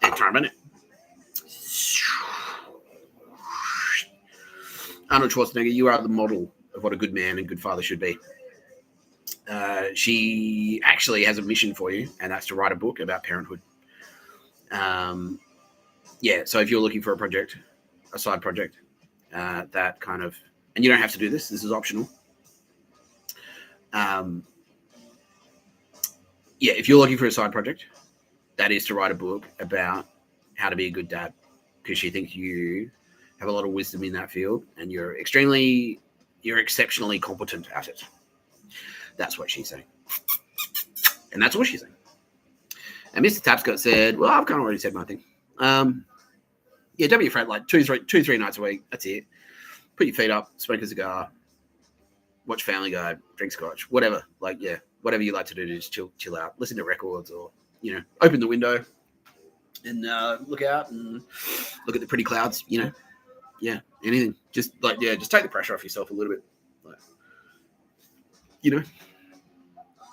And try a minute. Arnold Schwarzenegger, you are the model of what a good man and good father should be. She actually has a mission for you, and that's to write a book about parenthood. Yeah, so if you're looking for a side project, that kind of, and you don't have to do this is optional. Yeah, if you're looking for a side project, that is to write a book about how to be a good dad, because she thinks you have a lot of wisdom in that field and you're exceptionally competent at it. That's what she's saying. And that's what she's saying. And Mr. Tapscott said, well, I've kind of already said my thing. Yeah, don't be afraid, like 2-3 nights a week, that's it. Put your feet up, smoke a cigar, watch Family Guy, drink scotch, whatever. Like, yeah, whatever you like to do to just chill out, listen to records, or, you know, open the window and look out and look at the pretty clouds, you know. Yeah, anything. Just like, yeah, just take the pressure off yourself a little bit. Like, you know,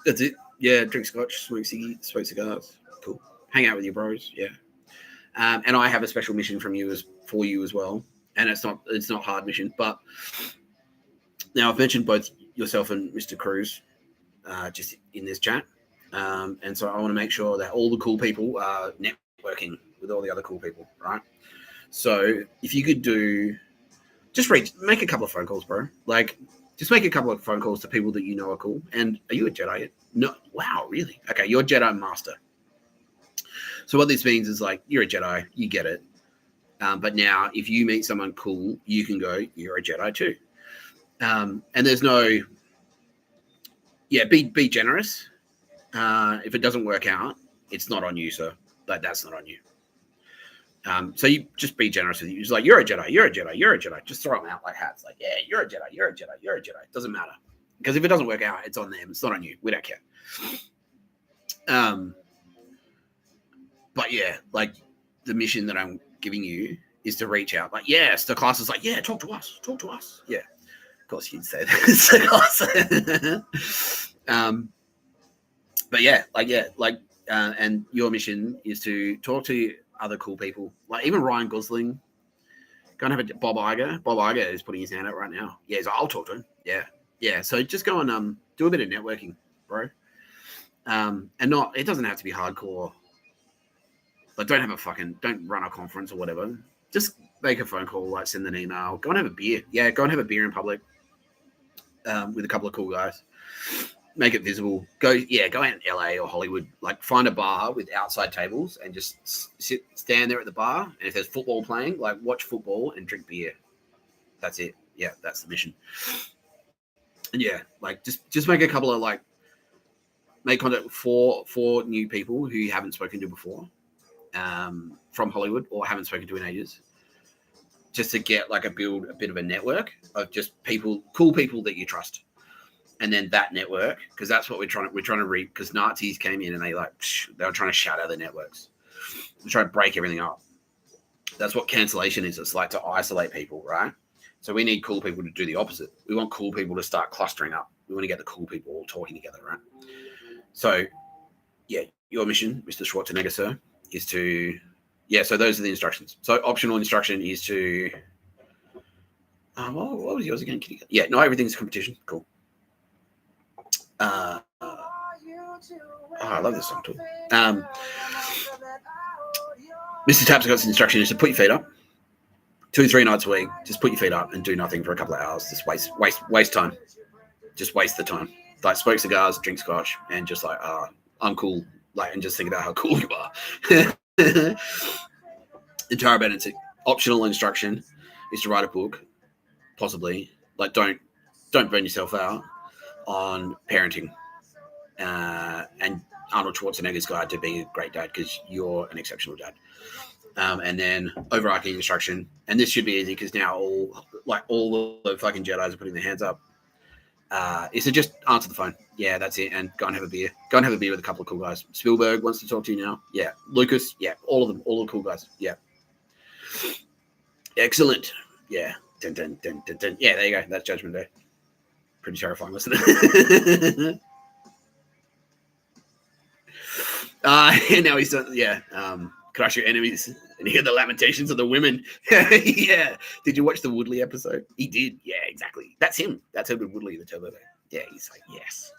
that's it. Yeah, drink scotch, smoke cigars. Cool. Hang out with your bros. Yeah. And I have a special mission for you as well. And it's not hard mission, but now I've mentioned both yourself and Mr. Cruz just in this chat. And so I want to make sure that all the cool people are networking with all the other cool people, right? So if you could make a couple of phone calls, bro. Like, just make a couple of phone calls to people that you know are cool. And are you a Jedi yet? No. Wow, really? Okay, you're a Jedi Master. So what this means is, like, you're a Jedi, you get it. But now, if you meet someone cool, you can go, you're a Jedi too. And there's no, yeah, be generous. If it doesn't work out, it's not on you, sir. But that's not on you. So you just be generous with you. It's like, you're a Jedi, you're a Jedi, you're a Jedi. Just throw them out like hats. Like, yeah, you're a Jedi, you're a Jedi, you're a Jedi. It doesn't matter. Because if it doesn't work out, it's on them. It's not on you. We don't care. But yeah, like, the mission that I'm giving you is to reach out. Like, yes, the class is like, yeah, talk to us. Yeah. Of course, you'd say that. But yeah, and your mission is to talk to other cool people, like even Ryan Gosling. Go and have a Bob Iger. Bob Iger is putting his hand up right now. Yeah, I'll talk to him. Yeah. So just go and do a bit of networking, bro. And it doesn't have to be hardcore. Like, don't run a conference or whatever. Just make a phone call, like send an email. Go and have a beer. Yeah, go and have a beer in public with a couple of cool guys. Make it visible. Go out in LA or Hollywood. Like, find a bar with outside tables and just stand there at the bar. And if there's football playing, like, watch football and drink beer. That's it. Yeah, that's the mission. And yeah, like just make a couple of make contact with four new people who you haven't spoken to before, from Hollywood or haven't spoken to in ages. Just to get build a bit of a network of just cool people that you trust. And then that network, because that's what we're trying to reap. Because Nazis came in and they were trying to shatter the networks. They're trying to break everything up. That's what cancellation is. It's like to isolate people, right? So we need cool people to do the opposite. We want cool people to start clustering up. We want to get the cool people all talking together, right? So, yeah, your mission, Mr. Schwarzenegger, sir, is to... Yeah, so those are the instructions. So optional instruction is to... what was yours again, Kitty? Yeah, no, everything's a competition. Cool. I love this song too. Mr. Tapscott's instruction is to put your feet up 2-3 nights a week. Just put your feet up and do nothing for a couple of hours. Just waste time. Just waste the time. Like, smoke cigars, drink scotch, and just I'm cool. And just think about how cool you are. Entire balancing. Optional instruction is to write a book, possibly. Don't burn yourself out on parenting and Arnold Schwarzenegger's guide to being a great dad, because you're an exceptional dad. And then overarching instruction, and this should be easy because now all the fucking Jedis are putting their hands up. Is to just answer the phone. Yeah, that's it, and go and have a beer. Go and have a beer with a couple of cool guys. Spielberg wants to talk to you now. Yeah, Lucas. Yeah, all of them, all the cool guys. Yeah, excellent. Yeah, dun, dun, dun, dun, dun. Yeah, there you go. That's Judgment Day. Pretty terrifying, wasn't it? And now he's done. Yeah. Crush your enemies and hear the lamentations of the women. Yeah. Did you watch the Woodley episode? He did. Yeah, exactly. That's him. That's Edward Woodley, the Turbo Babe. Yeah, he's like, yes.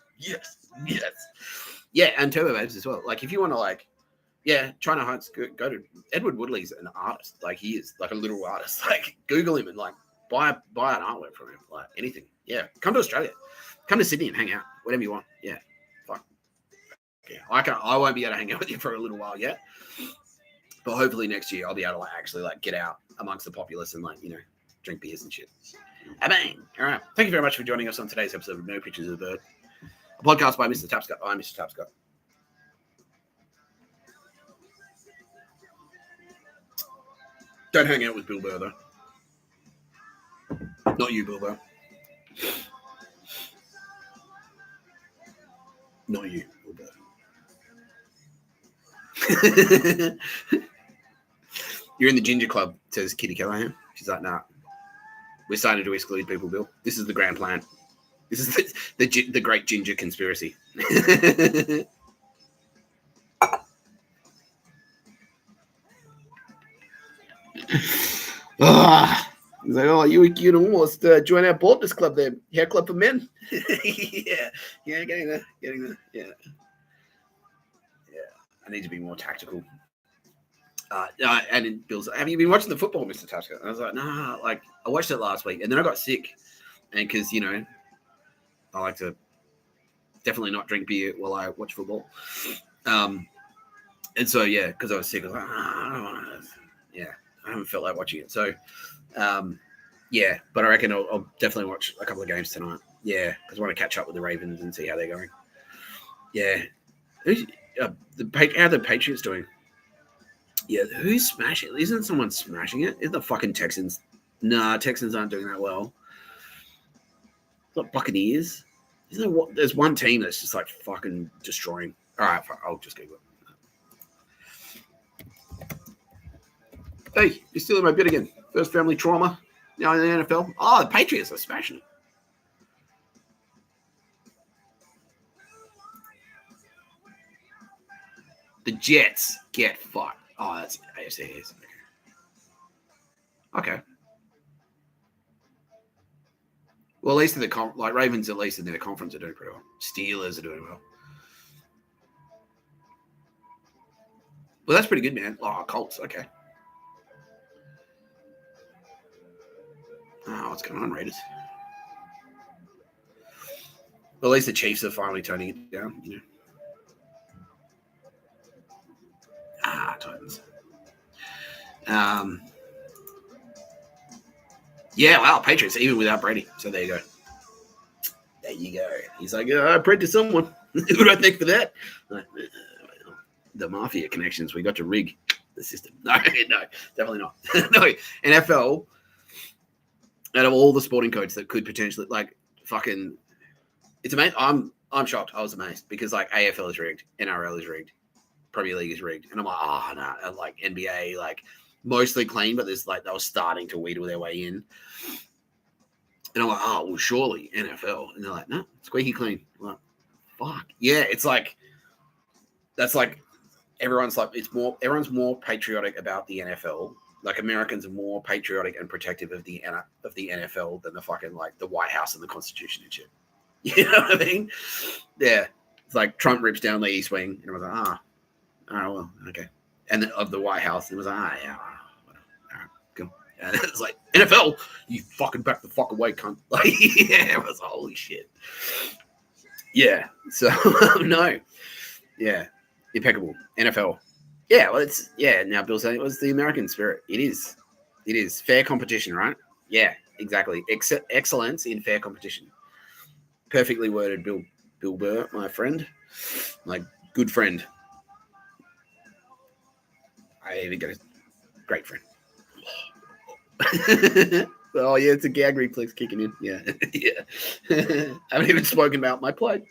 Yeah, and Turbo Babes as well. If you want to China Heights, go to Edward Woodley's an artist. He is a literal artist. Google him and buy an artwork from him. Anything. Yeah. Come to Australia. Come to Sydney and hang out. Whatever you want. Yeah. Fine. Yeah. I won't be able to hang out with you for a little while yet. But hopefully next year I'll be able to actually get out amongst the populace and drink beers and shit. Bang! All right. Thank you very much for joining us on today's episode of No Pictures of a Bird, a podcast by Mr. Tapscott. I'm Mr. Tapscott. Don't hang out with Bill Burr, though. Not you, Bill Burr. Not you, Bill Burr. You're in the ginger club, says Kitty Callahan. She's like, nah. We're starting to exclude people, Bill. This is the grand plan. This is the great ginger conspiracy. He's like, oh, you can almost join our Baldness Club there. Hair club for men. Yeah, getting there. Yeah. I need to be more tactical. And in Bill's, have you been watching the football, Mr. Tapscott? I was like, nah, I watched it last week, and then I got sick, and because I like to definitely not drink beer while I watch football, and so yeah, because I was sick, I was like, I don't want to. Yeah, I haven't felt like watching it, so yeah, but I reckon I'll definitely watch a couple of games tonight. Yeah, because I want to catch up with the Ravens and see how they're going. Yeah, how are the Patriots doing? Yeah, who's smashing? Isn't someone smashing it? Is the fucking Texans? Nah, Texans aren't doing that well. What, Buccaneers? Isn't there what? There's one team that's just fucking destroying. All right, I'll just Google it. Hey, you're still in my bit again. First family trauma. Now in the NFL. Oh, the Patriots are smashing it. The Jets get fucked. Oh, that's AFC. Okay. Well, at least in the like Ravens, at least in their conference are doing pretty well. Steelers are doing well. Well, that's pretty good, man. Oh, Colts. Okay. Oh, what's going on, Raiders? Well, at least the Chiefs are finally toning it down, you know. Titans. Yeah, wow, Patriots, even without Brady. So there you go. There you go. He's like, I prayed to someone. Who do I thank for that? The mafia connections. We got to rig the system. No, definitely not. No, NFL, out of all the sporting codes that could potentially, like, fucking, it's amazing. I'm shocked. I was amazed because, like, AFL is rigged, NRL is rigged, Premier League is rigged, and I'm like, oh no, and like NBA, like mostly clean, but there's like they were starting to wheedle their way in, and I'm like, oh well, surely NFL, and they're like, no, squeaky clean. I'm like, fuck yeah, it's like that's like everyone's everyone's more patriotic about the NFL. Like Americans are more patriotic and protective of the NFL than the fucking like the White House and the Constitution and shit. You know what I mean? Yeah, it's like Trump rips down the East Wing, and I was like, oh, well, okay. And of the White House, it was like, yeah, whatever. All right, cool. And it's like, NFL, you fucking back the fuck away, cunt. Like, yeah, it was holy shit. Yeah, so, no. Yeah, impeccable. NFL. Yeah, well, now Bill's saying it was the American spirit. It is. Fair competition, right? Yeah, exactly. Excellence in fair competition. Perfectly worded, Bill Burr, my friend. My good friend. I even got a great friend. Oh yeah, it's a gag reflex kicking in. Yeah, yeah. I haven't even spoken about my plight.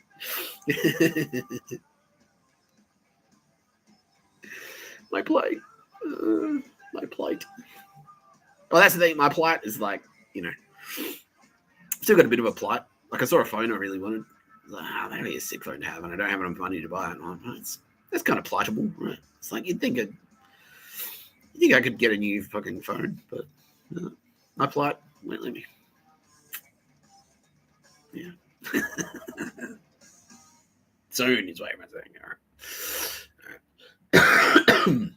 My plight. My plight. Well, that's the thing. My plight is like, you know, still got a bit of a plight. Like I saw a phone I really wanted. I was like, that'd be a sick phone to have, and I don't have enough money to buy it. And that's kind of plightable, right? It's like you'd think I could get a new fucking phone, but my plight won't let me. Yeah. Soon is what everyone's saying. All right.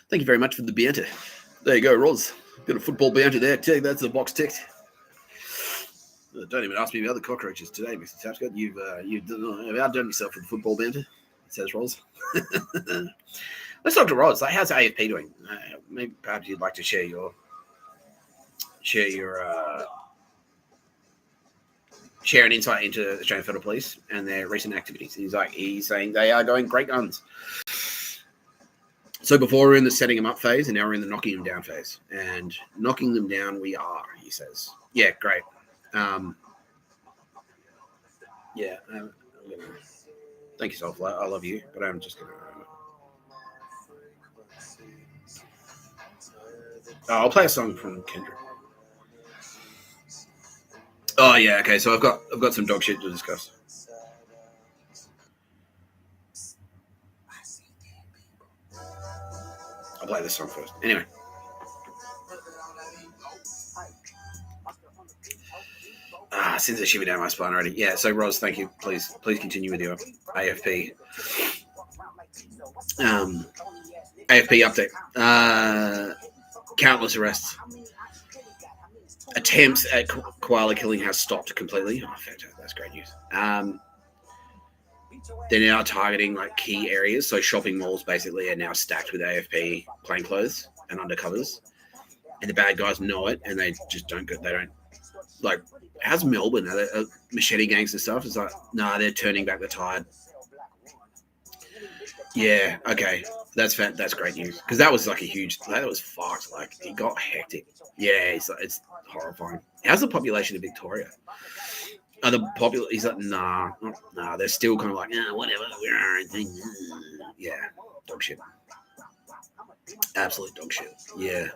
Thank you very much for the banter. There you go, Roz. Got a football banter there. Too. That's the box ticked. Don't even ask me about the cockroaches today, Mr. Tapscott. You've outdone yourself with the football banter, says Roz. Let's talk to Roz. Like, how's AFP doing? Maybe perhaps you'd like to share your share an insight into Australian Federal Police and their recent activities. He's saying they are going great guns. So before we're in the setting them up phase, and now we're in the knocking them down phase. And knocking them down, we are. He says, "Yeah, great. Thank you, Soulfly. I love you, but I'm just gonna." I'll play a song from Kendrick. Oh yeah, okay. So I've got some dog shit to discuss. I'll play this song first. Anyway. Since it shivered down my spine already. Yeah. So Roz, thank you. Please continue with your AFP. AFP update. Countless arrests. Attempts at koala killing has stopped completely. Oh, fantastic. That's great news. They're now targeting like key areas. So shopping malls basically are now stacked with AFP plainclothes and undercovers. And the bad guys know it, and they just don't go. They don't like. How's Melbourne? Are they machete gangs and stuff? It's like, nah, they're turning back the tide. Yeah, okay, that's great news because that was like that was fucked. Like it got hectic. Yeah, it's horrifying. How's the population of Victoria? Are the He's like, nah. They're still kind of like, whatever. We're our own thing. Yeah, dog shit. Absolute dog shit. Yeah.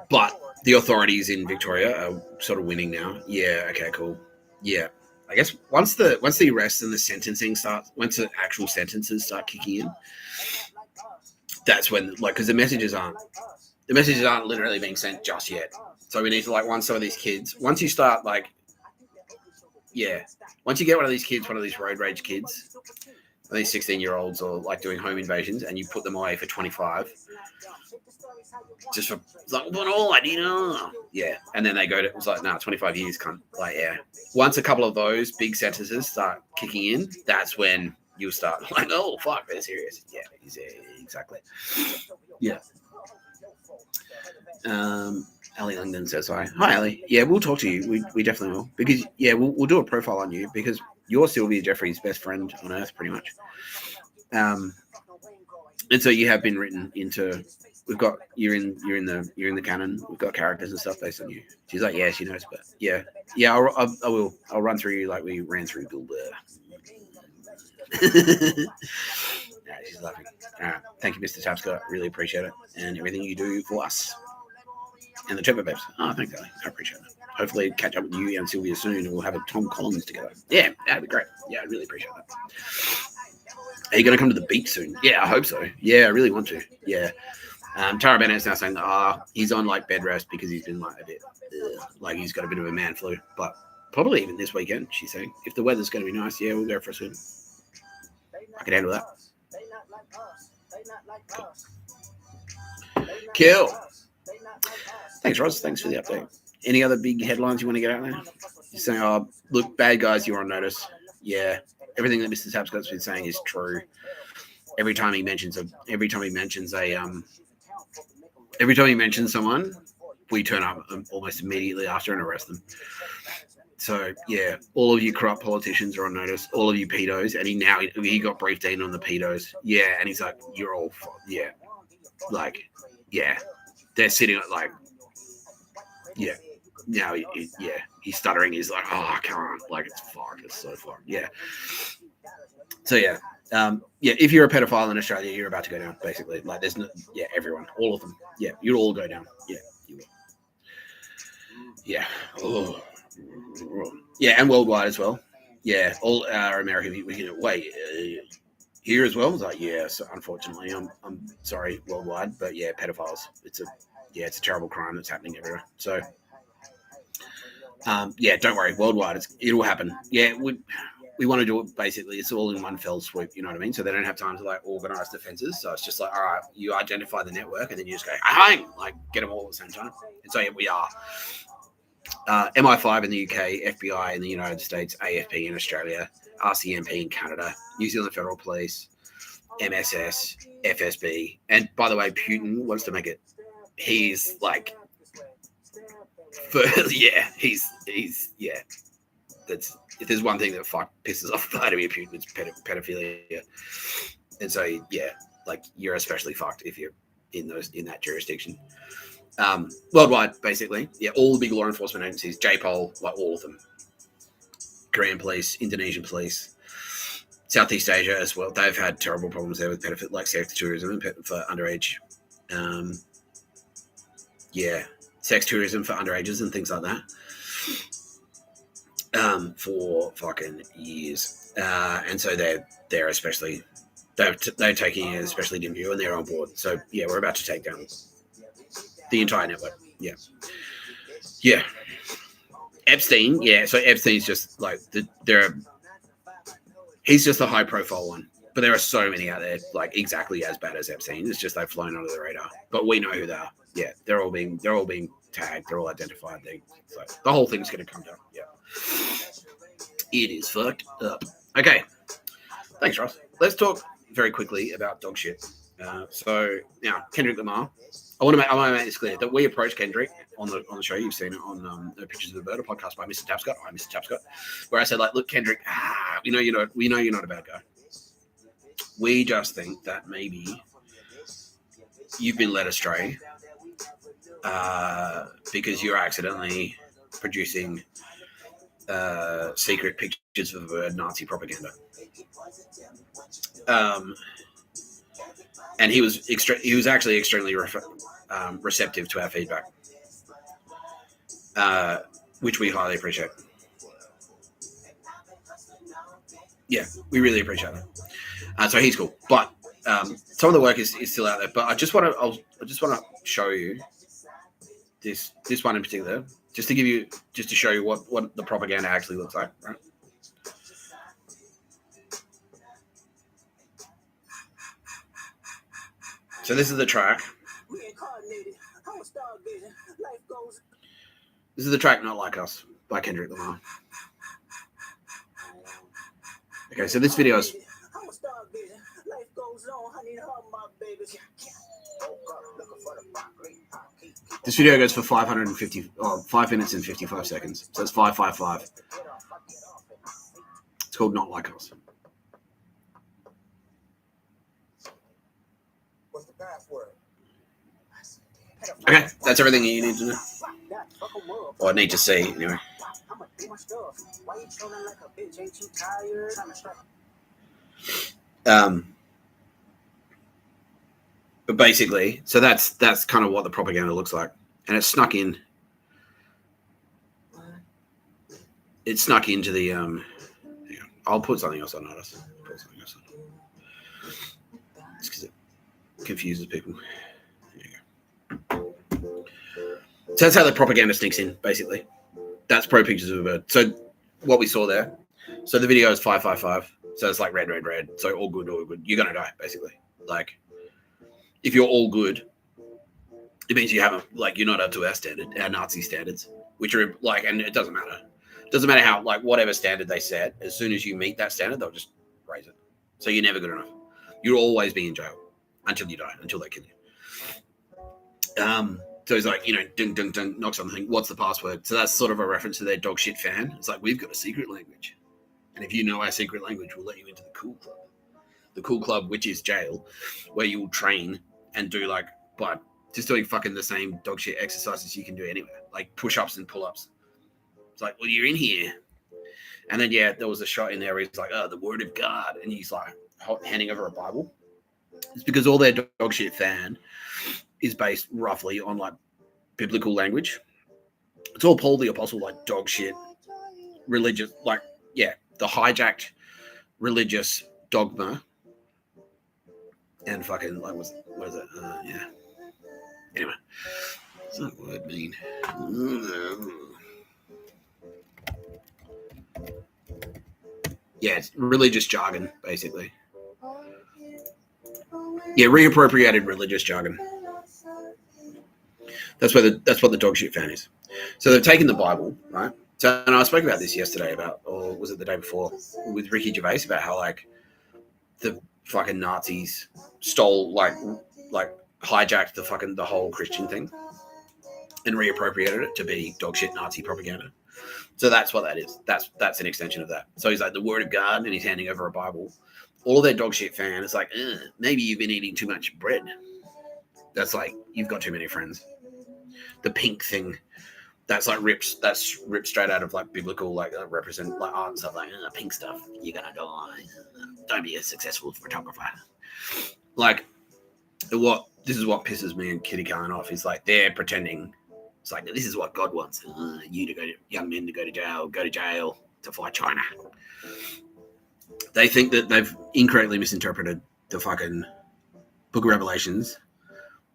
But the authorities in Victoria are sort of winning now. Yeah. Okay. Cool. Yeah. I guess once the arrests and the sentencing starts, once the actual sentences start kicking in, that's when, like, because the messages aren't literally being sent just yet. So we need to, like, once some of these kids, once you start, like, once you get one of these kids, one of these road rage kids, these 16-year-olds, or like doing home invasions, and you put them away for 25, just for like, what all I need, and then they go to, it's like, 25 years, cunt. Like, once a couple of those big sentences start kicking in, that's when you'll start like, oh fuck, they're serious. Yeah, exactly. Yeah. Ali Langdon says hi. Hi, Ali. Yeah, we'll talk to you. We definitely will, because we'll do a profile on you, because you're Sylvia Jeffrey's best friend on earth, pretty much. And so you have been written into. We've got you're in the canon. We've got characters and stuff based on you. She's like, yeah, she knows, but yeah. I will. I'll run through you like we ran through Bill Burr. She's laughing. All right, thank you, Mr. Tapscott. Really appreciate it, and everything you do for us and the Trevor Babes. Oh, thanks, Ali. I appreciate it. Hopefully, catch up with you and Sylvia soon, and we'll have a Tom Collins together. Yeah, that'd be great. Yeah, I really appreciate that. Are you going to come to the beach soon? Yeah, I hope so. Yeah, I really want to. Yeah. Tara Bennett's now saying that he's on like bed rest because he's been like a bit like he's got a bit of a man flu, but probably even this weekend. She's saying if the weather's going to be nice, we'll go for a swim. I can handle that. Kill. Thanks, Ross. Thanks for the update. Any other big headlines you want to get out there? You're saying, look, bad guys, you're on notice. Yeah, everything that Mr. Tapscott's been saying is true. Every time he mentions someone, we turn up almost immediately after and arrest them. So yeah, all of you corrupt politicians are on notice. All of you pedos, and he got briefed in on the pedos. Yeah, and he's like, you're all they're sitting at like now he's stuttering. He's like, oh, I can't. Like, it's fucked. It's so fucked. Yeah. So if you're a pedophile in Australia, you're about to go down, basically. Like, there's everyone, all of them. Yeah, you'll all go down. Yeah, you will. Yeah. Oh. Yeah, and worldwide as well. Yeah, all our American people. Here as well. I was like, so unfortunately, I'm sorry, worldwide, but yeah, pedophiles. It's a terrible crime that's happening everywhere. So, don't worry, worldwide, it'll happen. Yeah, we want to do it basically. It's all in one fell swoop. You know what I mean? So they don't have time to like organize defenses. So it's just like, all right, you identify the network, and then you just go, like get them all at the same time. And so we are. MI5 in the UK, FBI in the United States, AFP in Australia, RCMP in Canada, New Zealand Federal Police, MSS, FSB, and by the way, Putin wants to make it. He's like, That's, if there's one thing that pisses off Vladimir Putin, it's pedophilia, and so you're especially fucked if you're in that jurisdiction. Worldwide, basically, all the big law enforcement agencies, JPOL, like all of them, Korean police, Indonesian police, Southeast Asia as well. They've had terrible problems there with sex tourism for underage. Sex tourism for underages and things like that. For fucking years, and so they're especially they're taking it especially dim view, and they're on board. So we're about to take down the entire network. Epstein. So Epstein's just like he's just a high profile one, but there are so many out there like exactly as bad as Epstein. It's just they've flown under the radar, but we know who they are. Yeah, they're all being tagged. They're all identified. So the whole thing's going to come down. Yeah, it is fucked up. Okay, thanks, Ross. Let's talk very quickly about dog shit. So now Kendrick Lamar. I want to make this clear that we approached Kendrick on the show. You've seen it on Pictures of the Bird, a podcast by Mr. Tapscott. I'm Mr. Tapscott, where I said, like, look, Kendrick, we know you're not a bad guy. We just think that maybe you've been led astray because you're accidentally producing secret pictures of Nazi propaganda. And he was actually extremely receptive to our feedback, which we highly appreciate. yeah, we really appreciate that. So he's cool, but some of the work is still out there. But I just want to show you this one in particular, just to show you what the propaganda actually looks like, right? So this is the track. This is the track "Not Like Us" by Kendrick Lamar. Okay, so this video is. This video goes for 5 minutes and 55 seconds. So it's 555. It's called "Not Like Us." What's the password? Okay, that's everything you need to know. Or I need to see, anyway. But basically, so that's kind of what the propaganda looks like, and it snuck in. It snuck into the. I'll put something else on notice. It's because it confuses people. So that's how the propaganda sneaks in, basically. That's pro pictures of a bird. So what we saw there. So the video is 555. So it's like red, red, red. So all good, all good. You're gonna die, basically. Like, if you're all good, it means you haven't, like, you're not up to our Nazi standards, which are like, and it doesn't matter. It doesn't matter how, like, whatever standard they set. As soon as you meet that standard, they'll just raise it. So you're never good enough. You'll always be in jail until you die, until they kill you. So he's like, ding, ding, ding, knocks on the thing. What's the password? So that's sort of a reference to their dog shit fan. It's like, we've got a secret language. And if you know our secret language, we'll let you into the cool club. The cool club, which is jail, where you'll train and do, like, but just doing fucking the same dog shit exercises you can do anywhere. Like push-ups and pull-ups. It's like, well, you're in here. And then, yeah, there was a shot in there where he's like, oh, the word of God. And he's like handing over a Bible. It's because all their dog shit fan is based roughly on, like, biblical language. It's all Paul the Apostle, like, dog shit, religious, like, yeah, the hijacked religious dogma and fucking, like, what is it? Yeah. Anyway, what's that word mean? Yeah, it's religious jargon, basically. Yeah, reappropriated religious jargon. That's what the dog shit fan is. So they've taken the Bible, right? So, and I spoke about this yesterday or was it the day before, with Ricky Gervais, about how, like, the fucking Nazis stole, like hijacked the whole Christian thing and reappropriated it to be dog shit Nazi propaganda. So that's what that is. That's an extension of that. So he's like, the word of God, and he's handing over a Bible. All their dog shit fan is like, maybe you've been eating too much bread. That's like, you've got too many friends. The pink thing, that's ripped straight out of, like, biblical, like, represent, like, art and stuff, like, pink stuff, you're gonna die. Don't be a successful photographer. Like, this is what pisses me and Kitty Karen off, is like, they're pretending it's like, this is what God wants, young men to go to jail to fight China. They think that they've incorrectly misinterpreted the fucking Book of Revelations,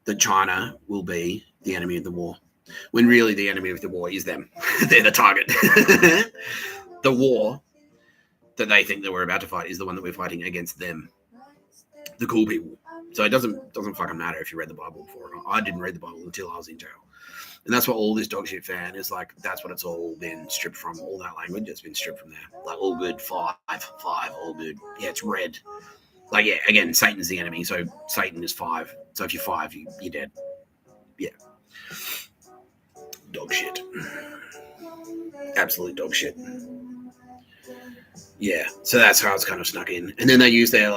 that China will be the enemy of the war, when really the enemy of the war is them. They're the target. The war that they think that we're about to fight is the one that we're fighting against them, the cool people. So it doesn't fucking matter if you read the Bible before or not. I didn't read the Bible until I was in jail. And that's what all this dog shit fan is like. That's what it's all been stripped from. All that language, it's been stripped from there. Like, all good, five, all good. Yeah, it's red. Like, yeah, again, Satan's the enemy. So Satan is 5. So if you're 5, you're dead. Yeah. Dog shit. Absolute dog shit. Yeah. So that's how it's kind of snuck in. And then they use their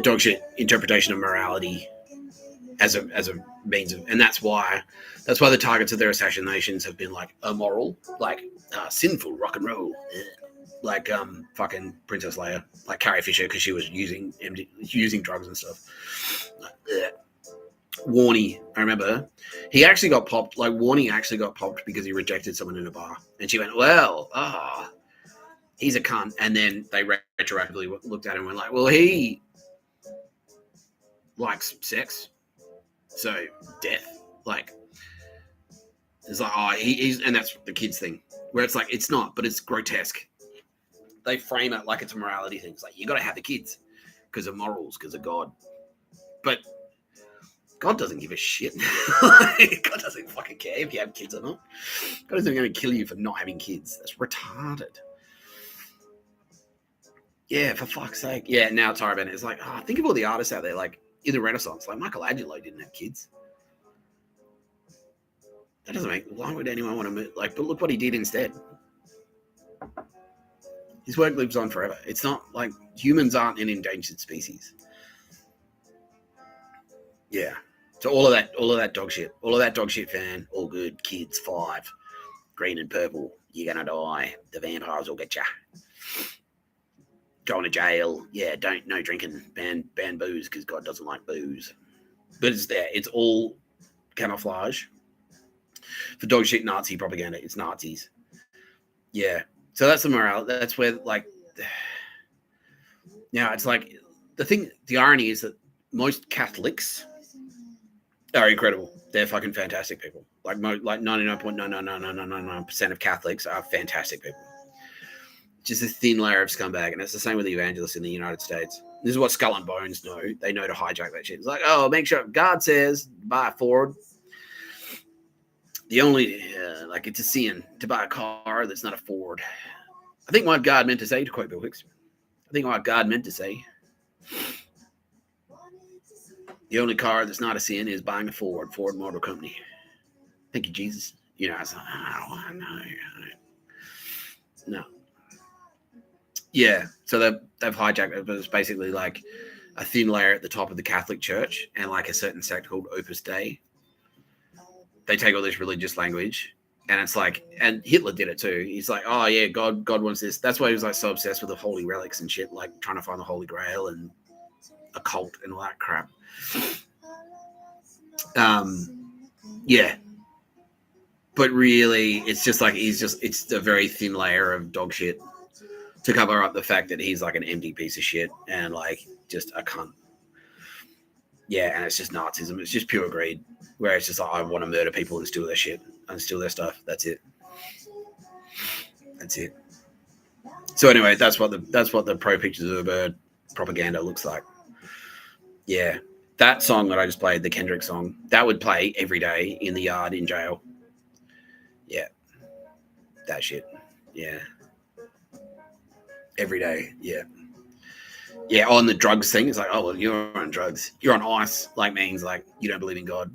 dog shit interpretation of morality as a means of, and that's why the targets of their assassinations have been, like, immoral, like sinful rock and roll, like fucking Princess Leia, like Carrie Fisher, because she was using drugs and stuff. Warnie, I remember, he actually got popped. Like, Warnie actually got popped because he rejected someone in a bar, and she went, well, he's a cunt. And then they retroactively looked at him and were like, well, he likes sex, so death. Like, it's like, oh, he's, and that's the kids thing, where it's like, it's not, but it's grotesque. They frame it like it's a morality thing. It's like, you got to have the kids because of morals, because of God. But God doesn't give a shit. God doesn't fucking care if you have kids or not. God isn't going to kill you for not having kids. That's retarded. Yeah, for fuck's sake. Yeah, now Tyra Bennett is like, oh, think of all the artists out there, like, in the Renaissance. Like, Michelangelo didn't have kids. That doesn't make... Why would anyone want to move? Like, but look what he did instead. His work lives on forever. It's not like humans aren't an endangered species. Yeah. So all of that dog shit fan, all good, kids, 5, green and purple, you're gonna die. The vampires will get ya. Going to jail. Yeah, no drinking. Ban booze because God doesn't like booze. But it's there. It's all camouflage for dog shit Nazi propaganda. It's Nazis. Yeah. So that's the morale. That's where, like, now it's like the irony is that most Catholics are incredible. They're fucking fantastic people. Like 99.99999% of Catholics are fantastic people. Just a thin layer of scumbag, and it's the same with the evangelists in the United States. This is what Skull and Bones know. They know to hijack that shit. It's like, oh, make sure God says buy a Ford. The only, like, it's a sin to buy a car that's not a Ford. I think what God meant to say, to quote Bill Hicks, the only car that's not a sin is buying a Ford Motor Company. Thank you, Jesus. You know, I was like, oh, no. Yeah, so they've hijacked it, but it's basically like a thin layer at the top of the Catholic Church and like a certain sect called Opus Dei. They take all this religious language, and it's like, and Hitler did it too. He's like, oh yeah, God wants this. That's why he was like so obsessed with the holy relics and shit, like trying to find the Holy Grail and a cult and all that crap. Yeah. But really, it's just like it's a very thin layer of dog shit to cover up the fact that he's like an empty piece of shit and like just a cunt. Yeah, and it's just Nazism. It's just pure greed, where it's just like, I want to murder people and steal their shit and steal their stuff. That's it. So anyway, that's what the pro pictures of a bird propaganda looks like. Yeah, that song that I just played, the Kendrick song, that would play every day in the yard in jail. Yeah, that shit. Yeah, every day. Yeah. Yeah, on the drugs thing, it's like, oh, well, you're on drugs. You're on ice, like, means, like, you don't believe in God.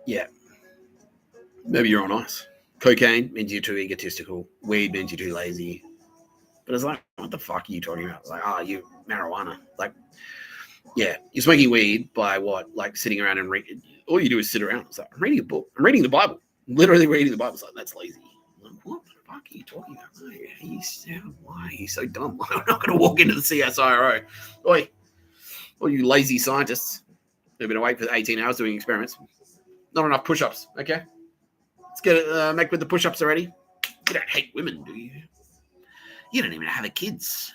Yeah. Maybe you're on ice. Cocaine means you're too egotistical. Weed means you're too lazy. But it's like, what the fuck are you talking about? It's like, you marijuana. Like, yeah, you're smoking weed by what? Like, sitting around and read. All you do is sit around. It's like, I'm reading a book. I'm reading the Bible. I'm literally reading the Bible. It's like, that's lazy. I'm like, what? What are you talking about? Why are you so dumb? I'm not going to walk into the CSIRO. Oi, all you lazy scientists who've been awake for 18 hours doing experiments. Not enough push-ups, okay? Let's get it, make with the push-ups already. You don't hate women, do you? You don't even have kids.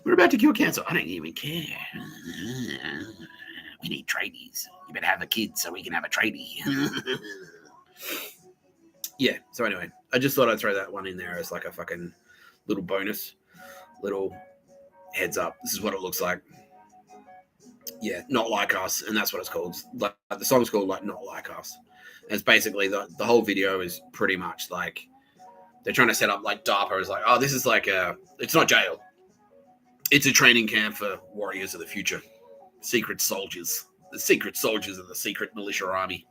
We're about to cure cancer. I don't even care. We need tradies. You better have a kid so we can have a tradie. Yeah, so anyway, I just thought I'd throw that one in there as like a fucking little bonus, little heads up. This is what it looks like. Yeah, Not Like Us, and that's what it's called. Like, the song's called like Not Like Us. And it's basically the whole video is pretty much like they're trying to set up like DARPA is like, oh, this is like it's not jail. It's a training camp for warriors of the future. Secret soldiers. The secret soldiers of the secret militia army.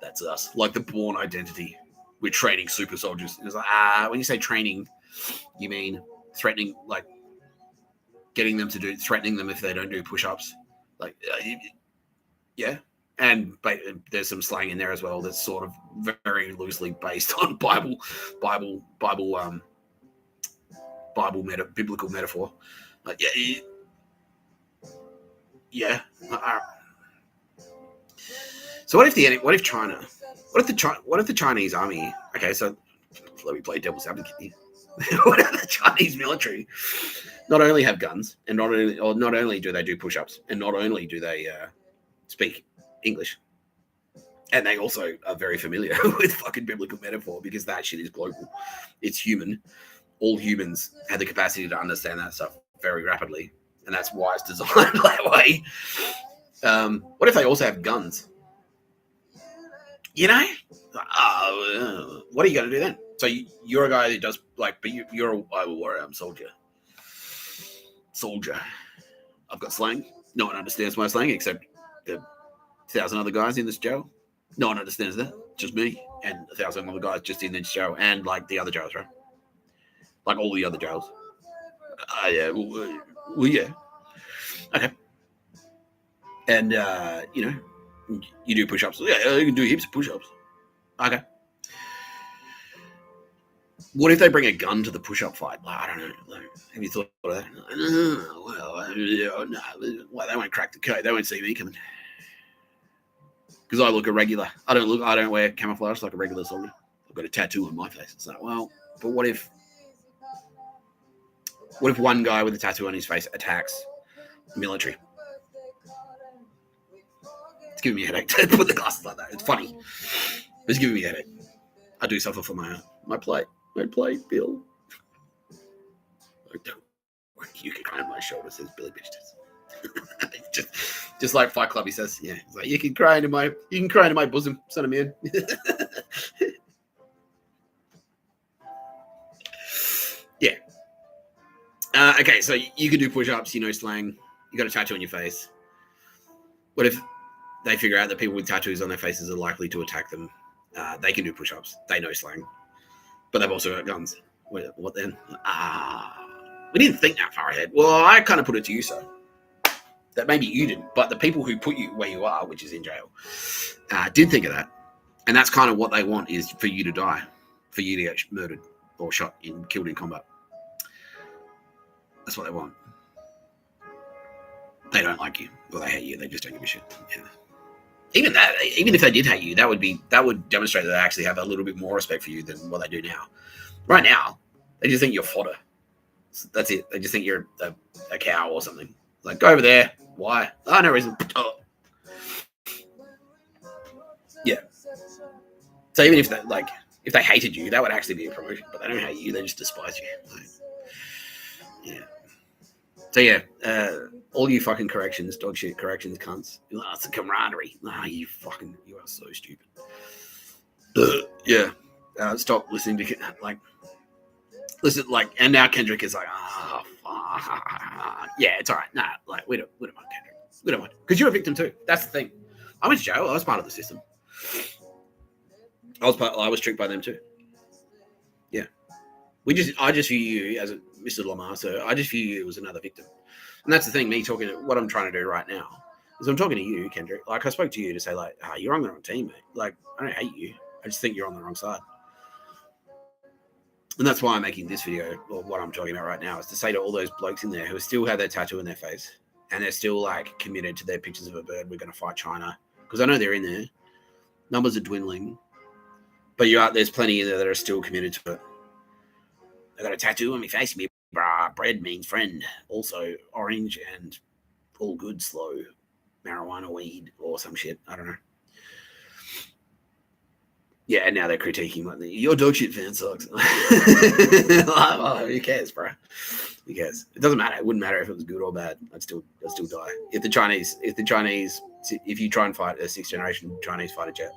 That's us. Like the Bourne Identity. We're training super soldiers. It's like, when you say training, you mean threatening, like threatening them if they don't do push-ups. Like, yeah. And there's some slang in there as well that's sort of very loosely based on biblical metaphor. Yeah. So what if the Chinese army? Okay, so Let me play devil's advocate here. The Chinese military not only have guns, and not only do they do push-ups, and not only do they speak English, and they also are very familiar with fucking biblical metaphor, because that shit is global. It's human. All humans have the capacity to understand that stuff very rapidly, and that's why it's designed that way. What if they also have guns? You know, what are you going to do then? So you're a guy who does but you're a warrior. I'm soldier. I've got slang. No one understands my slang except the 1,000 other guys in this jail. No one understands that. Just me and 1,000 other guys just in this jail, and the other jails, right? Like all the other jails. Yeah. Well, yeah. Okay. And you do push-ups. Yeah, you can do heaps of push-ups. Okay. What if they bring a gun to the push-up fight? I don't know. Have you thought of that? Well, they won't crack the code. They won't see me coming. Because I look irregular. I don't wear camouflage like a regular soldier. I've got a tattoo on my face. It's like, well, but what if one guy with a tattoo on his face attacks the military? It's giving me a headache to put the glasses like that. It's funny. It's giving me a headache. I do suffer for my plight. My plight, Bill. You can cry on my shoulder, says Billy Bitch. just like Fight Club, he says, yeah. It's like, you can cry into my bosom, son of man. Yeah. Okay, so you can do push-ups, slang. You got a tattoo on your face. What if they figure out that people with tattoos on their faces are likely to attack them? They can do push-ups. They know slang. But they've also got guns. What then? We didn't think that far ahead. Well, I kind of put it to you, sir. That maybe you didn't, but the people who put you where you are, which is in jail, did think of that. And that's kind of what they want, is for you to die, for you to get murdered or shot killed in combat. That's what they want. They don't like you, or they hate you. They just don't give a shit. Yeah. Even if they did hate you, that would demonstrate that they actually have a little bit more respect for you than what they do now. Right now, they just think you're fodder. That's it. They just think you're a cow or something. Like, go over there. Why? Oh, no reason. Oh. Yeah. So even if they hated you, that would actually be a promotion. But they don't hate you. They just despise you. Yeah. So yeah, all you fucking corrections, dog shit corrections cunts. It's a camaraderie. You are so stupid. Yeah. Stop listening to listen. And now Kendrick is like, fuck. Yeah, it's all right. Nah, we don't mind Kendrick. We don't mind, because you're a victim too. That's the thing. I went to jail. I was part of the system. I was tricked by them too. Yeah. I just view you as Mr. Lamar, so I just view you as another victim. And that's the thing, what I'm trying to do right now is I'm talking to you, Kendrick. I spoke to you to say, you're on the wrong team, mate. I don't hate you. I just think you're on the wrong side. And that's why I'm making this video, or what I'm talking about right now, is to say to all those blokes in there who still have their tattoo in their face, and they're still committed to their pictures of a bird, we're going to fight China. Because I know they're in there. Numbers are dwindling. But there's plenty in there that are still committed to it. I got a tattoo on my face, me, brah. Bread means friend. Also, orange and all good, slow marijuana weed or some shit. I don't know. Yeah, and now they're critiquing your dog shit fan sucks. Oh, who cares, bro? Who cares? It doesn't matter. It wouldn't matter if it was good or bad. I'd still die. If you try and fight a 6th generation Chinese fighter jet,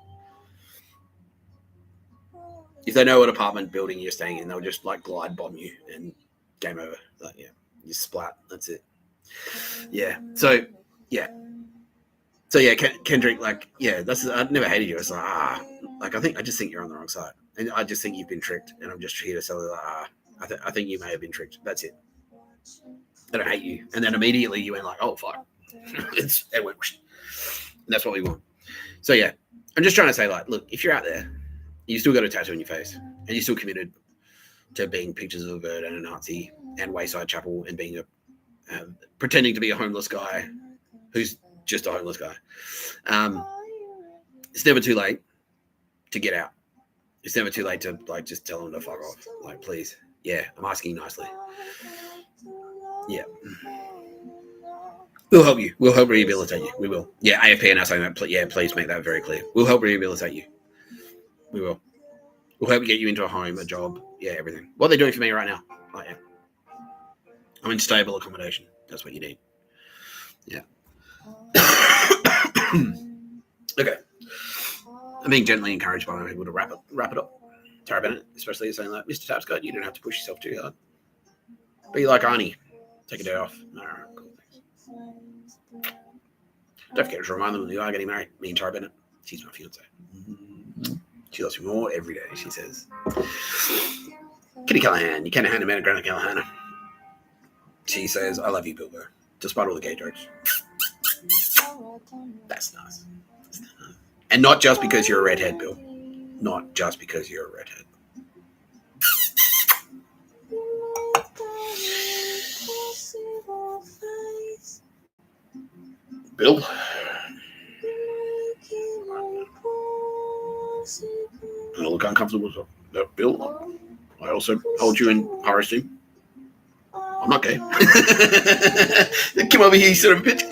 if they know what apartment building you're staying in, they'll just glide bomb you and game over. You splat. That's it. Yeah. So yeah. Kendrick, I've never hated you. It's I just think you're on the wrong side, and I just think you've been tricked, and I'm just here to tell you I think you may have been tricked. That's it. I don't hate you, and then immediately you went oh fuck, it went. And that's what we want. So yeah, I'm just trying to say look, if you're out there, you still got a tattoo on your face, and you're still committed to being pictures of a bird and a Nazi and Wayside Chapel and being pretending to be a homeless guy who's just a homeless guy. It's never too late to get out. It's never too late to like just tell them to fuck off. Like, please. Yeah, I'm asking nicely. Yeah. We'll help you. We'll help rehabilitate you. We will. Yeah, AFP are now saying that. Yeah, please make that very clear. We'll help rehabilitate you. We will. We'll help get you into a home, a job. Yeah, everything. What they're doing for me right now. Like, yeah. I'm in stable accommodation. That's what you need. Yeah. Okay. I'm being gently encouraged by people to wrap it up. Tara Bennett, especially saying like, Mr. Tapscott, you don't have to push yourself too hard. Be like Arnie. Take a day off. All right, cool. Thanks. Don't forget to remind them that you are getting married. Me and Tara Bennett. She's my fiance. She loves me more every day, she says. Kitty Callahan. You can't hand a man a Grant Callahan. She says, I love you, Bilbo. Despite all the gay jokes. That's nice. And not just because you're a redhead, Bill. Not just because you're a redhead. Bill? I look uncomfortable. So, Bill, I also hold you in high esteem. I'm not gay. Come over here, you son of a bitch.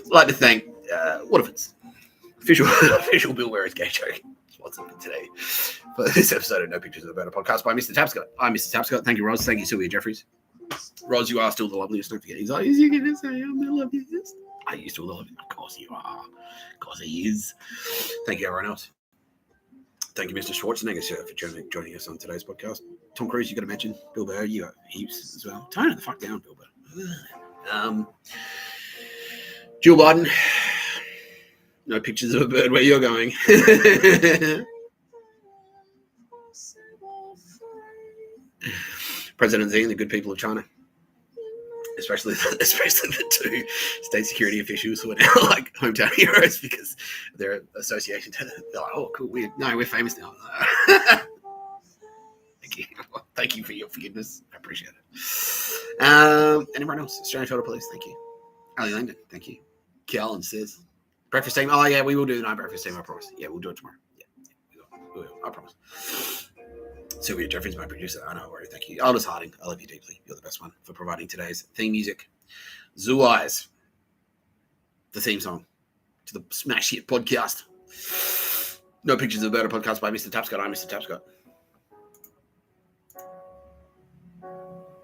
I'd like to thank what if it's official Bill Wearer's gay joke sponsor today for this episode of No Pictures of a Better Podcast by Mr. Tapscott. I'm Mr. Tapscott. Thank you, Roz. Thank you, Sylvia Jeffries. Roz, you are still the loveliest. Don't forget. He's like, is you going to say I'm the loveliest? Are you still the loveliest? Of course you are. Of course he is. Thank you, everyone else. Thank you, Mr. Schwarzenegger, sir, for joining us on today's podcast. Tom Cruise, you got to mention. Bill Burr, you got heaps as well. Tone it the fuck down, Bill Burr. Jill Biden, no pictures of a bird where you're going. President Xi and the good people of China, especially the two state security officials who are now like hometown heroes because of their association to them. They're like, oh, cool, we're famous now. Thank you for your forgiveness. I appreciate it. And everyone else, Australian Federal Police, thank you. Ali Langdon, thank you. Kellen says, breakfast team. Oh, yeah, we will do the night breakfast team, I promise. Yeah, we'll do it tomorrow. Yeah, we will. I promise. Sylvia Jeffries, my producer. I know, worry. Thank you. Aldous Harding, I love you deeply. You're the best one for providing today's theme music. Zoo Eyes, the theme song to the Smash Hit podcast. No Pictures of a Better Podcast by Mr. Tapscott. I'm Mr. Tapscott.